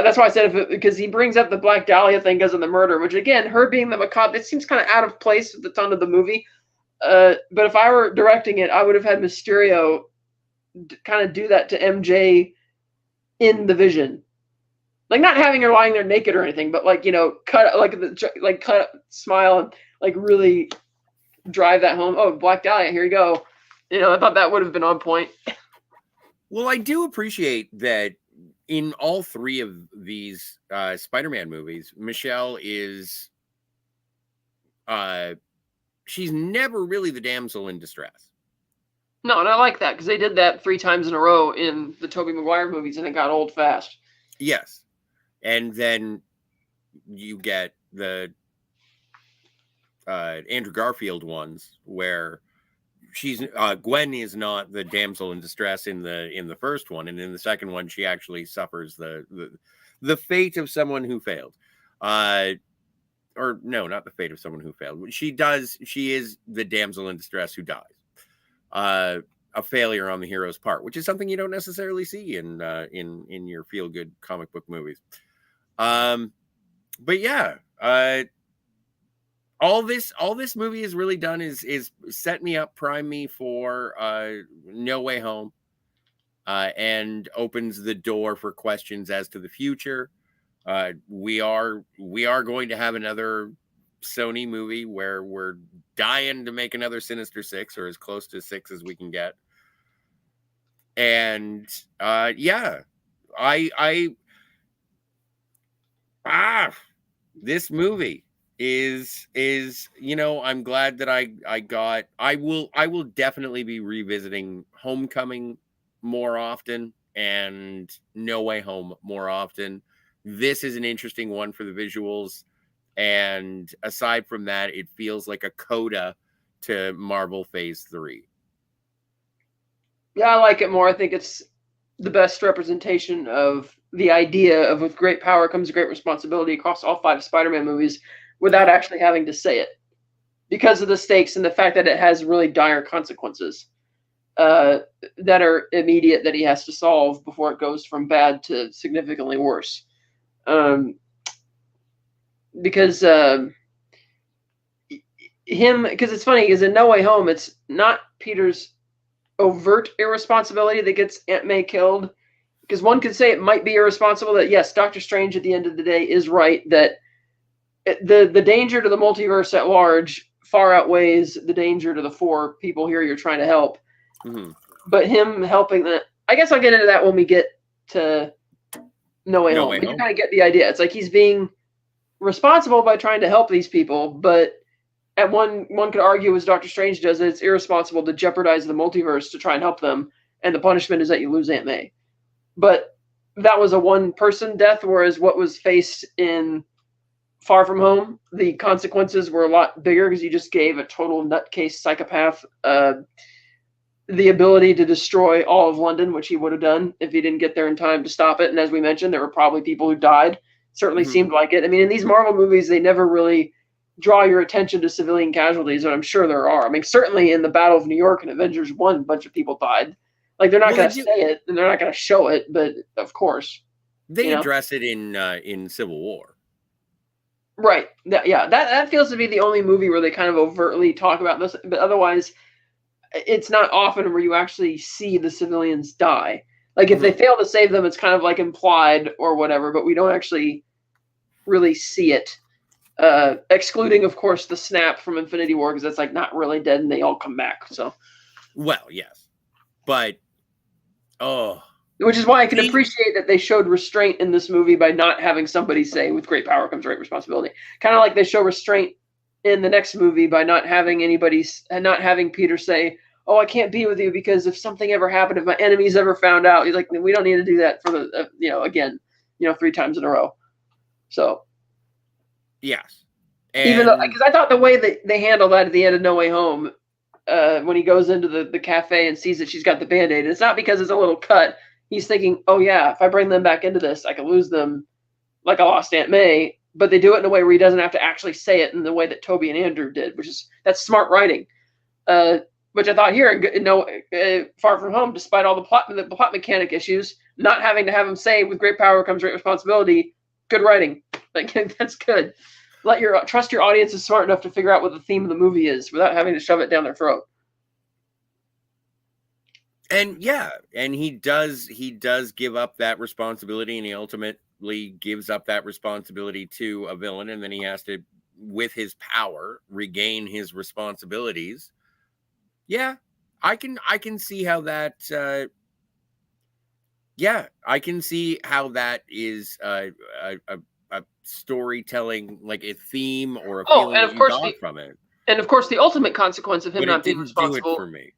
that's why I said because he brings up the Black Dahlia thing because of the murder, which again, her being the macabre, it seems kind of out of place with the tone of the movie. But if I were directing it, I would have had Mysterio kind of do that to MJ in the Vision, like not having her lying there naked or anything, but like cut, smile, and like really drive that home. Oh, Black Dahlia, here you go. I thought that would have been on point. Well, I do appreciate that in all three of these Spider-Man movies, Michelle is she's never really the damsel in distress. No, and I like that because they did that 3 times in a row in the Tobey Maguire movies, and it got old fast. Yes. And then you get the Andrew Garfield ones where she's Gwen is not the damsel in distress in the first one, and in the second one she actually suffers the fate of someone who failed. Or no, not the fate of someone who failed. She is the damsel in distress who dies. A failure on the hero's part, which is something you don't necessarily see in your feel good comic book movies. But yeah, all this movie has really done is set me up, prime me for No Way Home, and opens the door for questions as to the future. We are going to have another Sony movie where we're dying to make another Sinister Six, or as close to 6 as we can get. And this movie is I'm glad that I will definitely be revisiting Homecoming more often and No Way Home more often. This is an interesting one for the visuals, and aside from that, it feels like a coda to Marvel Phase 3. Yeah, I like it more. I think it's the best representation of the idea of with great power comes great responsibility across all 5 Spider-Man movies without actually having to say it, because of the stakes and the fact that it has really dire consequences that are immediate that he has to solve before it goes from bad to significantly worse. Because it's funny because in No Way Home, it's not Peter's overt irresponsibility that gets Aunt May killed, because one could say it might be irresponsible that yes, Doctor Strange at the end of the day is right that the danger to the multiverse at large far outweighs the danger to the 4 people here you're trying to help. But him helping that, I guess I'll get into that when we get to No Way Home. You kind of get the idea. It's like he's being responsible by trying to help these people, but at one could argue, as Doctor Strange does, that it's irresponsible to jeopardize the multiverse to try and help them, and the punishment is that you lose Aunt May. But that was a one-person death, whereas what was faced in Far From Home, the consequences were a lot bigger because you just gave a total nutcase psychopath the ability to destroy all of London, which he would have done if he didn't get there in time to stop it. And as we mentioned, there were probably people who died. Certainly seemed like it. I mean, in these Marvel movies, they never really draw your attention to civilian casualties, and I'm sure there are. I mean, certainly in the Battle of New York and Avengers 1, a bunch of people died. Like, they're not going to say it, and they're not going to show it, but of course. They address it in Civil War. Right. That feels to be the only movie where they kind of overtly talk about this, but otherwise, it's not often where you actually see the civilians die. Like, if they fail to save them, it's kind of like implied or whatever, but we don't actually really see it. Excluding, of course, the snap from Infinity War, because that's like not really dead and they all come back. So, well, yes, but which is why I can appreciate that they showed restraint in this movie by not having somebody say, "With great power comes great responsibility." Kind of like they show restraint in the next movie by not having Peter say, "Oh, I can't be with you because if something ever happened, if my enemies ever found out," he's like, "We don't need to do that for the again, 3 times in a row." So yes, even though, and because I thought the way that they handle that at the end of No Way Home, when he goes into the cafe and sees that she's got the Band-Aid, it's not because it's a little cut. He's thinking, "Oh yeah, if I bring them back into this, I could lose them like I lost Aunt May." But they do it in a way where he doesn't have to actually say it in the way that Toby and Andrew did, that's smart writing. Which I thought here, Far From Home, despite all the plot mechanic issues, not having to have him say, "With great power comes great responsibility," good writing. Like, that's good. Trust your audience is smart enough to figure out what the theme of the movie is without having to shove it down their throat. And yeah, and he does give up that responsibility, and he ultimately gives up that responsibility to a villain, and then he has to, with his power, regain his responsibilities. Yeah, I can see how that yeah, I can see how that is a storytelling, like a theme or a feeling and that of you course got from it. and of course the ultimate consequence of him But it not being didn't do it for responsible me.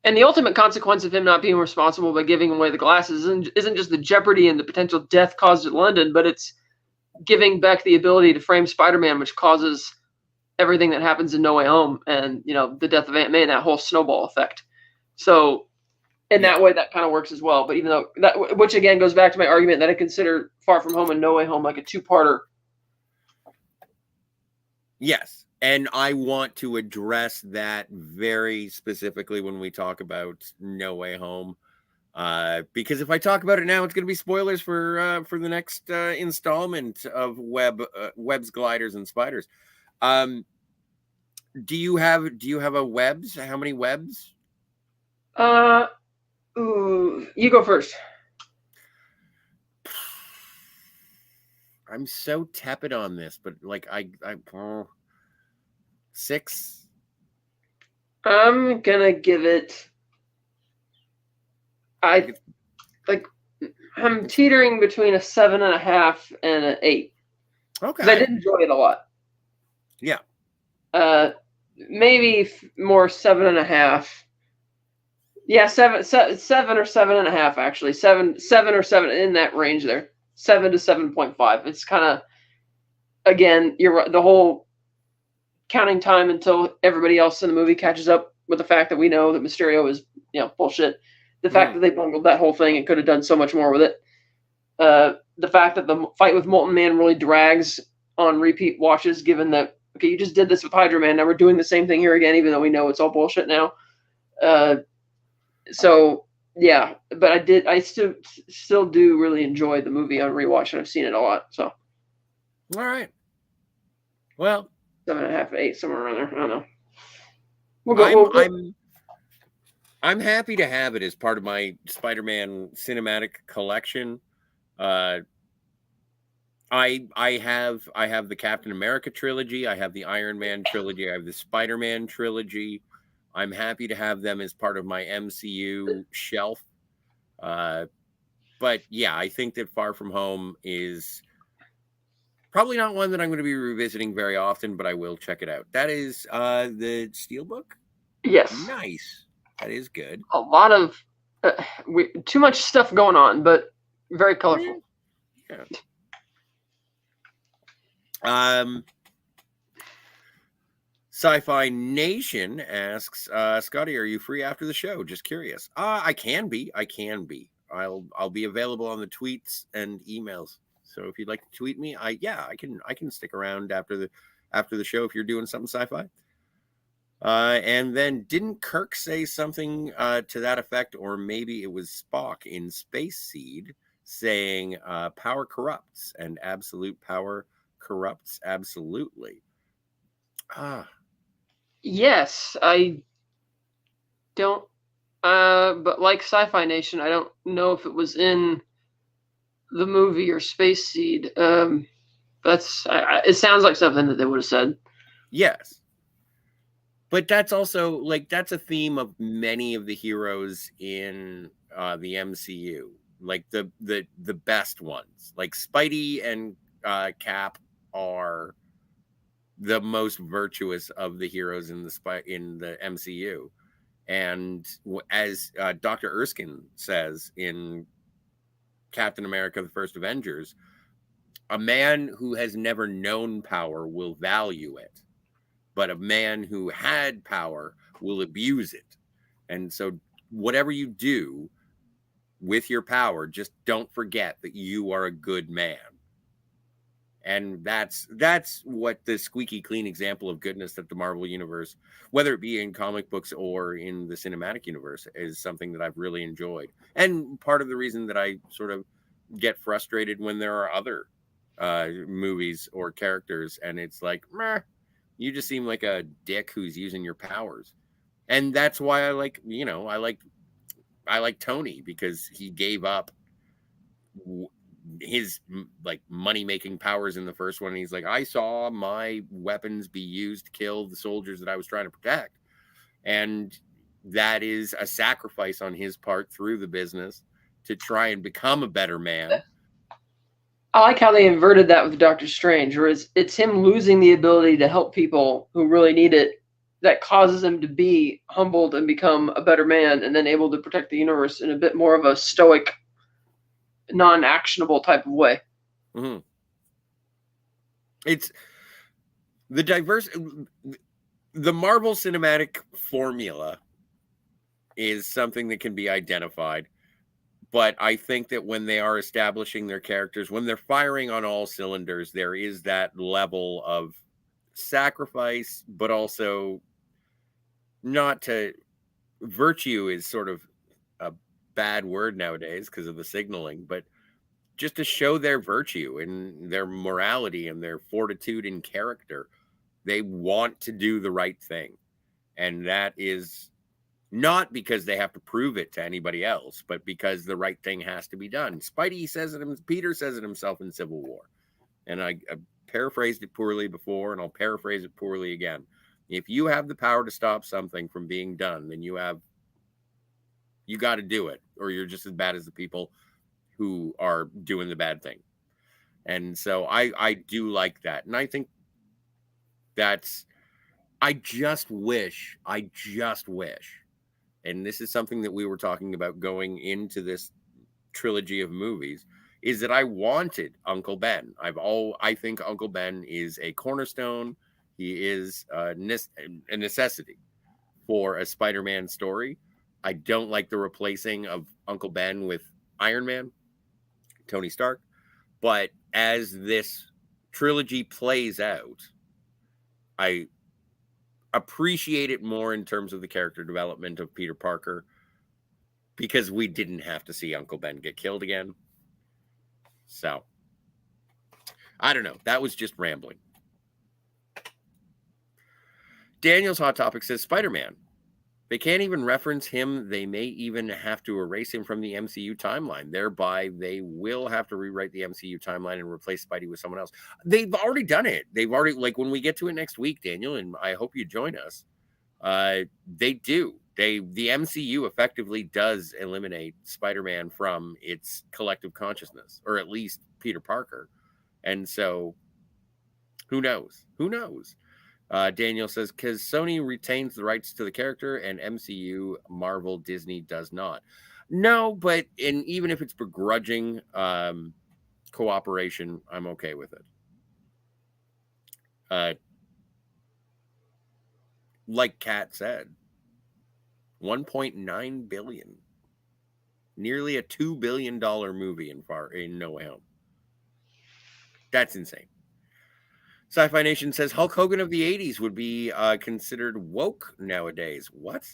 And the ultimate consequence of him not being responsible by giving away the glasses isn't just the jeopardy and the potential death caused at London, but it's giving Beck the ability to frame Spider-Man, which causes everything that happens in No Way Home and, the death of Aunt May and that whole snowball effect. So in that way, that kind of works as well. But even though which again goes back to my argument that I consider Far From Home and No Way Home like a two-parter. Yes. And I want to address that very specifically when we talk about No Way Home. Because if I talk about it now, it's going to be spoilers for the next installment of Webs, Gliders, and Spiders. Do you have a Webs? How many Webs? You go first. I'm so tepid on this, but like I 6. I'm gonna give it. I'm teetering between a 7.5 and an 8. Okay. Because I did enjoy it a lot. Yeah. Maybe more 7.5. Yeah, seven or 7.5 actually. Seven or 7 in that range there. 7 to 7.5. It's kind of, again, you're right. The whole counting time until everybody else in the movie catches up with the fact that we know that Mysterio is, bullshit. The fact that they bungled that whole thing and could have done so much more with it. The fact that the fight with Molten Man really drags on repeat watches, given that, okay, you just did this with Hydra Man, now we're doing the same thing here again, even though we know it's all bullshit now. So yeah, but I still do really enjoy the movie on rewatch, and I've seen it a lot. So all right, well, 7.5, 8, somewhere around there. I don't know. I'm happy to have it as part of my Spider-Man cinematic collection. I have the Captain America trilogy, I have the Iron Man trilogy, I have the Spider-Man trilogy. I'm happy to have them as part of my MCU shelf. But yeah, I think that Far From Home is probably not one that I'm going to be revisiting very often, but I will check it out. That is the Steelbook? Yes. Nice. That is good. A lot of too much stuff going on, but very colorful. Yeah. Sci-Fi Nation asks, Scotty, are you free after the show? Just curious. I can be. I'll be available on the tweets and emails. So if you'd like to tweet me, I can stick around after the show if you're doing something sci-fi. And then didn't Kirk say something to that effect, or maybe it was Spock in Space Seed saying power corrupts and absolute power corrupts absolutely. Yes, I don't. But like Sci-Fi Nation, I don't know if it was in the movie or Space Seed. It sounds like something that they would have said. Yes. But that's also that's a theme of many of the heroes in the MCU, like the best ones, like Spidey and Cap are the most virtuous of the heroes in the MCU. And as Dr. Erskine says in Captain America: The First Avengers, a man who has never known power will value it, but a man who had power will abuse it. And so whatever you do with your power, just don't forget that you are a good man. And that's what the squeaky clean example of goodness that the Marvel Universe, whether it be in comic books or in the cinematic universe, is something that I've really enjoyed. And part of the reason that I sort of get frustrated when there are other movies or characters and it's like, meh, you just seem like a dick who's using your powers. And that's why I like Tony, because he gave up his like money making powers in the first one. And he's like, I saw my weapons be used to kill the soldiers that I was trying to protect. And that is a sacrifice on his part through the business to try and become a better man. I like how they inverted that with Doctor Strange, whereas it's him losing the ability to help people who really need it that causes him to be humbled and become a better man, and then able to protect the universe in a bit more of a stoic, non-actionable type of way. Mm-hmm. It's the the Marvel Cinematic formula is something that can be identified, but I think that when they are establishing their characters, when they're firing on all cylinders, there is that level of sacrifice, but also not to virtue is sort of a bad word nowadays because of the signaling, but just to show their virtue and their morality and their fortitude in character. They want to do the right thing. And that is not because they have to prove it to anybody else, but because the right thing has to be done. Spidey says it, Peter says it himself in Civil War. And I paraphrased it poorly before, and I'll paraphrase it poorly again. If you have the power to stop something from being done, then you got to do it, or you're just as bad as the people who are doing the bad thing. And so I do like that. And I think I just wish, and this is something that we were talking about going into this trilogy of movies, is that I wanted Uncle Ben. I think Uncle Ben is a cornerstone. He is a necessity for a Spider-Man story. I don't like the replacing of Uncle Ben with Iron Man, Tony Stark. But as this trilogy plays out, I appreciate it more in terms of the character development of Peter Parker, because we didn't have to see Uncle Ben get killed again. So, I don't know. That was just rambling. Daniel's Hot Topic says Spider-Man. They can't even reference him. They may even have to erase him from the MCU timeline. Thereby, they will have to rewrite the MCU timeline and replace Spidey with someone else. They've already done it. They've already, like, when we get to it next week, Daniel, and I hope you join us, they do. The MCU effectively does eliminate Spider-Man from its collective consciousness, or at least Peter Parker. And so, who knows? Who knows? Daniel says, because Sony retains the rights to the character and MCU, Marvel, Disney does not. No, but even if it's begrudging cooperation, I'm okay with it. Like Kat said, $1.9 billion, nearly a $2 billion movie in No Way Home. That's insane. Sci-Fi Nation says Hulk Hogan of the 80s would be considered woke nowadays. What?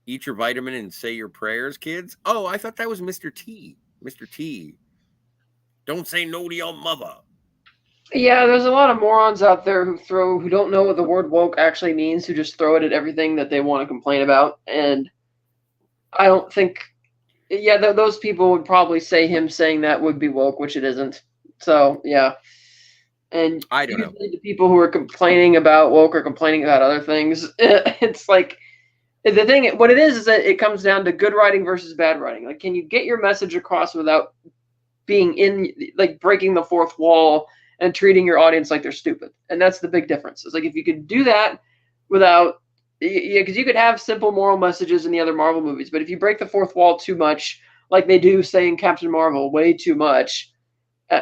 Eat your vitamin and say your prayers, kids? Oh, I thought that was Mr. T. Mr. T. Don't say no to your mother. Yeah, there's a lot of morons out there who don't know what the word woke actually means, who just throw it at everything that they want to complain about. And I don't think, those people would probably say him saying that would be woke, which it isn't. So, yeah. And I don't know. The people who are complaining about woke are complaining about other things. It's like, the thing, what it is that it comes down to good writing versus bad writing. Like, can you get your message across without being breaking the fourth wall and treating your audience like they're stupid. And that's the big difference. It's like if you could do that without, yeah, because you could have simple moral messages in the other Marvel movies, but if you break the fourth wall too much, like they do, say in Captain Marvel, way too much.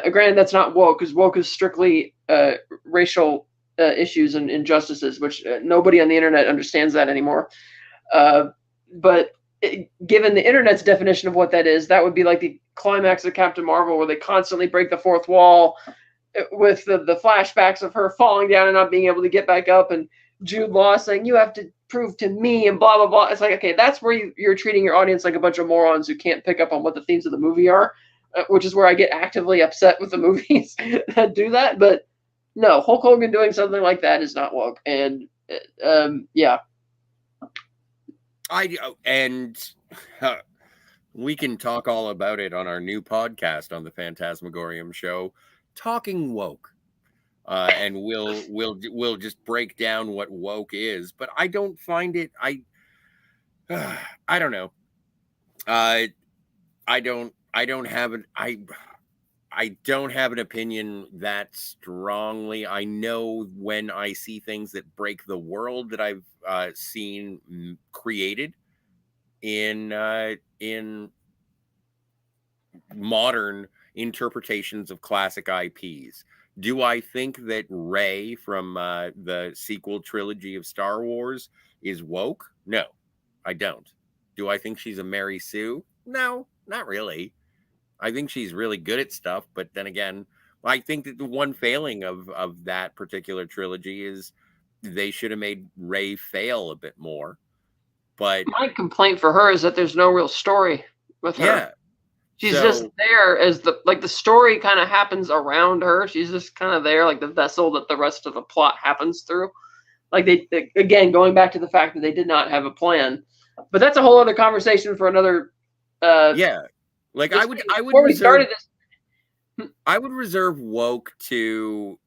Granted, that's not woke, because woke is strictly racial issues and injustices, which nobody on the internet understands that anymore. But given the internet's definition of what that is, that would be like the climax of Captain Marvel, where they constantly break the fourth wall with the flashbacks of her falling down and not being able to get back up, and Jude Law saying, "You have to prove to me," and blah, blah, blah. It's like, okay, that's where you're treating your audience like a bunch of morons who can't pick up on what the themes of the movie are, which is where I get actively upset with the movies that do that. But no, Hulk Hogan doing something like that is not woke. And yeah. We can talk all about it on our new podcast on the Fantasmagorium show, Talking Woke. And we'll just break down what woke is, but I don't find it. I don't know. I don't have an opinion that strongly. I know when I see things that break the world that I've seen created in modern interpretations of classic IPs. Do I think that Rey from the sequel trilogy of Star Wars is woke? No, I don't. Do I think she's a Mary Sue? No, not really. I think she's really good at stuff, but then again, I think that the one failing of that particular trilogy is they should have made Rey fail a bit more. But my complaint for her is that there's no real story with her. Yeah. She's just there as the story kind of happens around her. She's just kind of there, like the vessel that the rest of the plot happens through. Like they again, going back to the fact that they did not have a plan, but that's a whole other conversation for another. Yeah, like I would reserve woke to,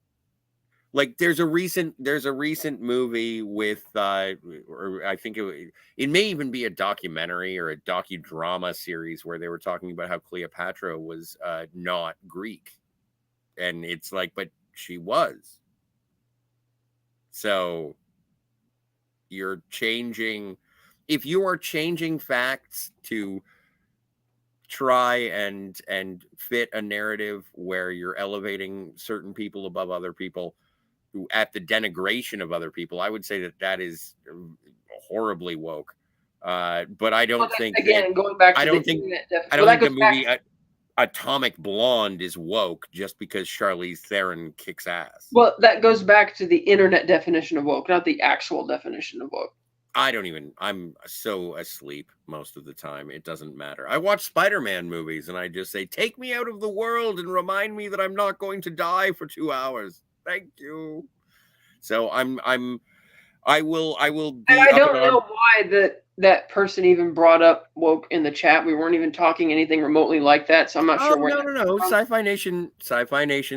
like, there's a recent movie with or I think it may even be a documentary or a docudrama series where they were talking about how Cleopatra was not Greek, and it's like, but she was. So you're changing, if you are changing facts to try and fit a narrative where you're elevating certain people above other people at the denigration of other people, I would say that is horribly woke. But I don't think again, going back to the movie Atomic Blonde is woke just because Charlize Theron kicks ass. Well, that goes back to the internet definition of woke, not the actual definition of woke. I'm so asleep most of the time. It doesn't matter. I watch Spider-Man movies and I just say, take me out of the world and remind me that I'm not going to die for 2 hours. Thank you. So I will be. And I don't know why that person even brought up woke in the chat. We weren't even talking anything remotely like that, so I'm not sure where. No. Sci-Fi Nation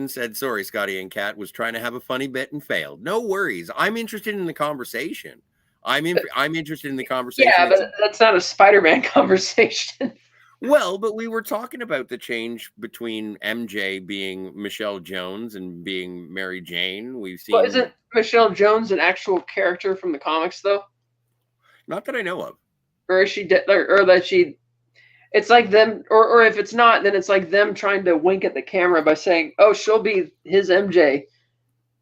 said, sorry, Scotty and Kat was trying to have a funny bit and failed. No worries. I'm interested in the conversation. I'm interested in the conversation. Yeah, but that's not a Spider-Man conversation. Well, but we were talking about the change between MJ being Michelle Jones and being Mary Jane. We've seen. Well, isn't Michelle Jones an actual character from the comics, though? Not that I know of. Or is she or that she? It's like them, or if it's not, then it's like them trying to wink at the camera by saying, "Oh, she'll be his MJ,"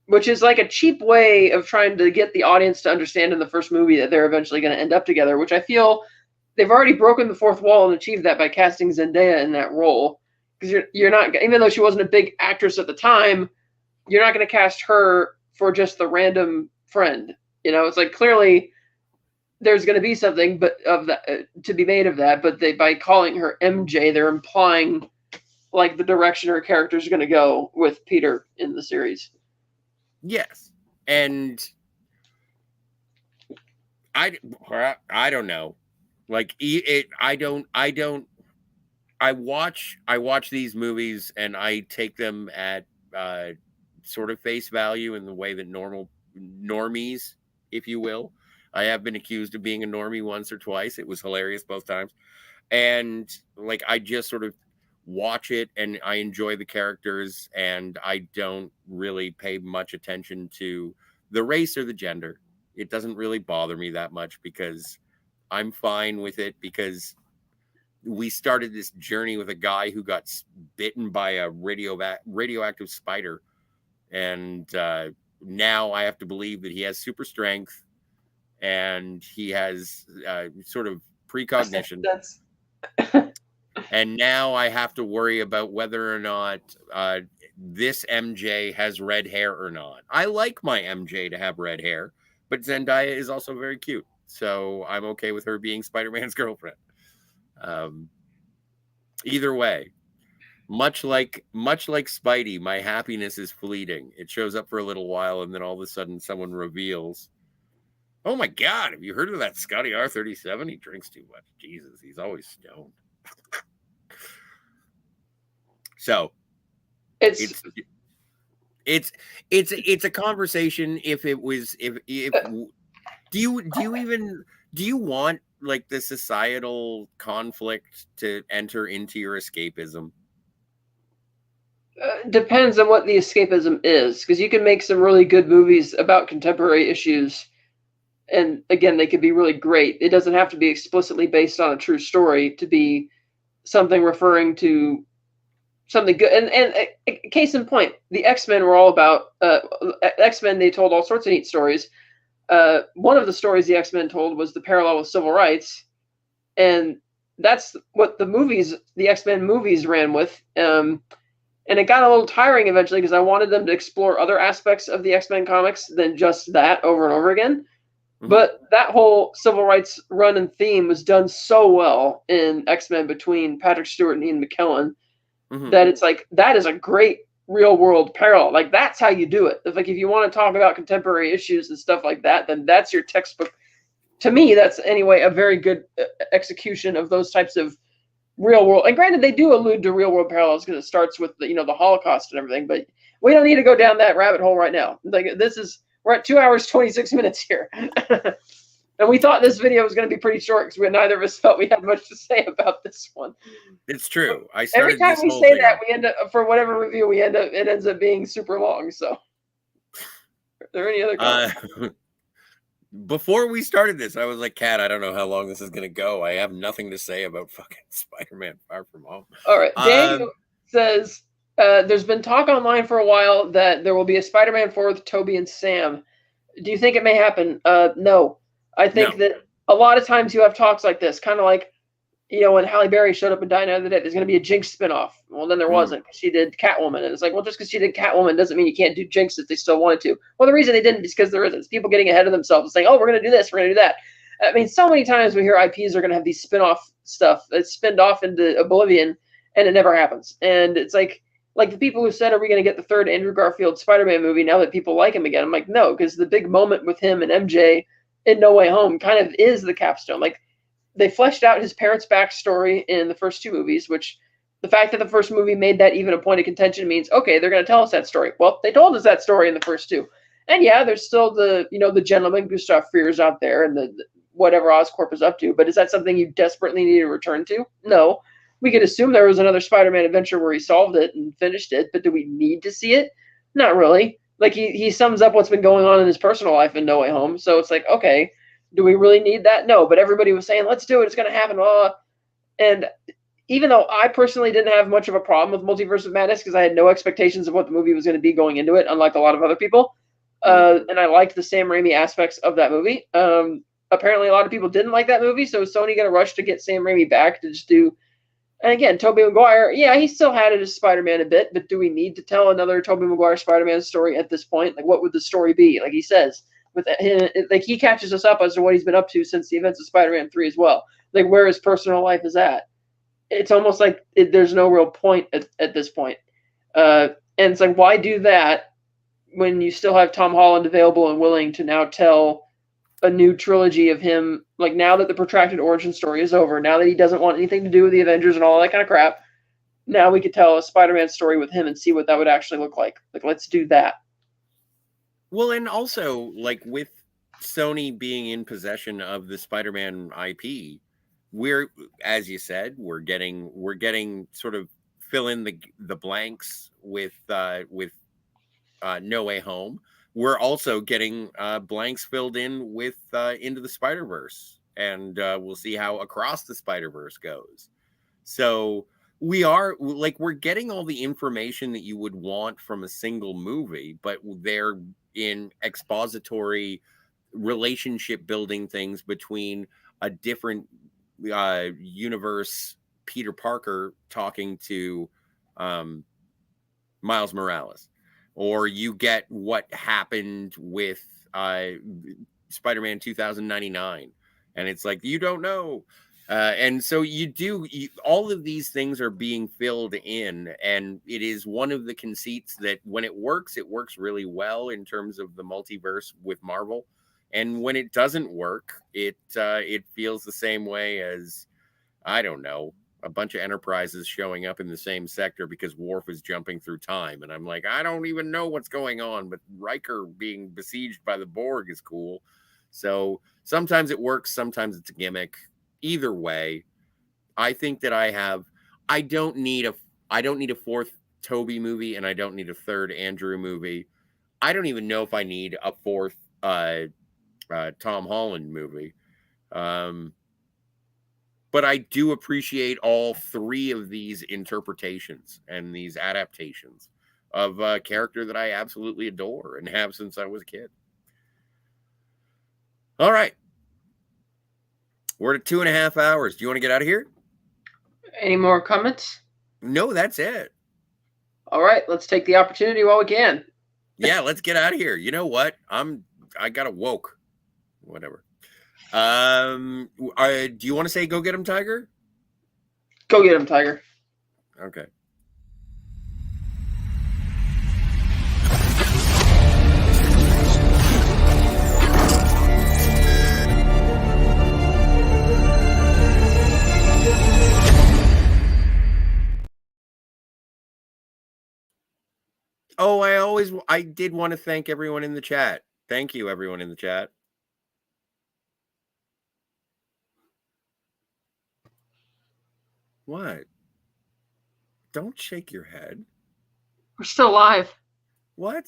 which is like a cheap way of trying to get the audience to understand in the first movie that they're eventually going to end up together, which I feel they've already broken the fourth wall and achieved that by casting Zendaya in that role. Because you're not, even though she wasn't a big actress at the time, you're not going to cast her for just the random friend. You know, it's like clearly there's going to be something of that to be made of that, but by calling her MJ, they're implying like the direction her character is going to go with Peter in the series. Yes, and I don't know. Like I watch these movies and I take them at sort of face value in the way that normies, if you will. I have been accused of being a normie once or twice. It was hilarious both times. And like I just sort of watch it and I enjoy the characters, and I don't really pay much attention to the race or the gender. It doesn't really bother me that much because I'm fine with it, because we started this journey with a guy who got bitten by a radioactive spider, and now I have to believe that he has super strength and he has sort of precognition. That's And now I have to worry about whether or not this MJ has red hair or not. I like my MJ to have red hair, but Zendaya is also very cute, so I'm okay with her being Spider-Man's girlfriend. Either way, much like Spidey, my happiness is fleeting. It shows up for a little while, and then all of a sudden, someone reveals, "Oh my God, have you heard of that ScottyR37? He drinks too much. Jesus, he's always stoned." So it's a conversation. If do you want like the societal conflict to enter into your escapism? Depends on what the escapism is, because you can make some really good movies about contemporary issues, and again, they could be really great. It doesn't have to be explicitly based on a true story to be something referring to something good. And case in point, the X-Men were all about X-Men. They told all sorts of neat stories. One of the stories the X-Men told was the parallel with civil rights, and that's what the X-Men movies ran with. And it got a little tiring eventually because I wanted them to explore other aspects of the X-Men comics than just that over and over again. Mm-hmm. But that whole civil rights run and theme was done so well in X-Men between Patrick Stewart and Ian McKellen, mm-hmm. that it's like, that is a great real world parallel. Like, that's how you do it. If you want to talk about contemporary issues and stuff like that, then that's your textbook. To me, that's anyway a very good execution of those types of real world. And granted, they do allude to real world parallels because it starts with the Holocaust and everything, but we don't need to go down that rabbit hole right now. Like, we're at 2 hours 26 minutes here. And we thought this video was going to be pretty short because neither of us felt we had much to say about this one. It's true. Every time we say that, we end up, for whatever review it ends up being super long. So, are there any other comments? Before we started this, I was like, Kat, I don't know how long this is going to go. I have nothing to say about fucking Spider-Man Far From Home. All right. Daniel says, there's been talk online for a while that there will be a Spider-Man 4 with Tobey and Sam. Do you think it may happen? No. I think that a lot of times you have talks like this, kind of like, when Halle Berry showed up in Die Another Day, there's going to be a Jinx spinoff. Well, then there wasn't. She did Catwoman. And it's like, well, just because she did Catwoman doesn't mean you can't do Jinx if they still wanted to. Well, the reason they didn't is because there isn't. It's people getting ahead of themselves and saying, oh, we're going to do this, we're going to do that. I mean, so many times we hear IPs are going to have these spinoff stuff that's spinned off into oblivion, and it never happens. And it's like the people who said, are we going to get the third Andrew Garfield Spider-Man movie now that people like him again? I'm like, no, because the big moment with him and MJ in No Way Home kind of is the capstone. Like, they fleshed out his parents' backstory in the first two movies, which the fact that the first movie made that even a point of contention means, okay, they're going to tell us that story. Well, they told us that story in the first two. And yeah, there's still the gentleman Gustav Frears out there and the whatever Oscorp is up to. But is that something you desperately need to return to? No. We could assume there was another Spider-Man adventure where he solved it and finished it, but do we need to see it? Not really. Like, he sums up what's been going on in his personal life in No Way Home. So it's like, okay, do we really need that? No, but everybody was saying, let's do it. It's going to happen. And even though I personally didn't have much of a problem with Multiverse of Madness because I had no expectations of what the movie was going to be going into it, unlike a lot of other people, and I liked the Sam Raimi aspects of that movie. Apparently, a lot of people didn't like that movie, so is Sony going to rush to get Sam Raimi back to just do... And again, Tobey Maguire, yeah, he still had it as Spider-Man a bit, but do we need to tell another Tobey Maguire Spider-Man story at this point? Like, what would the story be? Like he says... with him, like, he catches us up as to what he's been up to since the events of Spider-Man 3 as well. Like, where his personal life is at. It's almost like there's no real point at this point. And it's like, why do that when you still have Tom Holland available and willing to now tell a new trilogy of him? Like, now that the protracted origin story is over, now that he doesn't want anything to do with the Avengers and all that kind of crap, now we could tell a Spider-Man story with him and see what that would actually look like. Like, let's do that. Well, and also, like, with Sony being in possession of the Spider-Man IP, we're, as you said, we're getting sort of fill in the blanks with No Way Home, we're also getting blanks filled in with Into the Spider-Verse, and we'll see how Across the Spider-Verse goes. So we're getting all the information that you would want from a single movie, but they're in expository relationship building things between a different universe, Peter Parker talking to Miles Morales, or you get what happened with Spider-Man 2099, and it's like, you don't know. And so all of these things are being filled in, and it is one of the conceits that when it works really well in terms of the multiverse with Marvel. And when it doesn't work, it feels the same way as, I don't know, a bunch of enterprises showing up in the same sector because Worf is jumping through time. And I'm like, I don't even know what's going on, but Riker being besieged by the Borg is cool. So sometimes it works, sometimes it's a gimmick. Either way, I think that I don't need a fourth Toby movie, and I don't need a third Andrew movie. I don't even know if I need a fourth Tom Holland movie. But I do appreciate all three of these interpretations and these adaptations of a character that I absolutely adore and have since I was a kid. All right. We're at 2.5 hours. Do you want to get out of here? Any more comments? No, that's it. All right, let's take the opportunity while we can. Yeah, let's get out of here. You know what? I got awoke. Whatever. Do you want to say go get him, Tiger? Go get him, Tiger. Okay. Oh, I did want to thank everyone in the chat. Thank you, everyone in the chat. What? Don't shake your head. We're still live. What?